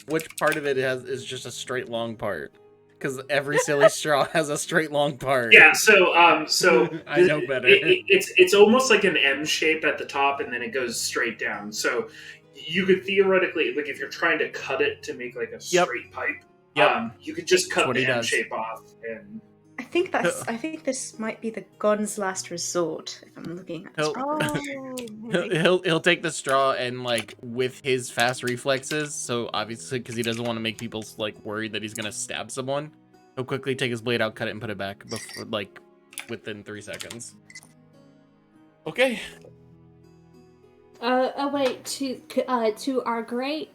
which part of it is just a straight long part? Because every silly straw has a straight long part. Yeah, so I know better. It's almost like an M shape at the top, and then it goes straight down. So you could theoretically, like, if you're trying to cut it to make like a straight pipe, you could just cut what the he M does. shape off. And I think this might be the God's last resort. If I'm looking at this properly. He'll take the straw and, like, with his fast reflexes, so obviously because he doesn't want to make people like worried that he's gonna stab someone, he'll quickly take his blade out, cut it, and put it back before, like, within 3 seconds. Okay. Wait, to our great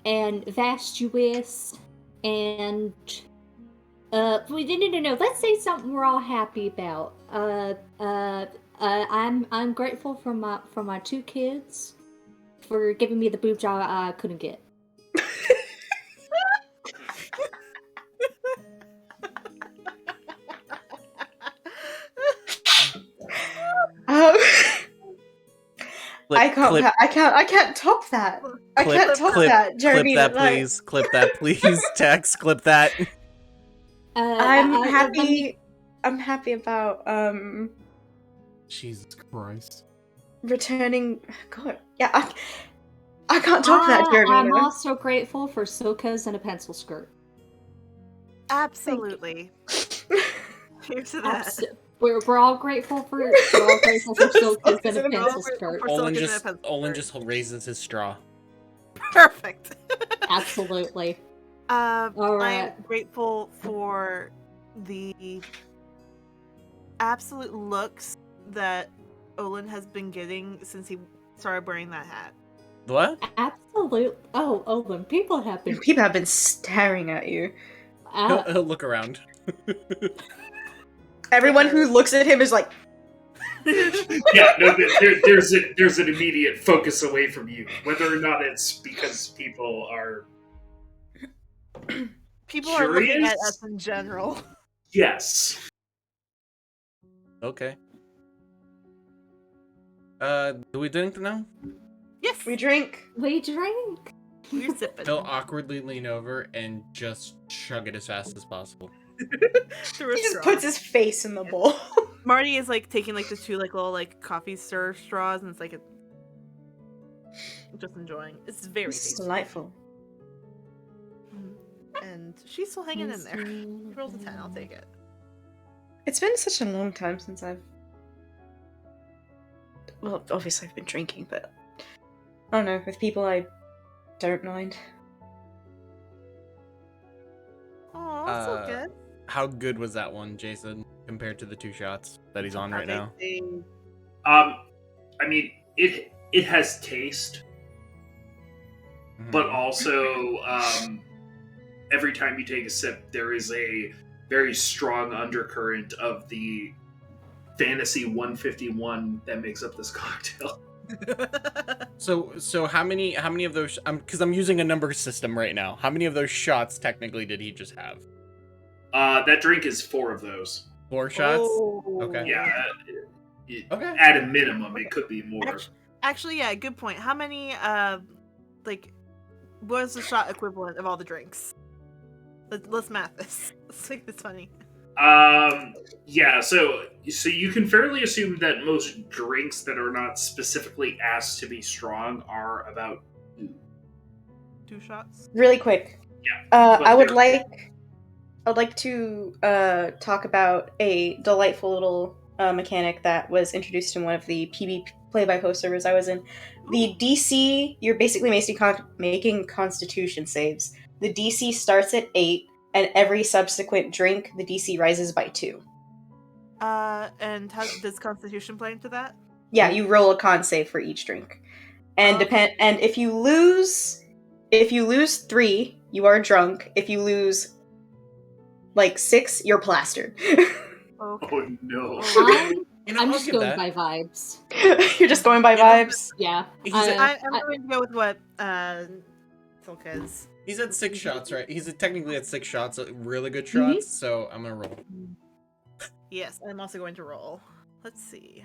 and vastuous and no. Let's say something we're all happy about. I'm grateful for my 2 kids for giving me the boob job I couldn't get. I can't top that. I can't top that, Jeremy. Clip that, please. Clip that, please. Tex, clip that. I'm happy. I'm happy about Jesus Christ. returning. God, yeah, I can't top that, Jeremy. I'm also grateful for Sokas and a pencil skirt. Absolutely. Here's to that. We're all grateful for Sokas and a pencil skirt. Olin just raises his straw. Perfect. Absolutely. All right. I'm grateful for the absolute looks that Olin has been getting since he started wearing that hat. What? Absolute. Oh, Olin, people have been staring at you. He'll look around. Everyone who looks at him is like, yeah, no, there's an immediate focus away from you, whether or not it's because people are looking at us in general. Yes. Okay. Do we drink now? Yes, we drink. We drink. We're sipping. He'll awkwardly lean over and just chug it as fast as possible. He just puts his face in the bowl. Marty is like taking like the 2 like little like coffee stir straws, and it's like just enjoying. It's very tasty. Delightful. And she's still hanging in there. Rolls a 10, I'll take it. It's been such a long time since well, obviously I've been drinking, but I don't know, with people I don't mind. Oh, that's so good. How good was that one, Jason, compared to the 2 shots that he's on right now? I mean, it has taste, but also every time you take a sip, there is a very strong undercurrent of the fantasy 151 that makes up this cocktail. So how many of those? Because I'm using a number system right now. How many of those shots technically did he just have? That drink is 4 of those. 4 shots? Oh. Okay. Yeah. Okay. At a minimum, it could be more. Actually, yeah, good point. How many, what is the shot equivalent of all the drinks? Let's math this. Let's make this funny. Yeah, so you can fairly assume that most drinks that are not specifically asked to be strong are about 2 shots? Really quick. Yeah. I'd like to talk about a delightful little mechanic that was introduced in one of the PB play-by-post servers I was in. The DC, you're basically making Constitution saves. The DC starts at 8, and every subsequent drink, the DC rises by 2. And how does Constitution play into that? Yeah, you roll a con save for each drink, and and if you lose 3, you are drunk. If you lose 6, you're plastered. Okay. Oh no. I'm just going by vibes. You're just going by vibes? Yeah. I'm going to go with what Silka is. He's at 6 shots, right? He's technically at 6 shots, really good shots, so I'm gonna roll. Yes, I'm also going to roll. Let's see.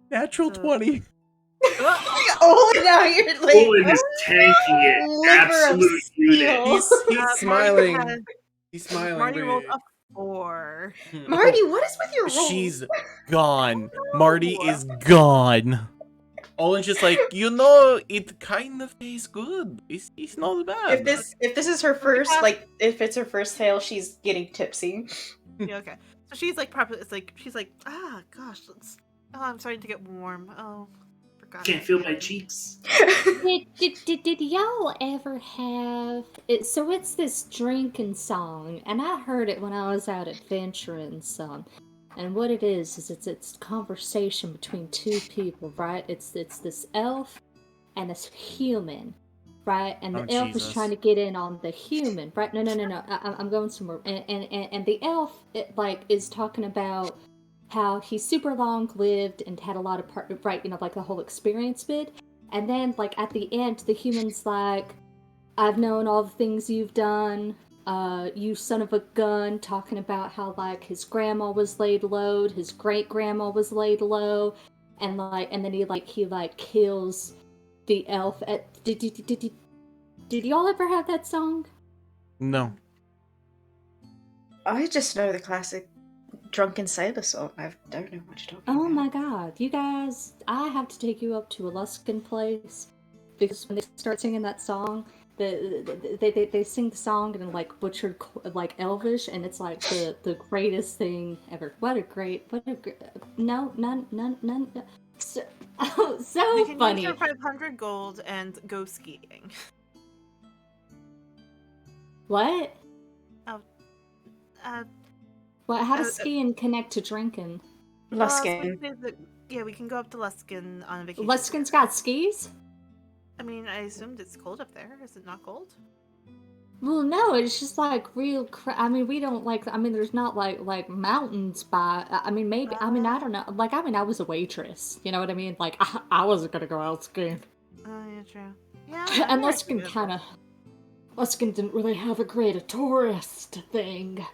Natural 20. Oh, now you're like Olin is tanking it. liver of Absolute unit. steel. He's Marty smiling. has- He's smiling. Marty but- rolled a 4. Marty, what is with your roll? She's gone. No. Marty is gone. Olin's just like, it kind of tastes good. It's not bad. If this is her first, have- like, if it's her first hail, she's getting tipsy. Yeah, okay. So she's like, probably, it's like, she's like, gosh, I'm starting to get warm. Oh, forgot. Can't feel my cheeks. Did y'all ever have it? So it's this drinking song, and I heard it when I was out adventuring some. And what it is it's conversation between two people, right? It's this elf and this human, right? And the elf is trying to get in on the human, right? No. I'm going somewhere. And the elf, is talking about how he's super long lived and had a lot of like the whole experience bit. And then, like, at the end, the human's like, I've known all the things you've done, you son of a gun, talking about how, like, his grandma was laid low, his great-grandma was laid low, and then he kills the elf did y'all ever have that song? No. I just know the classic Drunken Sailor song. I don't know what you're talking Oh about. my god, you guys, I have to take you up to a Luskin place, because when they start singing that song, they sing the song in like butchered like Elvish, and it's like the greatest thing ever. None. So We can funny. use your 500 gold and go skiing. What? Uh, What? How does skiing connect to drinking? Luskin. Yeah, we can go up to Luskin on a vacation. Luskin's got skis? I mean, I assumed it's cold up there. Is it not cold? Well, no, it's just like real. I mean, we don't like. I mean, there's not like mountains by. I mean, maybe. I mean, I don't know. Like, I mean, I was a waitress. You know what I mean? Like, I wasn't gonna go out skiing. Oh, yeah, true. Yeah. And Luskin didn't really have a great tourist thing.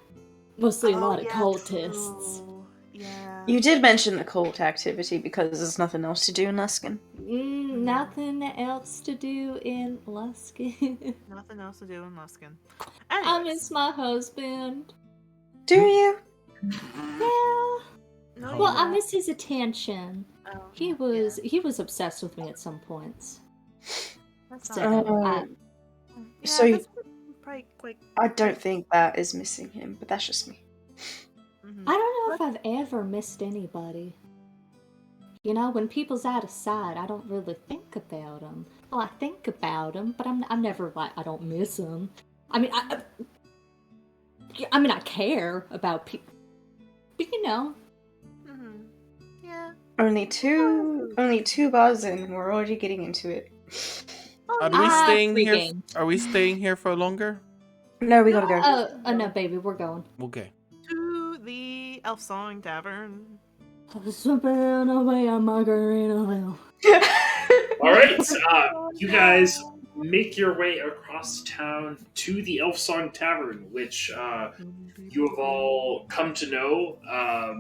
Mostly a lot of cultists. True. Yeah. You did mention the cult activity because there's nothing else to do in Luskin. Nothing else to do in Luskin. Nothing else to do in Luskin. I Anyways. miss my husband. Do you? Yeah. No, Well, I you miss his attention. don't. Oh, He was obsessed with me at some points. That's So, not Oh. yeah, so you- that's probably quite. I don't think that is missing him, but that's just me. Mhm. I don't know if I've ever missed anybody. You know, when people's out of sight, I don't really think about them. Well, I think about them, but I'm never like, I don't miss them. I mean, I care about people, but you know. Mhm. Yeah. Only two bars in, and we're already getting into it. Are we staying free here? game. Are we staying here for longer? No, we gotta go. Oh no, baby, we're going. Okay. To the Elfsong Tavern. Slipping away on Margaritaville. All right, you guys make your way across town to the Elfsong Tavern, which you have all come to know. I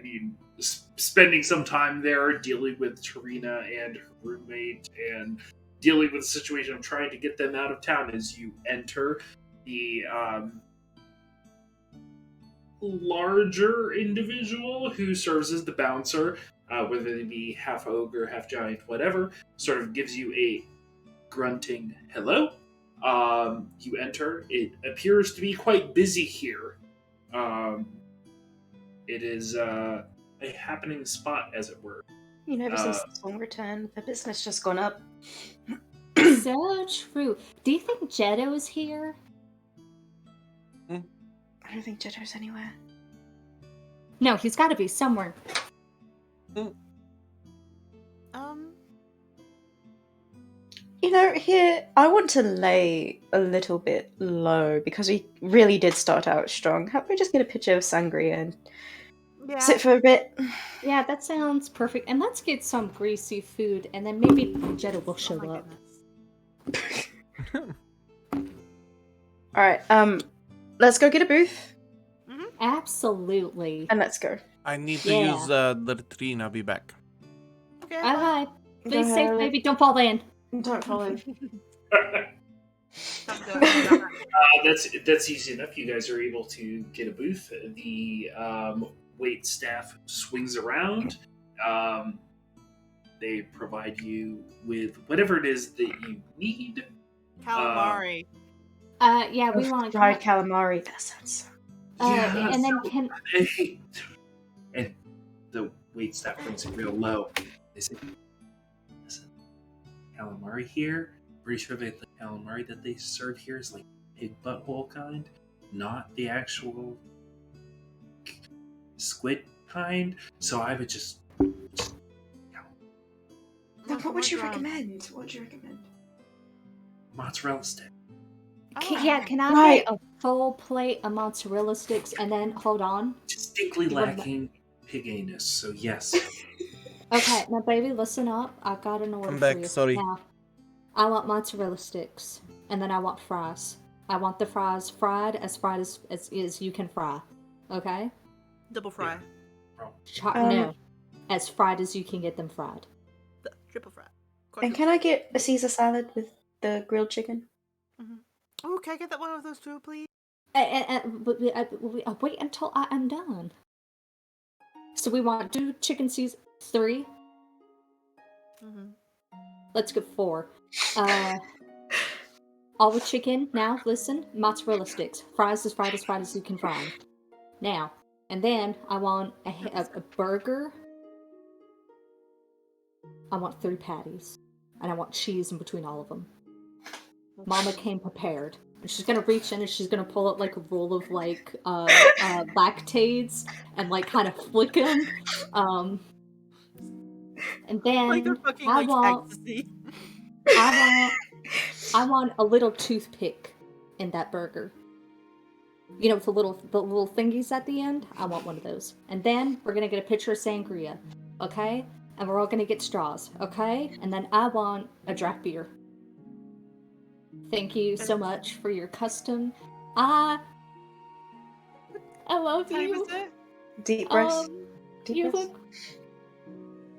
mean, spending some time there dealing with Tarina and her roommate and dealing with the situation of trying to get them out of town as you enter the larger individual who serves as the bouncer, whether they be half ogre, half giant, whatever, sort of gives you a grunting hello. You enter. It appears to be quite busy here. It is a happening spot, as it were. You know, ever since the song returned, the business just gone up. So true. Do you think Jetto is here? I don't think Jetto's anywhere. No, he's got to be somewhere. You know, here, I want to lay a little bit low because we really did start out strong. How about we just get a picture of sangria and sit for a bit? Yeah, that sounds perfect. And let's get some greasy food, and then maybe Jetto will show up. Alright, let's go get a booth, Absolutely. and let's go. I need to Yeah. use the latrine. I'll be back. Okay. Okay. Go Please ahead, safe, Ellie. baby. Don't fall in. Don't fall in. Not good. Not That's easy enough. You guys are able to get a booth. The wait staff swings around. They provide you with whatever it is that you need. calamari. Yeah, we want fried calamari. That sounds. and then so- can and the wait staff brings it real low. They say, "Listen, calamari here. Pretty sure the calamari that they serve here is like pig butthole kind, not the actual squid kind. So I would just No, what would you recommend? What would you recommend? mozzarella stick. can I Right. get a full plate of mozzarella sticks and then hold on? Distinctly lacking pig anus. So yes. Okay, now baby, listen up. I got an order I'm for back, you. sorry. Now, I want mozzarella sticks, and then I want fries. I want the fries fried as you can fry. Okay? Double fry. No, as fried as you can get them fried. Triple fry. And can I get a Caesar salad with the grilled chicken? Oh, can I get that one of those two, please? Wait until I am done. So we want 2 chicken Caesar, 3. Let's get 4. All with chicken. Now, listen, mozzarella sticks. Fries as fried as you can fry 'em. Now, and then I want a burger. I want 3 patties. And I want cheese in between all of them. Mama came prepared. And she's gonna reach in and she's gonna pull out like a roll of like lactates and like kind of flick them. And then Like they're fucking I like want ecstasy. I want a little toothpick in that burger. You know, with the little thingies at the end. I want one of those. And then we're gonna get a pitcher of sangria, okay? And we're all gonna get straws, okay? And then I want a draft beer. Thank you so much for your custom. I love What time you. is it? Deep breaths. Deep You breaths.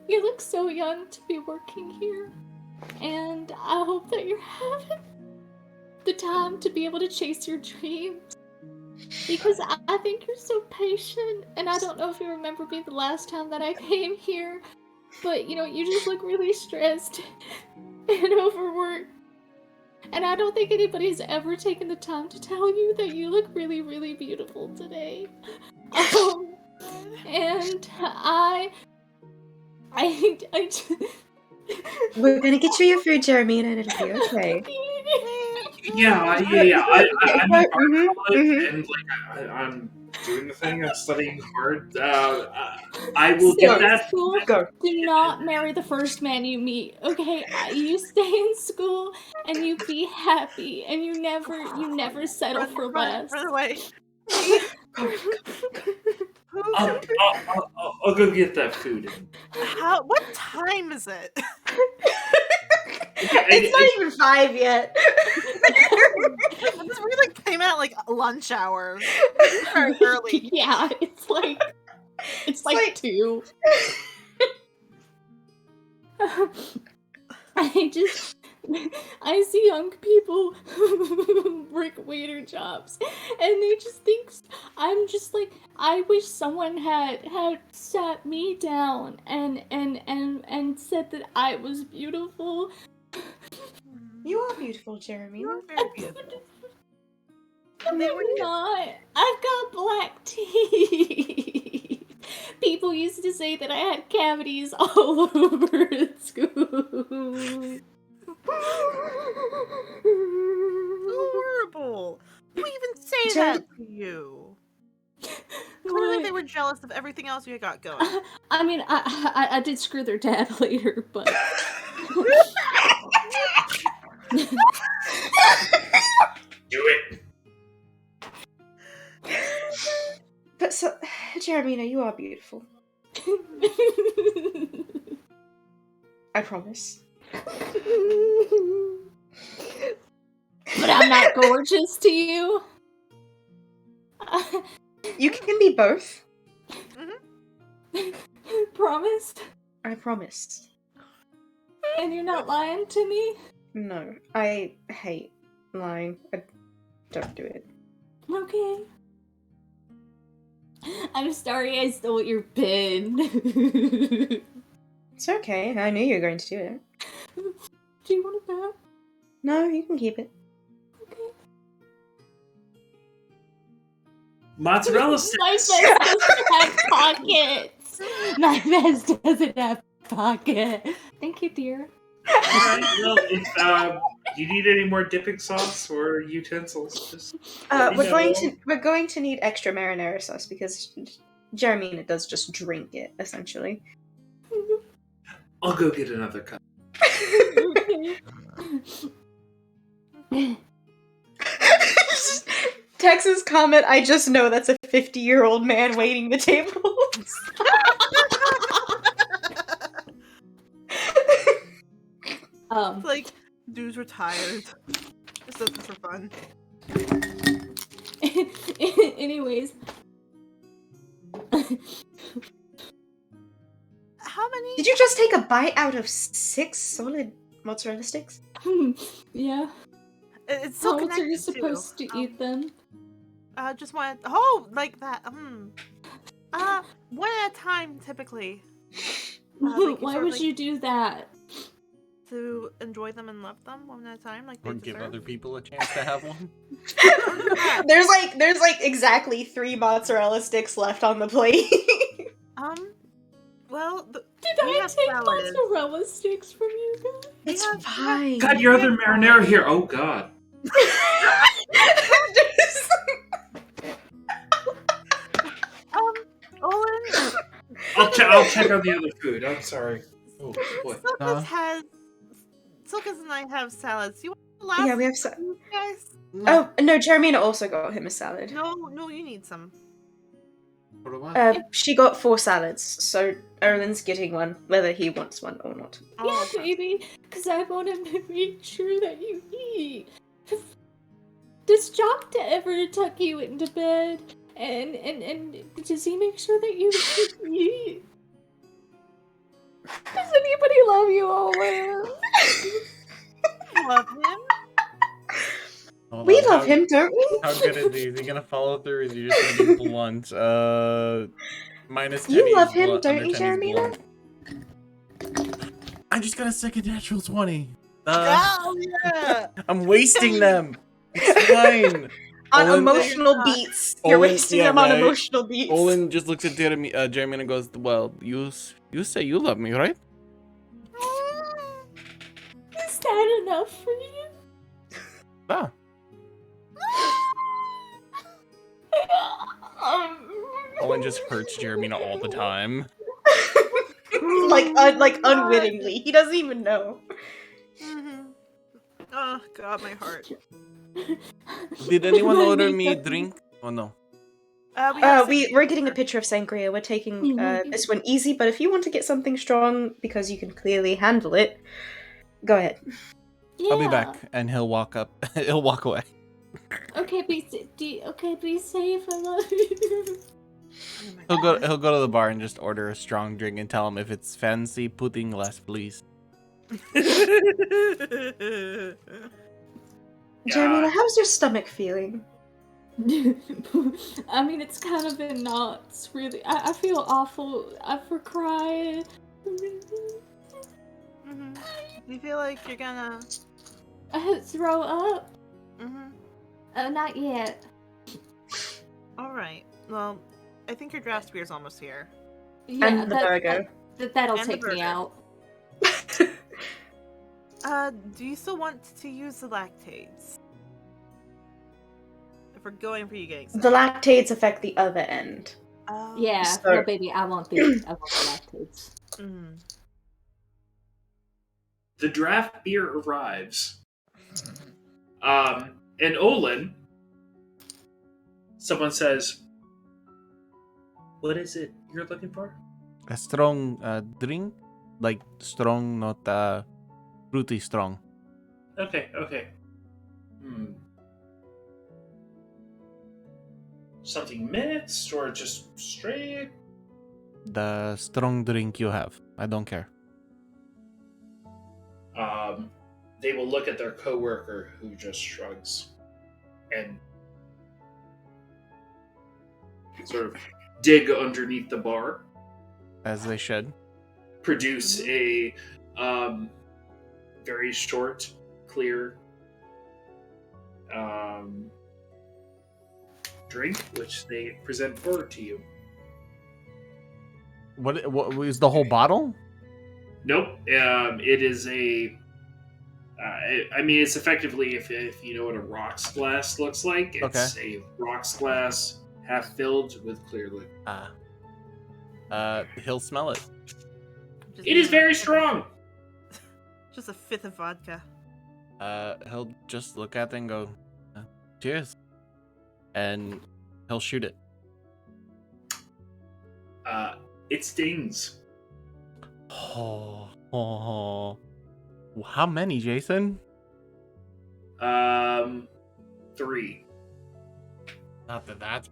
look so young to be working here, and I hope that you're having the time to be able to chase your dreams. Because I think you're so patient, and I don't know if you remember me the last time that I came here, but you know, you just look really stressed and overworked. And I don't think anybody's ever taken the time to tell you that you look really, really beautiful today. And We're gonna get you your food, Jeremy, and it'll be okay. Yeah. I mean, and like I'm doing the thing. I'm studying hard. I will get that. Go. Do not marry the first man you meet, okay? You stay in school and you be happy, and you never settle for less. Run away. I'll go get that food. What time is it? It's not even 5 yet. We like came out like lunch hour. Very early. Yeah, it's like 2. I see young people work waiter jobs, and they just think I'm just like, I wish someone had sat me down and said that I was beautiful. You are beautiful, Jeremy. You are very beautiful. I'm not. I've got black teeth. People used to say that I had cavities all over at school. Horrible. Who even say that to you? Clearly they were jealous of everything else you got going. I mean, I did screw their dad later, but... Do it. But so, Jeremy, you are beautiful. I promise. But I'm not gorgeous to you. You can be both. Promise? I promise. And you're not lying to me? No, I hate lying. I don't do it. Okay. I'm sorry I stole your pen. It's okay. I knew you were going to do it. Do you want it back? No, you can keep it. Okay. Mozzarella My sticks. vest doesn't have pockets. My vest doesn't have pockets. Thank you, dear. All right. Well, if you need any more dipping sauce or utensils, just let me know. We're going to need extra marinara sauce because Jeremina does just drink it essentially. I'll go get another cup. Texas comment. I just know that's a 50-year-old man waiting the tables. It's like, dude's retired. Just does this for fun. Anyways. How many? Did you just take a bite out of 6 solid mozzarella sticks? Yeah. It's so How else are you connected, supposed too. to eat them? Just one. Oh, like that. One at a time, typically. Why would you do that? To enjoy them and love them one at a time, like Or they give deserve. other people a chance to have one. There's like exactly 3 mozzarella sticks left on the plate. Well, Did we I have take salads. mozzarella sticks from you guys? It's have- fine. God, your other marinara here. Oh God. Olin, I'll check out the other food. I'm sorry. Oh boy. Silkus and I have salads. You want the last? Yeah, we have you guys? Oh no, Jeremina also got him a salad. No, you need some. What do I? She got 4 salads, so Erlen's getting one, whether he wants one or not. Yeah, baby, because I want him to make sure that you eat. Does Jocta ever tuck you into bed? And does he make sure that you eat? Does anybody love you, Olin? Love him. Hold We on, love him, don't we? How good is he? Is he gonna follow through? Or is he just gonna be blunt? Minus 10. You love he's him, blunt, don't under you, 10 he's Jeremina? blunt. I just got a second natural 20. Oh yeah. I'm wasting them. It's fine. On Olin- emotional beats. You're Olin- wasting yeah, them on right. emotional beats. Olin just looks at Jeremy and goes, "Well, you say you love me, right?" Is that enough for you? Ah. Olin just hurts Jeremina all the time. like unwittingly. He doesn't even know. Mm-hmm. Oh God, my heart. Did anyone order me drink? Oh no. We're getting a picture of sangria. We're taking this one easy, but if you want to get something strong because you can clearly handle it, go ahead. Yeah. I'll be back, and he'll walk up. He'll walk away. Okay, be safe. I love you. He'll go to the bar and just order a strong drink and tell him if it's fancy pudding less, please. Jeremina, how's your stomach feeling? I mean, it's kind of in knots, really. I feel awful. I for crying. Mm-hmm. You feel like you're gonna. Throw up? Mm-hmm. Not yet. All right. Well, I think your draft beer's almost here. Yeah, And the burger. That'll And the take me burger. out. Do you still want to use the lactates? If we're going for you getting The lactates affect the other end. Yeah, So- no, baby, I want the lactates. Mm. The draft beer arrives. And Olin, someone says, "What is it you're looking for?" A strong drink, like strong, not fruity strong. Okay. Something mixed or just straight? The strong drink you have. I don't care. they will look at their coworker who just shrugs and sort of dig underneath the bar, As they should. produce a very short, clear drink, which they present forward to you. What was the whole bottle? Nope. It is a. I mean, it's effectively, if you know what a rocks glass looks like, it's a rocks glass half filled with clear liquid. He'll smell it. It is very strong. Just a fifth of vodka. He'll just look at it and go, cheers. And he'll shoot it. It stings. Oh. How many, Jason? 3. Not that.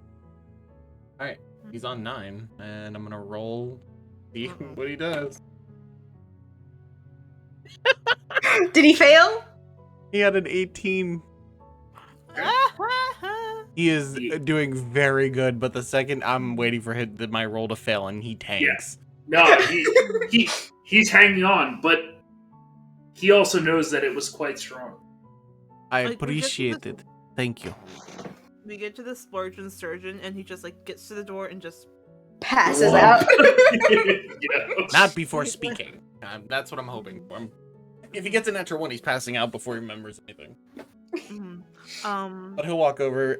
Alright, he's on 9, and I'm gonna roll, see what he does. Did he fail? He had an 18. He is doing very good, but the second I'm waiting for my roll to fail, and he tanks. No, he's hanging on, but he also knows that it was quite strong. I Like, appreciate it. Thank you. We get to the splurge and sturgeon, and he just gets to the door and just Passes out. Not before speaking. That's what I'm hoping for. If he gets an extra 1, he's passing out before he remembers anything. But he'll walk over,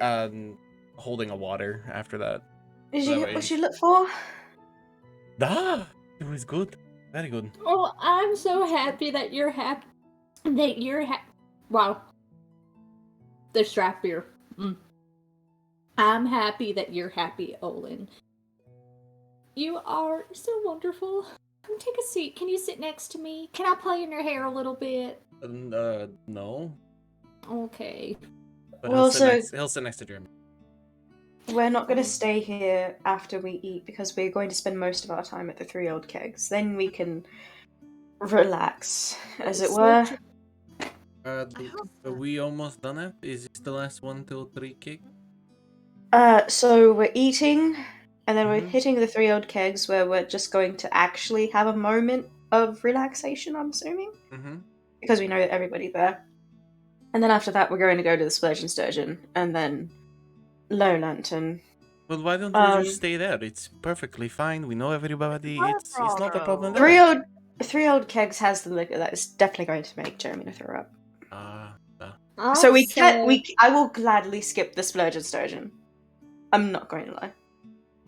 holding a water after that. Did you get what you look for? Ah, it was good. Very good. Oh, I'm so happy that you're happy. Wow. The strap beer. I'm happy that you're happy, Olin. You are so wonderful. Come take a seat. Can you sit next to me? Can I play in your hair a little bit? No. Okay. But Well, he'll sit next to Jeremy. We're not going to stay here after we eat because we're going to spend most of our time at the 3 Old Kegs. Then we can relax, as it were. Are we almost done it? Is this the last 1, 2, 3 kick? So we're eating, and then we're hitting the 3 Old Kegs where we're just going to actually have a moment of relaxation, I'm assuming. Because we know everybody there. And then after that, we're going to go to the Splurge and Sturgeon, and then Low Lantern. Well, why don't we just stay there? It's perfectly fine. We know everybody. It's not a problem. 3 Old Kegs has the liquor that is definitely going to make Jeremy throw up. So I will gladly skip the Splurge and Sturgeon. I'm not going to lie.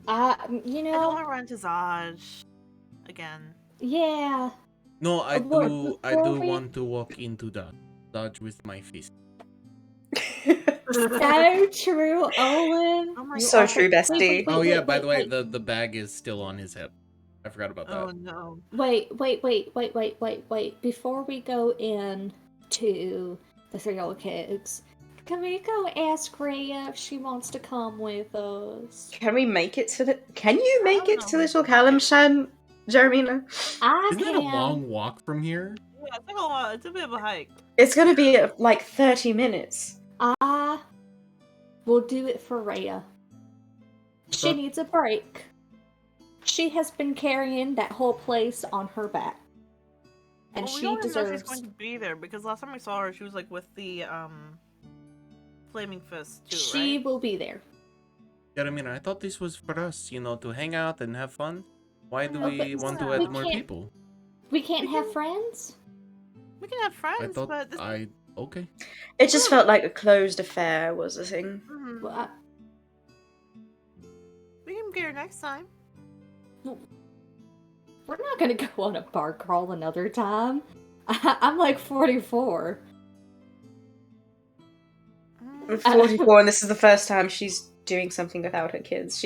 I don't want to run to Zaj again. Yeah. No, I do want to walk into that dodge with my fist. So true, Olin. Oh my So God. true, bestie. Oh yeah, by the way, the bag is still on his hip. I forgot about that. Oh no. Wait. Before we go in to the 3 Old Kegs, can we go ask Rhea if she wants to come with us? Can you make it to Little Calamshan, Jeremina? Isn't that a long walk from here? Yeah, it's like a lot. It's a bit of a hike. It's gonna be like 30 minutes. We'll do it for Rhea. She needs a break. She has been carrying that whole place on her back. And Well, we she don't even know if she's deserves... going to be there because last time I saw her, she was with the flaming fist too. She right? will be there. Yeah, I mean, I thought this was for us, to hang out and have fun. Why do Oh, we but want to we add more can't- people? We can't have friends? We can have friends, I thought but this... okay. It just felt like a closed affair was a thing. Well, we can get her next time. we're not gonna go on a bar crawl another time. I'm like 44. I'm 44, and this is the first time she's doing something without her kids.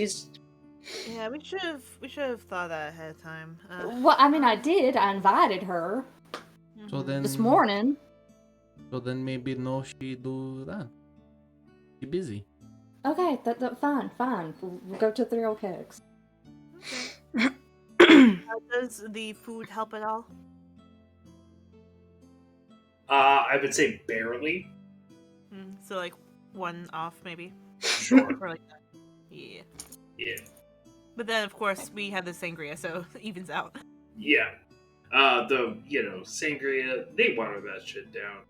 Yeah, we should have thought of that ahead of time. Well, I mean, I did. I invited her So then this morning. So then maybe no, she do that. She busy. Okay, fine. We'll go to 3 Old Kegs. Does the food help at all? I would say barely. So like one off maybe. Sure. Or like that. Yeah. Yeah. But then of course we have the sangria, so it evens out. Yeah. The sangria, they water that shit down.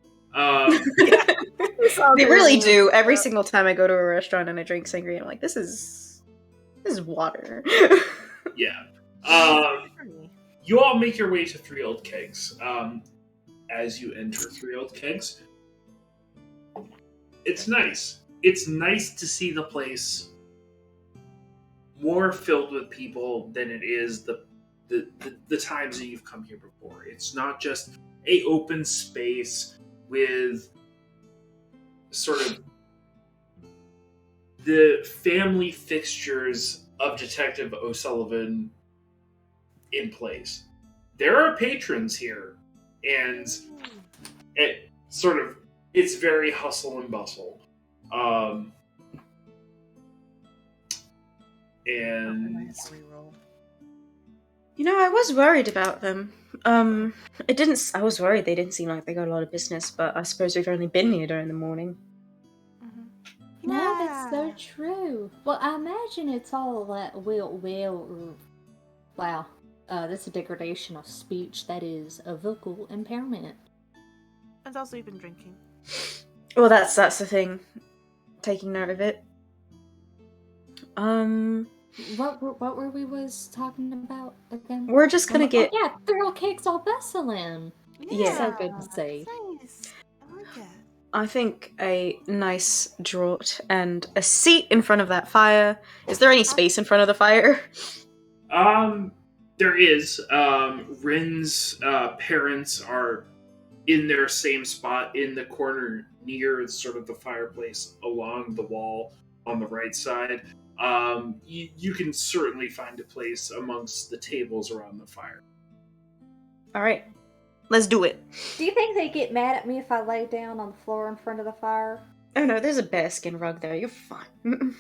They really do. Every single time I go to a restaurant and I drink sangria, I'm like, this is water. Yeah. You all make your way to Three Old Kegs. As you enter Three Old Kegs, it's nice. It's nice to see the place more filled with people than it is the times that you've come here before. It's not just a open space with sort of the family fixtures of Detective O'Sullivan in place. There are patrons here, and it's very hustle and bustle. And I was worried about them. I was worried they didn't seem like they got a lot of business, but I suppose we've only been here during the morning. No, that's so true. Well, I imagine it's all that wow. That's a degradation of speech. That is a vocal impairment. And also you've been drinking. Well, that's the thing. Taking note of it. What were we was talking about again? We're just gonna get... Oh, yeah, thrill cakes all bustling. Yeah. So good to see. Nice. I like it. I think a nice draught and a seat in front of that fire. Is there any space in front of the fire? There is. Rin's parents are in their same spot in the corner near sort of the fireplace along the wall on the right side. You can certainly find a place amongst the tables around the fire. All right, let's do it. Do you think they get mad at me if I lay down on the floor in front of the fire? Oh no, there's a bearskin rug there. You're fine.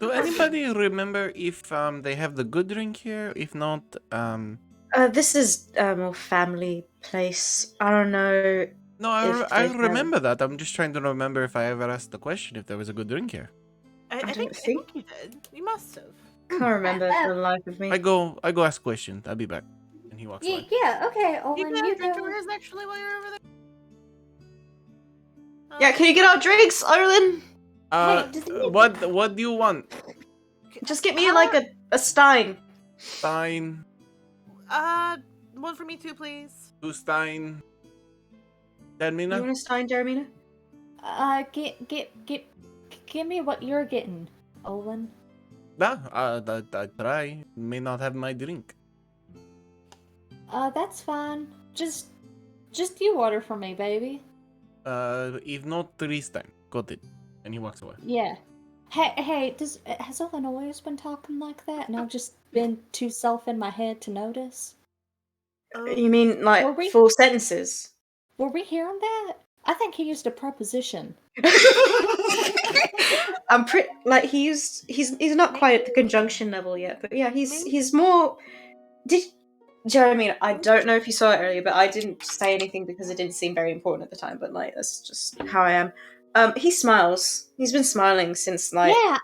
Do anybody remember if they have the good drink here? If not, This is a more family place. I don't know. No, I remember that. I'm just trying to remember if I ever asked the question if there was a good drink here. I think you did. You must have. Can't remember for the life of me. I go ask question. I'll be back. And he walks away. Yeah, okay, You Olin, can you have drink go. yours actually while you're over there. Yeah, can you get our drinks, Arlen? What do you want? Just get me like a stein. Stein. One for me too, please. 2 Stein. You Termina? want a stein, Jeremina? Give me what you're getting, Olin. I try. May not have my drink. That's fine. Just you order for me, baby. If not 3 Stein. Got it. And he walks away. Yeah. Hey, has Olin always been talking like that, and I've just been too self in my head to notice? You mean like full sentences? Were we hearing that? I think he used a preposition. I'm pretty like he's not quite at the conjunction level yet, but yeah, he's more. Jeremy, I don't know if you saw it earlier, but I didn't say anything because it didn't seem very important at the time. But like that's just how I am. He smiles. He's been smiling since like. Yeah,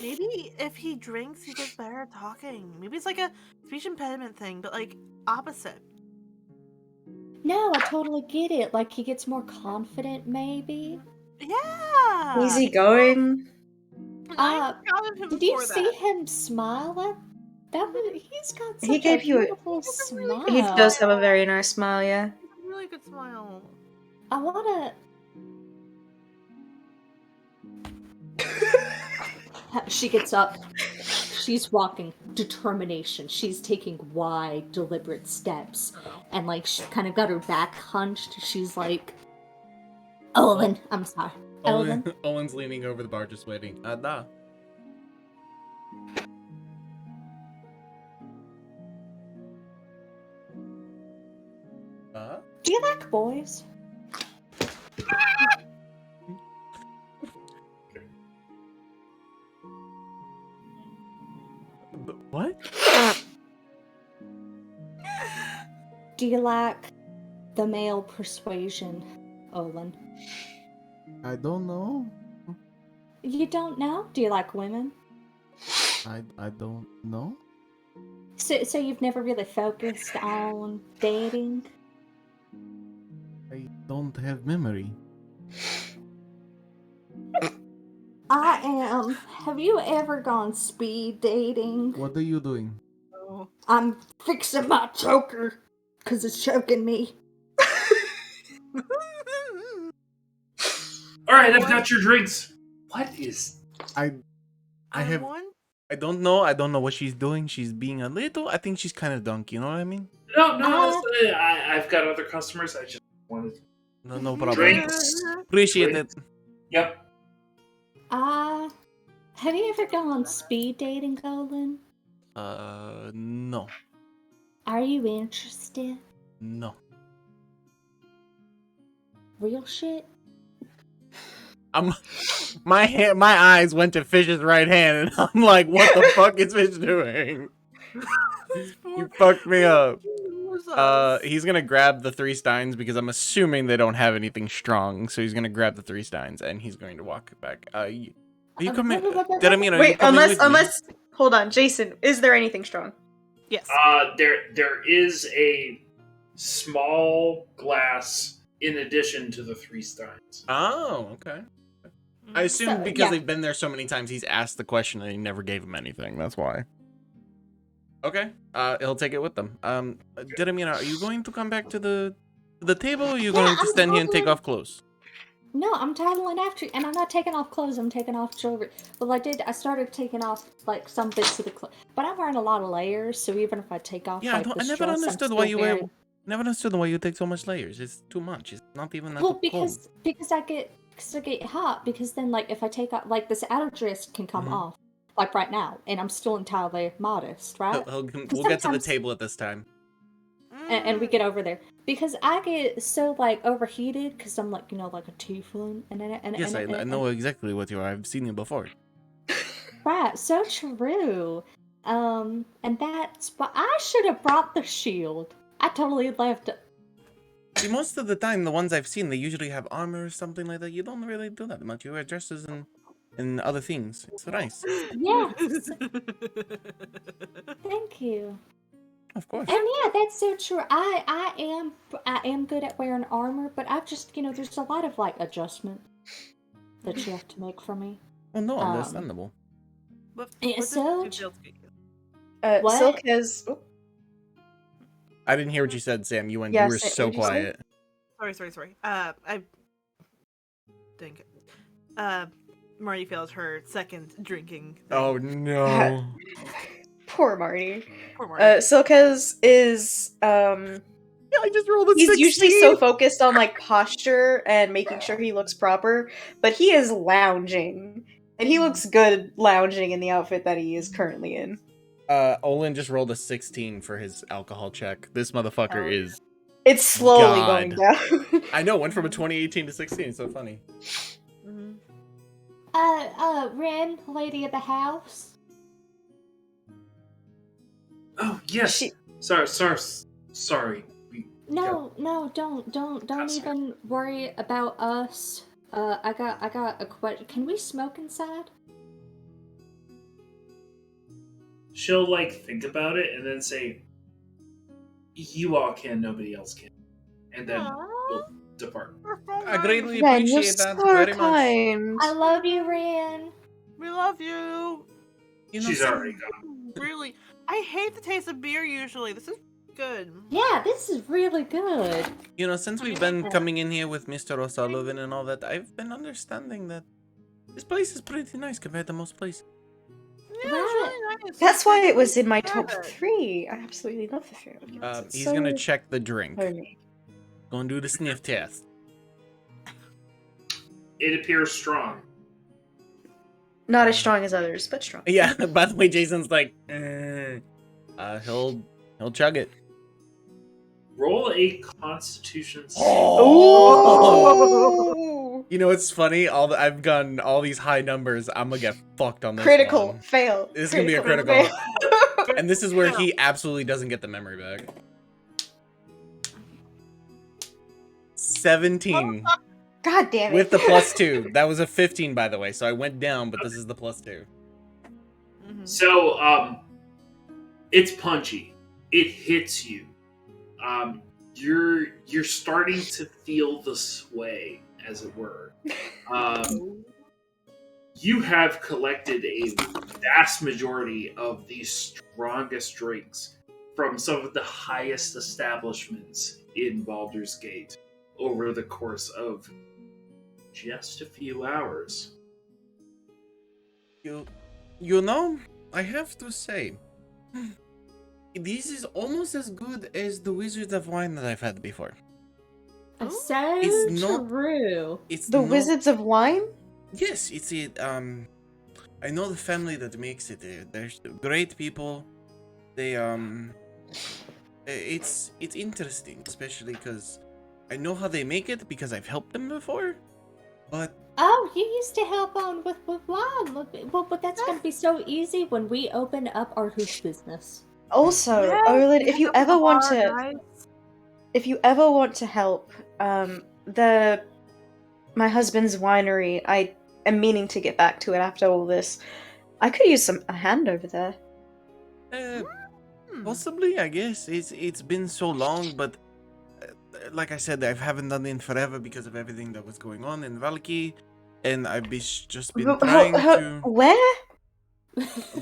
maybe if he drinks, he gets better at talking. Maybe it's like a speech impediment thing, but like opposite. No, I totally get it. Like he gets more confident, maybe. Yeah. Easygoing. Did you see him smile? He's got such gave a you beautiful smile. He does have a very nice smile, yeah. A really good smile. I wanna. She gets up. She's walking. Determination. She's taking wide, deliberate steps. And, like, she's kind of got her back hunched. She's like, Olin. I'm sorry. Olin. Olin's leaning over the bar just waiting. Da. Do you like boys? What? Do you like the male persuasion, Olin? I don't know. You don't know? Do you like women? I don't know. So you've never really focused on dating? I don't have memory. I am. Have you ever gone speed dating? What are you doing? Oh. I'm fixing my choker because it's choking me. All right, I've got your drinks. What is? I have. One? I don't know. I don't know what she's doing. She's being a little. I think she's kind of drunk. You know what I mean? No. I've got other customers. I just wanted No problem. drinks. Appreciate Drinks. it. Yep. Have you ever gone speed dating, Olin? No. Are you interested? No. Real shit? My eyes went to Fish's right hand, and I'm like, what the fuck is Fish doing? You fucked me up. He's gonna grab the 3 steins because I'm assuming they don't have anything strong. So he's gonna grab the 3 steins and he's going to walk back. Are you coming? Did I mean? Are you Wait, coming with me? unless hold on, Jason, is there anything strong? Yes. There is a small glass in addition to the 3 steins. Oh, okay. I assume So, because yeah. they've been there so many times, he's asked the question and he never gave him anything. That's why. Okay. He'll take it with them. Did I mean? Are you going to come back to the table? Or are you going to I'm stand here and take totally- off clothes? No, I'm toddling after you, and I'm not taking off clothes, I'm taking off jewelry. Well, I started taking off, like, some bits of the clothes. But I'm wearing a lot of layers, so even if I take off, Yeah, like, I this never dress, I'm understood still why you wear. wearing... Never understood why you take so much layers. It's too much. It's not even that Well, cold. because I get hot, because then, like, if I take off, like, this outer dress can come off, like, right now, and I'm still entirely modest, right? We'll get to the sometimes- table at this time. And we get over there. Because I get so, like, overheated, because I'm, like, like a tiefling, Yes, I know exactly what you are. I've seen you before. Right, so true. And that's why I should have brought the shield. I totally left it. See, most of the time, the ones I've seen, they usually have armor or something like that. You don't really do that much. You wear dresses and other things. It's nice. Yes, thank you. Of course. And yeah, that's so true. I am good at wearing armor, but I've just there's a lot of like adjustment that you have to make for me. Well, no, understandable. What Yeah, does so two fields get you? What? Silk has. Oh, I didn't hear what you said, Sam. You Yeah, were Sam, so what'd you say? quiet. Sorry. I think. Marty failed her second drinking. thing. Oh no. poor Marty. Poor Marty. Silk is Yeah, I just rolled a he's 16. usually so focused on like posture and making sure he looks proper, but he is lounging. And he looks good lounging in the outfit that he is currently in. Olin just rolled a 16 for his alcohol check. This motherfucker Oh, yeah. is. It's slowly God. going down. I know, went from a 2018 to 16. It's so funny. Mhm. Ren, lady of the house. Oh yes. She- Sorry. No, don't Cuss her. even worry about us. I got a question. Can we smoke inside? She'll like think about it and then say, "You all can, nobody else can," and then we'll depart. I greatly Ren, you're appreciate that so very much. kind. I love you, Ren. We love you. You know, She's Sam, already gone. Really, I hate the taste of beer usually. This is good. Yeah, this is really good. You know, since we've been coming in here with Mr. O'Sullivan and all that, I've been understanding that this place is pretty nice compared to most places. Yeah, Right. it's really nice. That's why it was in my top Love it. 3. I absolutely love the food. It's He's so gonna check the drink. homey. Gonna do the sniff test. It appears strong. Not as strong as others, but strong. Yeah, by the way, Jason's like, he'll chug it. Roll a Constitution. Ooh! You know, it's funny. I've gotten all these high numbers. I'm gonna get fucked on this Critical one. fail. This is gonna be a critical. fail. And this is where he absolutely doesn't get the memory back. 17. God damn it. With the +2. That was a 15, by the way, so I went down, but this is the +2. So, it's punchy. It hits you. You're starting to feel the sway, as it were. You have collected a vast majority of the strongest drinks from some of the highest establishments in Baldur's Gate over the course of just a few hours. You know, I have to say, this is almost as good as the Wizard of Wine that I've had before. So It's not- true. It's The not- Wizards of Wine? Yes, it's it. I know the family that makes it. They're great people. They it's interesting, especially because I know how they make it because I've helped them before. But Oh, you used to help on with wine. Well, but that's gonna be so easy when we open up our hoose business. Also, Yes, Olin, we if you have a ever want bar, to, guys. if you ever want to help, my husband's winery, I am meaning to get back to it after all this. I could use a hand over there. possibly, I guess it's been so long, but like I said, I haven't done it in forever because of everything that was going on in Valky, and I've just been trying to. Where?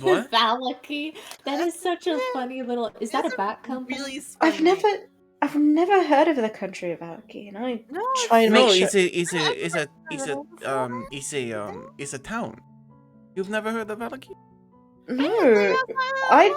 What? Valaki. That is such a funny little. Is that a It's bat company? Really I've spinning. never heard of the country of Valky, and I No, try and No, make sure. it's a town. You've never heard of Valky? No, I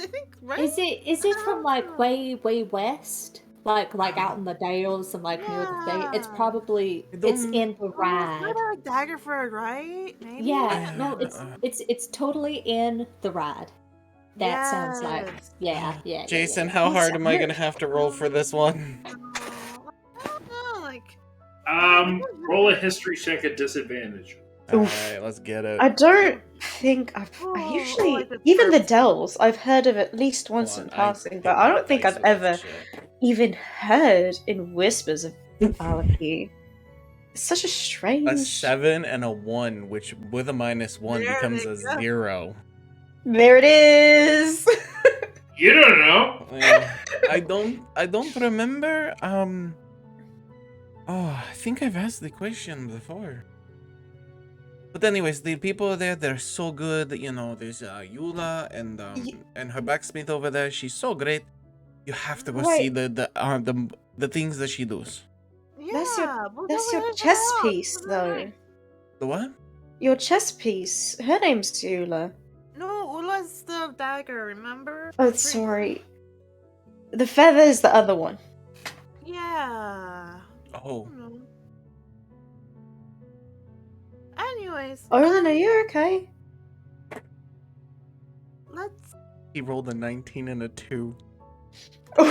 I think, right? Is it from like way west? Like out in the Dales and like near the bay? It's Yeah. probably I it's don't- in the Oh, it's rad. not like Daggerford, right? Maybe? Yeah, no, it's totally in the rad. That sounds like yeah. Jason, yeah. how hard am I gonna have to roll for this one? I don't know, like... Roll a history check at disadvantage. Alright, let's get it. I don't think I Oh, usually like the even the terps. Dells I've heard of at least once Hold in on, passing, but I don't think I've ever even heard in whispers of Valky. It's such a A strange. 7 and a 1, which with a -1 There becomes they a go. 0. There it is. You don't know. I don't remember. Oh, I think I've asked the question before. But anyways, the people there, they're so good. You know, there's Eula and her blacksmith over there. She's so great. You have to go see the things that she does. Yeah, That's your chess piece, though. The what? Your chess piece. Her name's Zula. No, Ula's the dagger, remember? Oh, sorry. The feather is the other one. Yeah. Oh, Hmm. Anyways, Olin, are you okay? let's... he rolled a 19 and a 2. Oh,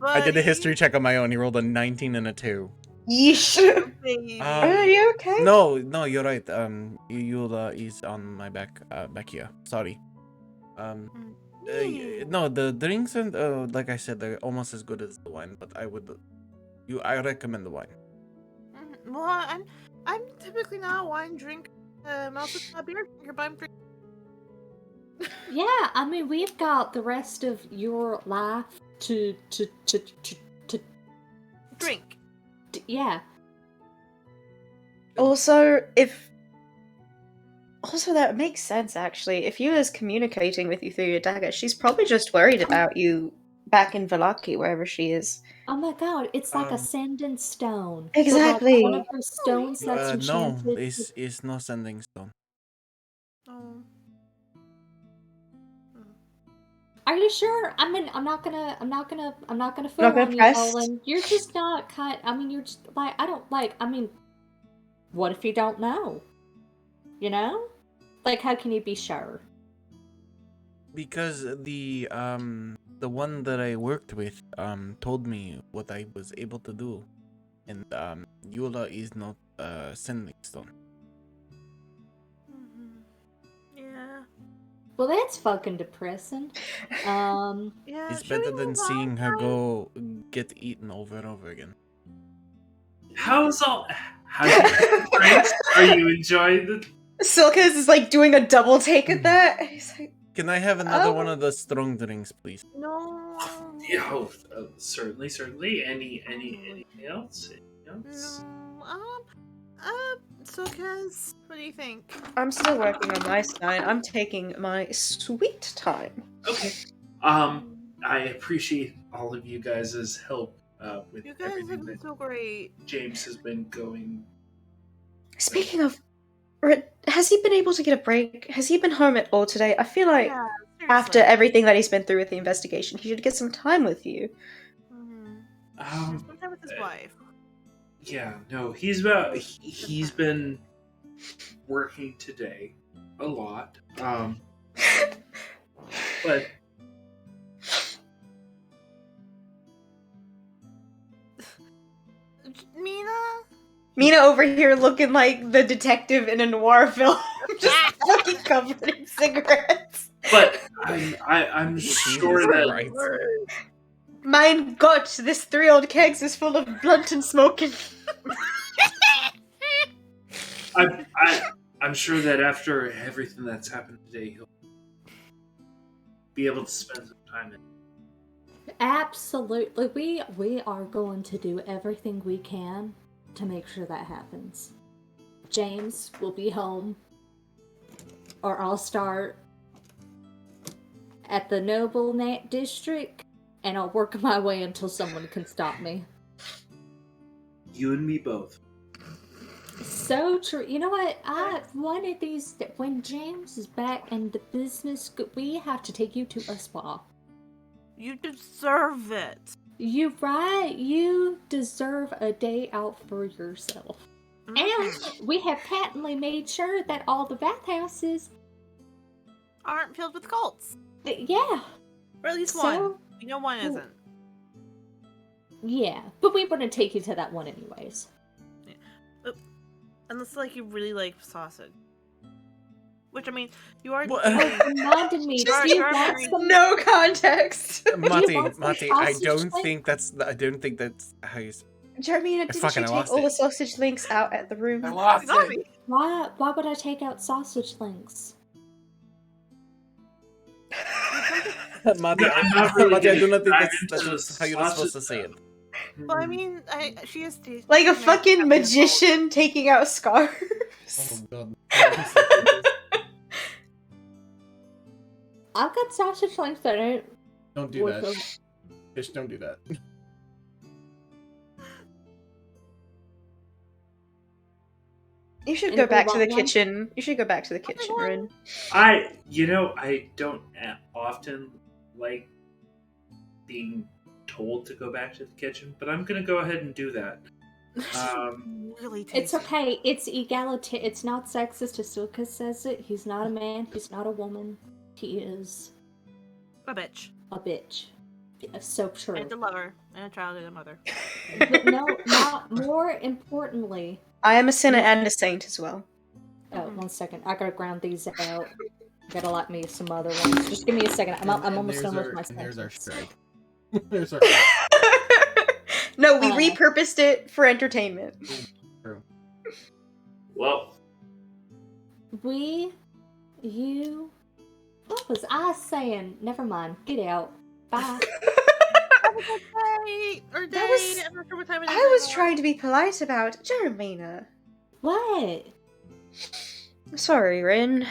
I did a buddy. history check on my own. He rolled a 19 and a 2. Yeesh. Baby. Are you okay? No, you're right. Eula is on my back here. Sorry. No, the drinks and like I said, they're almost as good as the wine. But I recommend the wine. Well, I'm typically not a wine drinker. I'm also not a beer drinker, but I'm drinking. Yeah, I mean we've got the rest of your life to Drink. yeah. Also, that makes sense, actually. If Eula's communicating with you through your dagger, she's probably just worried about you back in Valaki, wherever she is. Oh my god, it's like a sending stone. Exactly. So, like, one of those stones that's No, enchanted. it's no sending stone. Oh. Are you sure? I mean, I'm not gonna fool Not gonna on you, press? Olin. You're just not I mean, you're just like I mean, what if you don't know? You know? Like, how can you be sure? Because the one that I worked with told me what I was able to do, and Eula is not sending stone. Yeah. Well, that's fucking depressing. Yeah. It's should we better than move on, seeing her guys? go get eaten over and over again. How's you drinks? Are you enjoying the? Silkis is like doing a double take at that. He's like, Can I have another Oh. one of the strong drinks, please? No. Yeah, certainly. Anything else? No. So Kaz, what do you think? I'm still working on my stein. I'm taking my sweet time. Okay. I appreciate all of you guys' help with You guys everything have been that so great. James has been going. Speaking of, has he been able to get a break? Has he been home at all today? I feel like Yeah, after seriously. everything that he's been through with the investigation, he should get some time with you. Sometime with his wife. Yeah, no, he's been working today a lot. But Mina over here looking like the detective in a noir film, just fucking covered in cigarettes. but I'm sure that Right. Mein Gott, this 3-old kegs is full of blunt and smoking. I'm sure that after everything that's happened today, he'll be able to spend some time in. Absolutely. We are going to do everything we can to make sure that happens. James will be home, or I'll start at the Noble District, and I'll work my way until someone can stop me. You and me both. So true. You know what? One of these, when James is back in the business, we have to take you to a spa. You deserve it. You right. You deserve a day out for yourself. And we have patently made sure that all the bathhouses Aren't filled with cults. Yeah. Or at least So- one. You know one isn't. Yeah. But we wouldn't take you to that one anyways. Unless, like, you really like sausage. Which, I mean, you are... What? Reminded me. Just Do you are want very- some? No context. Mati, want some I sausage don't links? think that's how you say. Jermina, didn't fucking you take lost all it. the sausage links out at the room? lost Sorry. Why would I take out sausage links? Mati, I'm not really Mati, I do gonna not think dive that's into how you're sausage- supposed to say it. Well, I mean, she is... Like a fucking magician taking out scarves. God. I've got sausage links that ain't Don't do worth that. of- Just don't do that. You should And go we back to the want one? kitchen. You should go back to the kitchen, Rin. I don't often like being told to go back to the kitchen, but I'm gonna go ahead and do that. Really tasty. It's okay. It's egalitarian. It's not sexist. Asuka says it. He's not a man. He's not a woman. He is A bitch. a bitch. Yeah, so true. And a lover. And a child and a mother. But no, not more importantly. I am a sinner and a saint as well. Oh, 1 second. I gotta ground these out. Gotta like me some other ones. Just give me a second. I'm almost done with my There's our sentence. strike. There's our No, we Oh. repurposed it for entertainment. Well, What was I saying? Never mind. Get out. Bye. Have a good day! Or day! That was- I'm not sure what time it is I was anymore. trying to be polite about Jeremina. What? Sorry, Rin.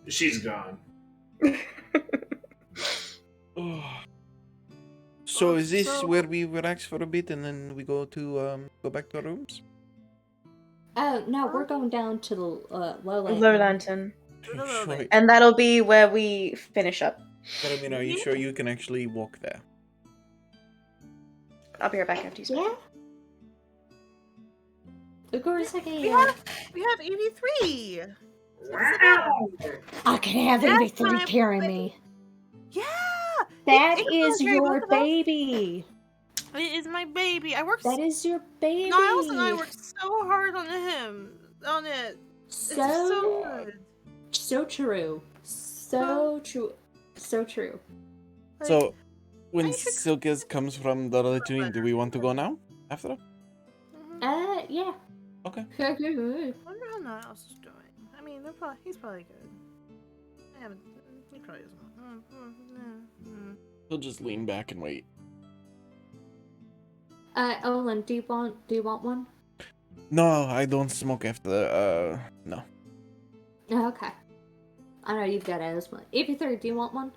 she's gone. So is this So- where we relax for a bit and then we go back to our rooms? Oh, no, we're going down to the lowland. Lowlanton. Sure. And that'll be where we finish up. But I mean, are you sure you can actually walk there? I'll be right back after you speak. Yeah? Of course I We can. have 83! Wow! I can have That's anything my carry boy. me. Yeah! That It is can carry your both of us. baby. It is my baby. I work That is your baby. Niles and I worked so hard on it. It's so good. So true. So true. So true. Like, So, when I should- Silkes comes from the other tuning, do we want to go now? After them? Yeah. Okay. I wonder how Niles is doing. I mean, he's probably good. I haven't. He probably isn't. He'll just lean back and wait. Olin, do you want one? No, I don't smoke after no. Oh, okay. I know you've got asthma. EP3, do you want one?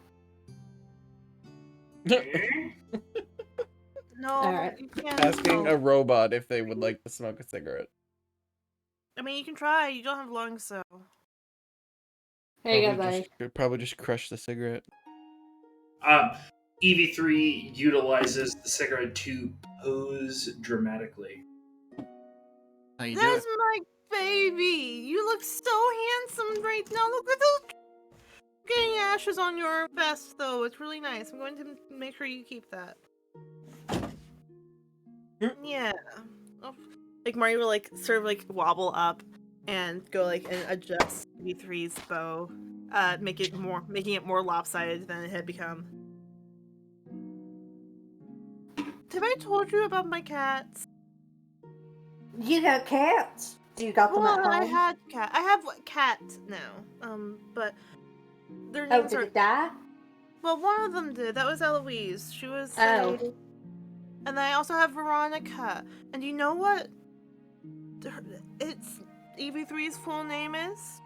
No, Alright. you can't. Asking a robot if they would like to smoke a cigarette. I mean, you can try. You don't have lungs, so. Here you go, buddy. Probably just crush the cigarette. EV3 utilizes the cigarette to pose dramatically. How you There's my baby! You look so handsome right now. Look at those getting ashes on your vest, though. It's really nice. I'm going to make sure you keep that. Yeah. Oh, like, Mario will, like, sort of, like, wobble up and go, like, and adjust EV3's bow, making it more lopsided than it had become. Have I told you about my cats? You got cats? Do you got them at home? I have cats now. But their Oh, names did are. it die? Well, one of them did. That was Eloise. She was. Oh. And I also have Veronica. And you know what? It's EV3's full name is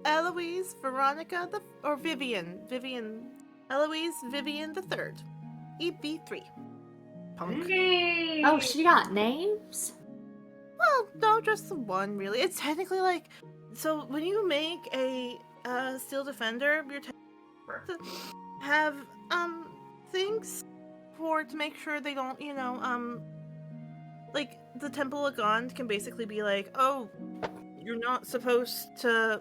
Eloise Veronica or Vivian. Eloise Vivian the Third. EV3. Punk. Oh, she got names? Well, no, just the one, really. It's technically like, so when you make a Steel Defender, you're to have things to make sure they don't, like the Temple of Gond can basically be like, oh, you're not supposed to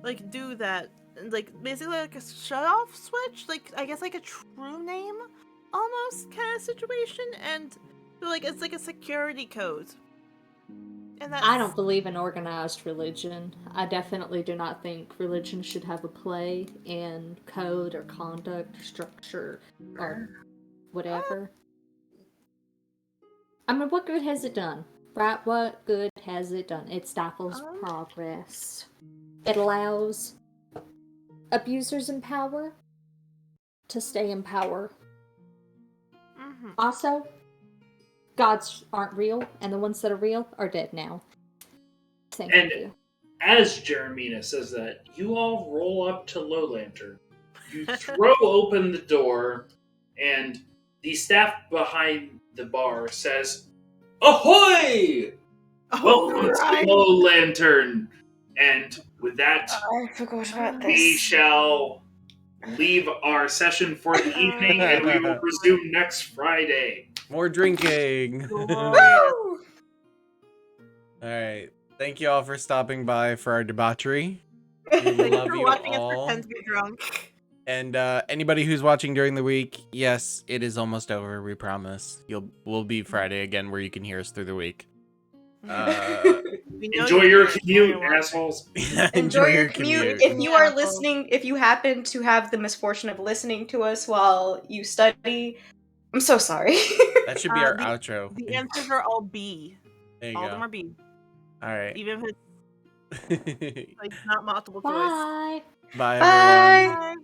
like do that, like basically like a shut-off switch, like I guess like a true name almost kind of situation, and like it's like a security code. And I don't believe in organized religion. I definitely do not think religion should have a play in code or conduct or structure or whatever. I mean, what good has it done? Right? What good has it done? It stifles progress. It allows abusers in power to stay in power. Mm-hmm. Also, gods aren't real, and the ones that are real are dead now. Thank you. As Jeremina says that, you all roll up to Low Lantern. You throw open the door, and the staff behind the bar says, "Ahoy! Welcome to Low Lantern!" And with that, I forgot about we this. shall leave our session for the evening, and we will resume next Friday. More drinking. Woo! Alright. Thank you all for stopping by for our debauchery. We love you watching all. us pretend to be drunk. And anybody who's watching during the week, yes, it is almost over, we promise. We'll be Friday again where you can hear us through the week. Enjoy your commute, assholes. Enjoy your commute. If you are listening, if you happen to have the misfortune of listening to us while you study, I'm so sorry. That should be our outro. The answers are all B. There you all go. of them are B. Alright. Even if it's like not multiple choice. Bye. Bye, everyone. Bye.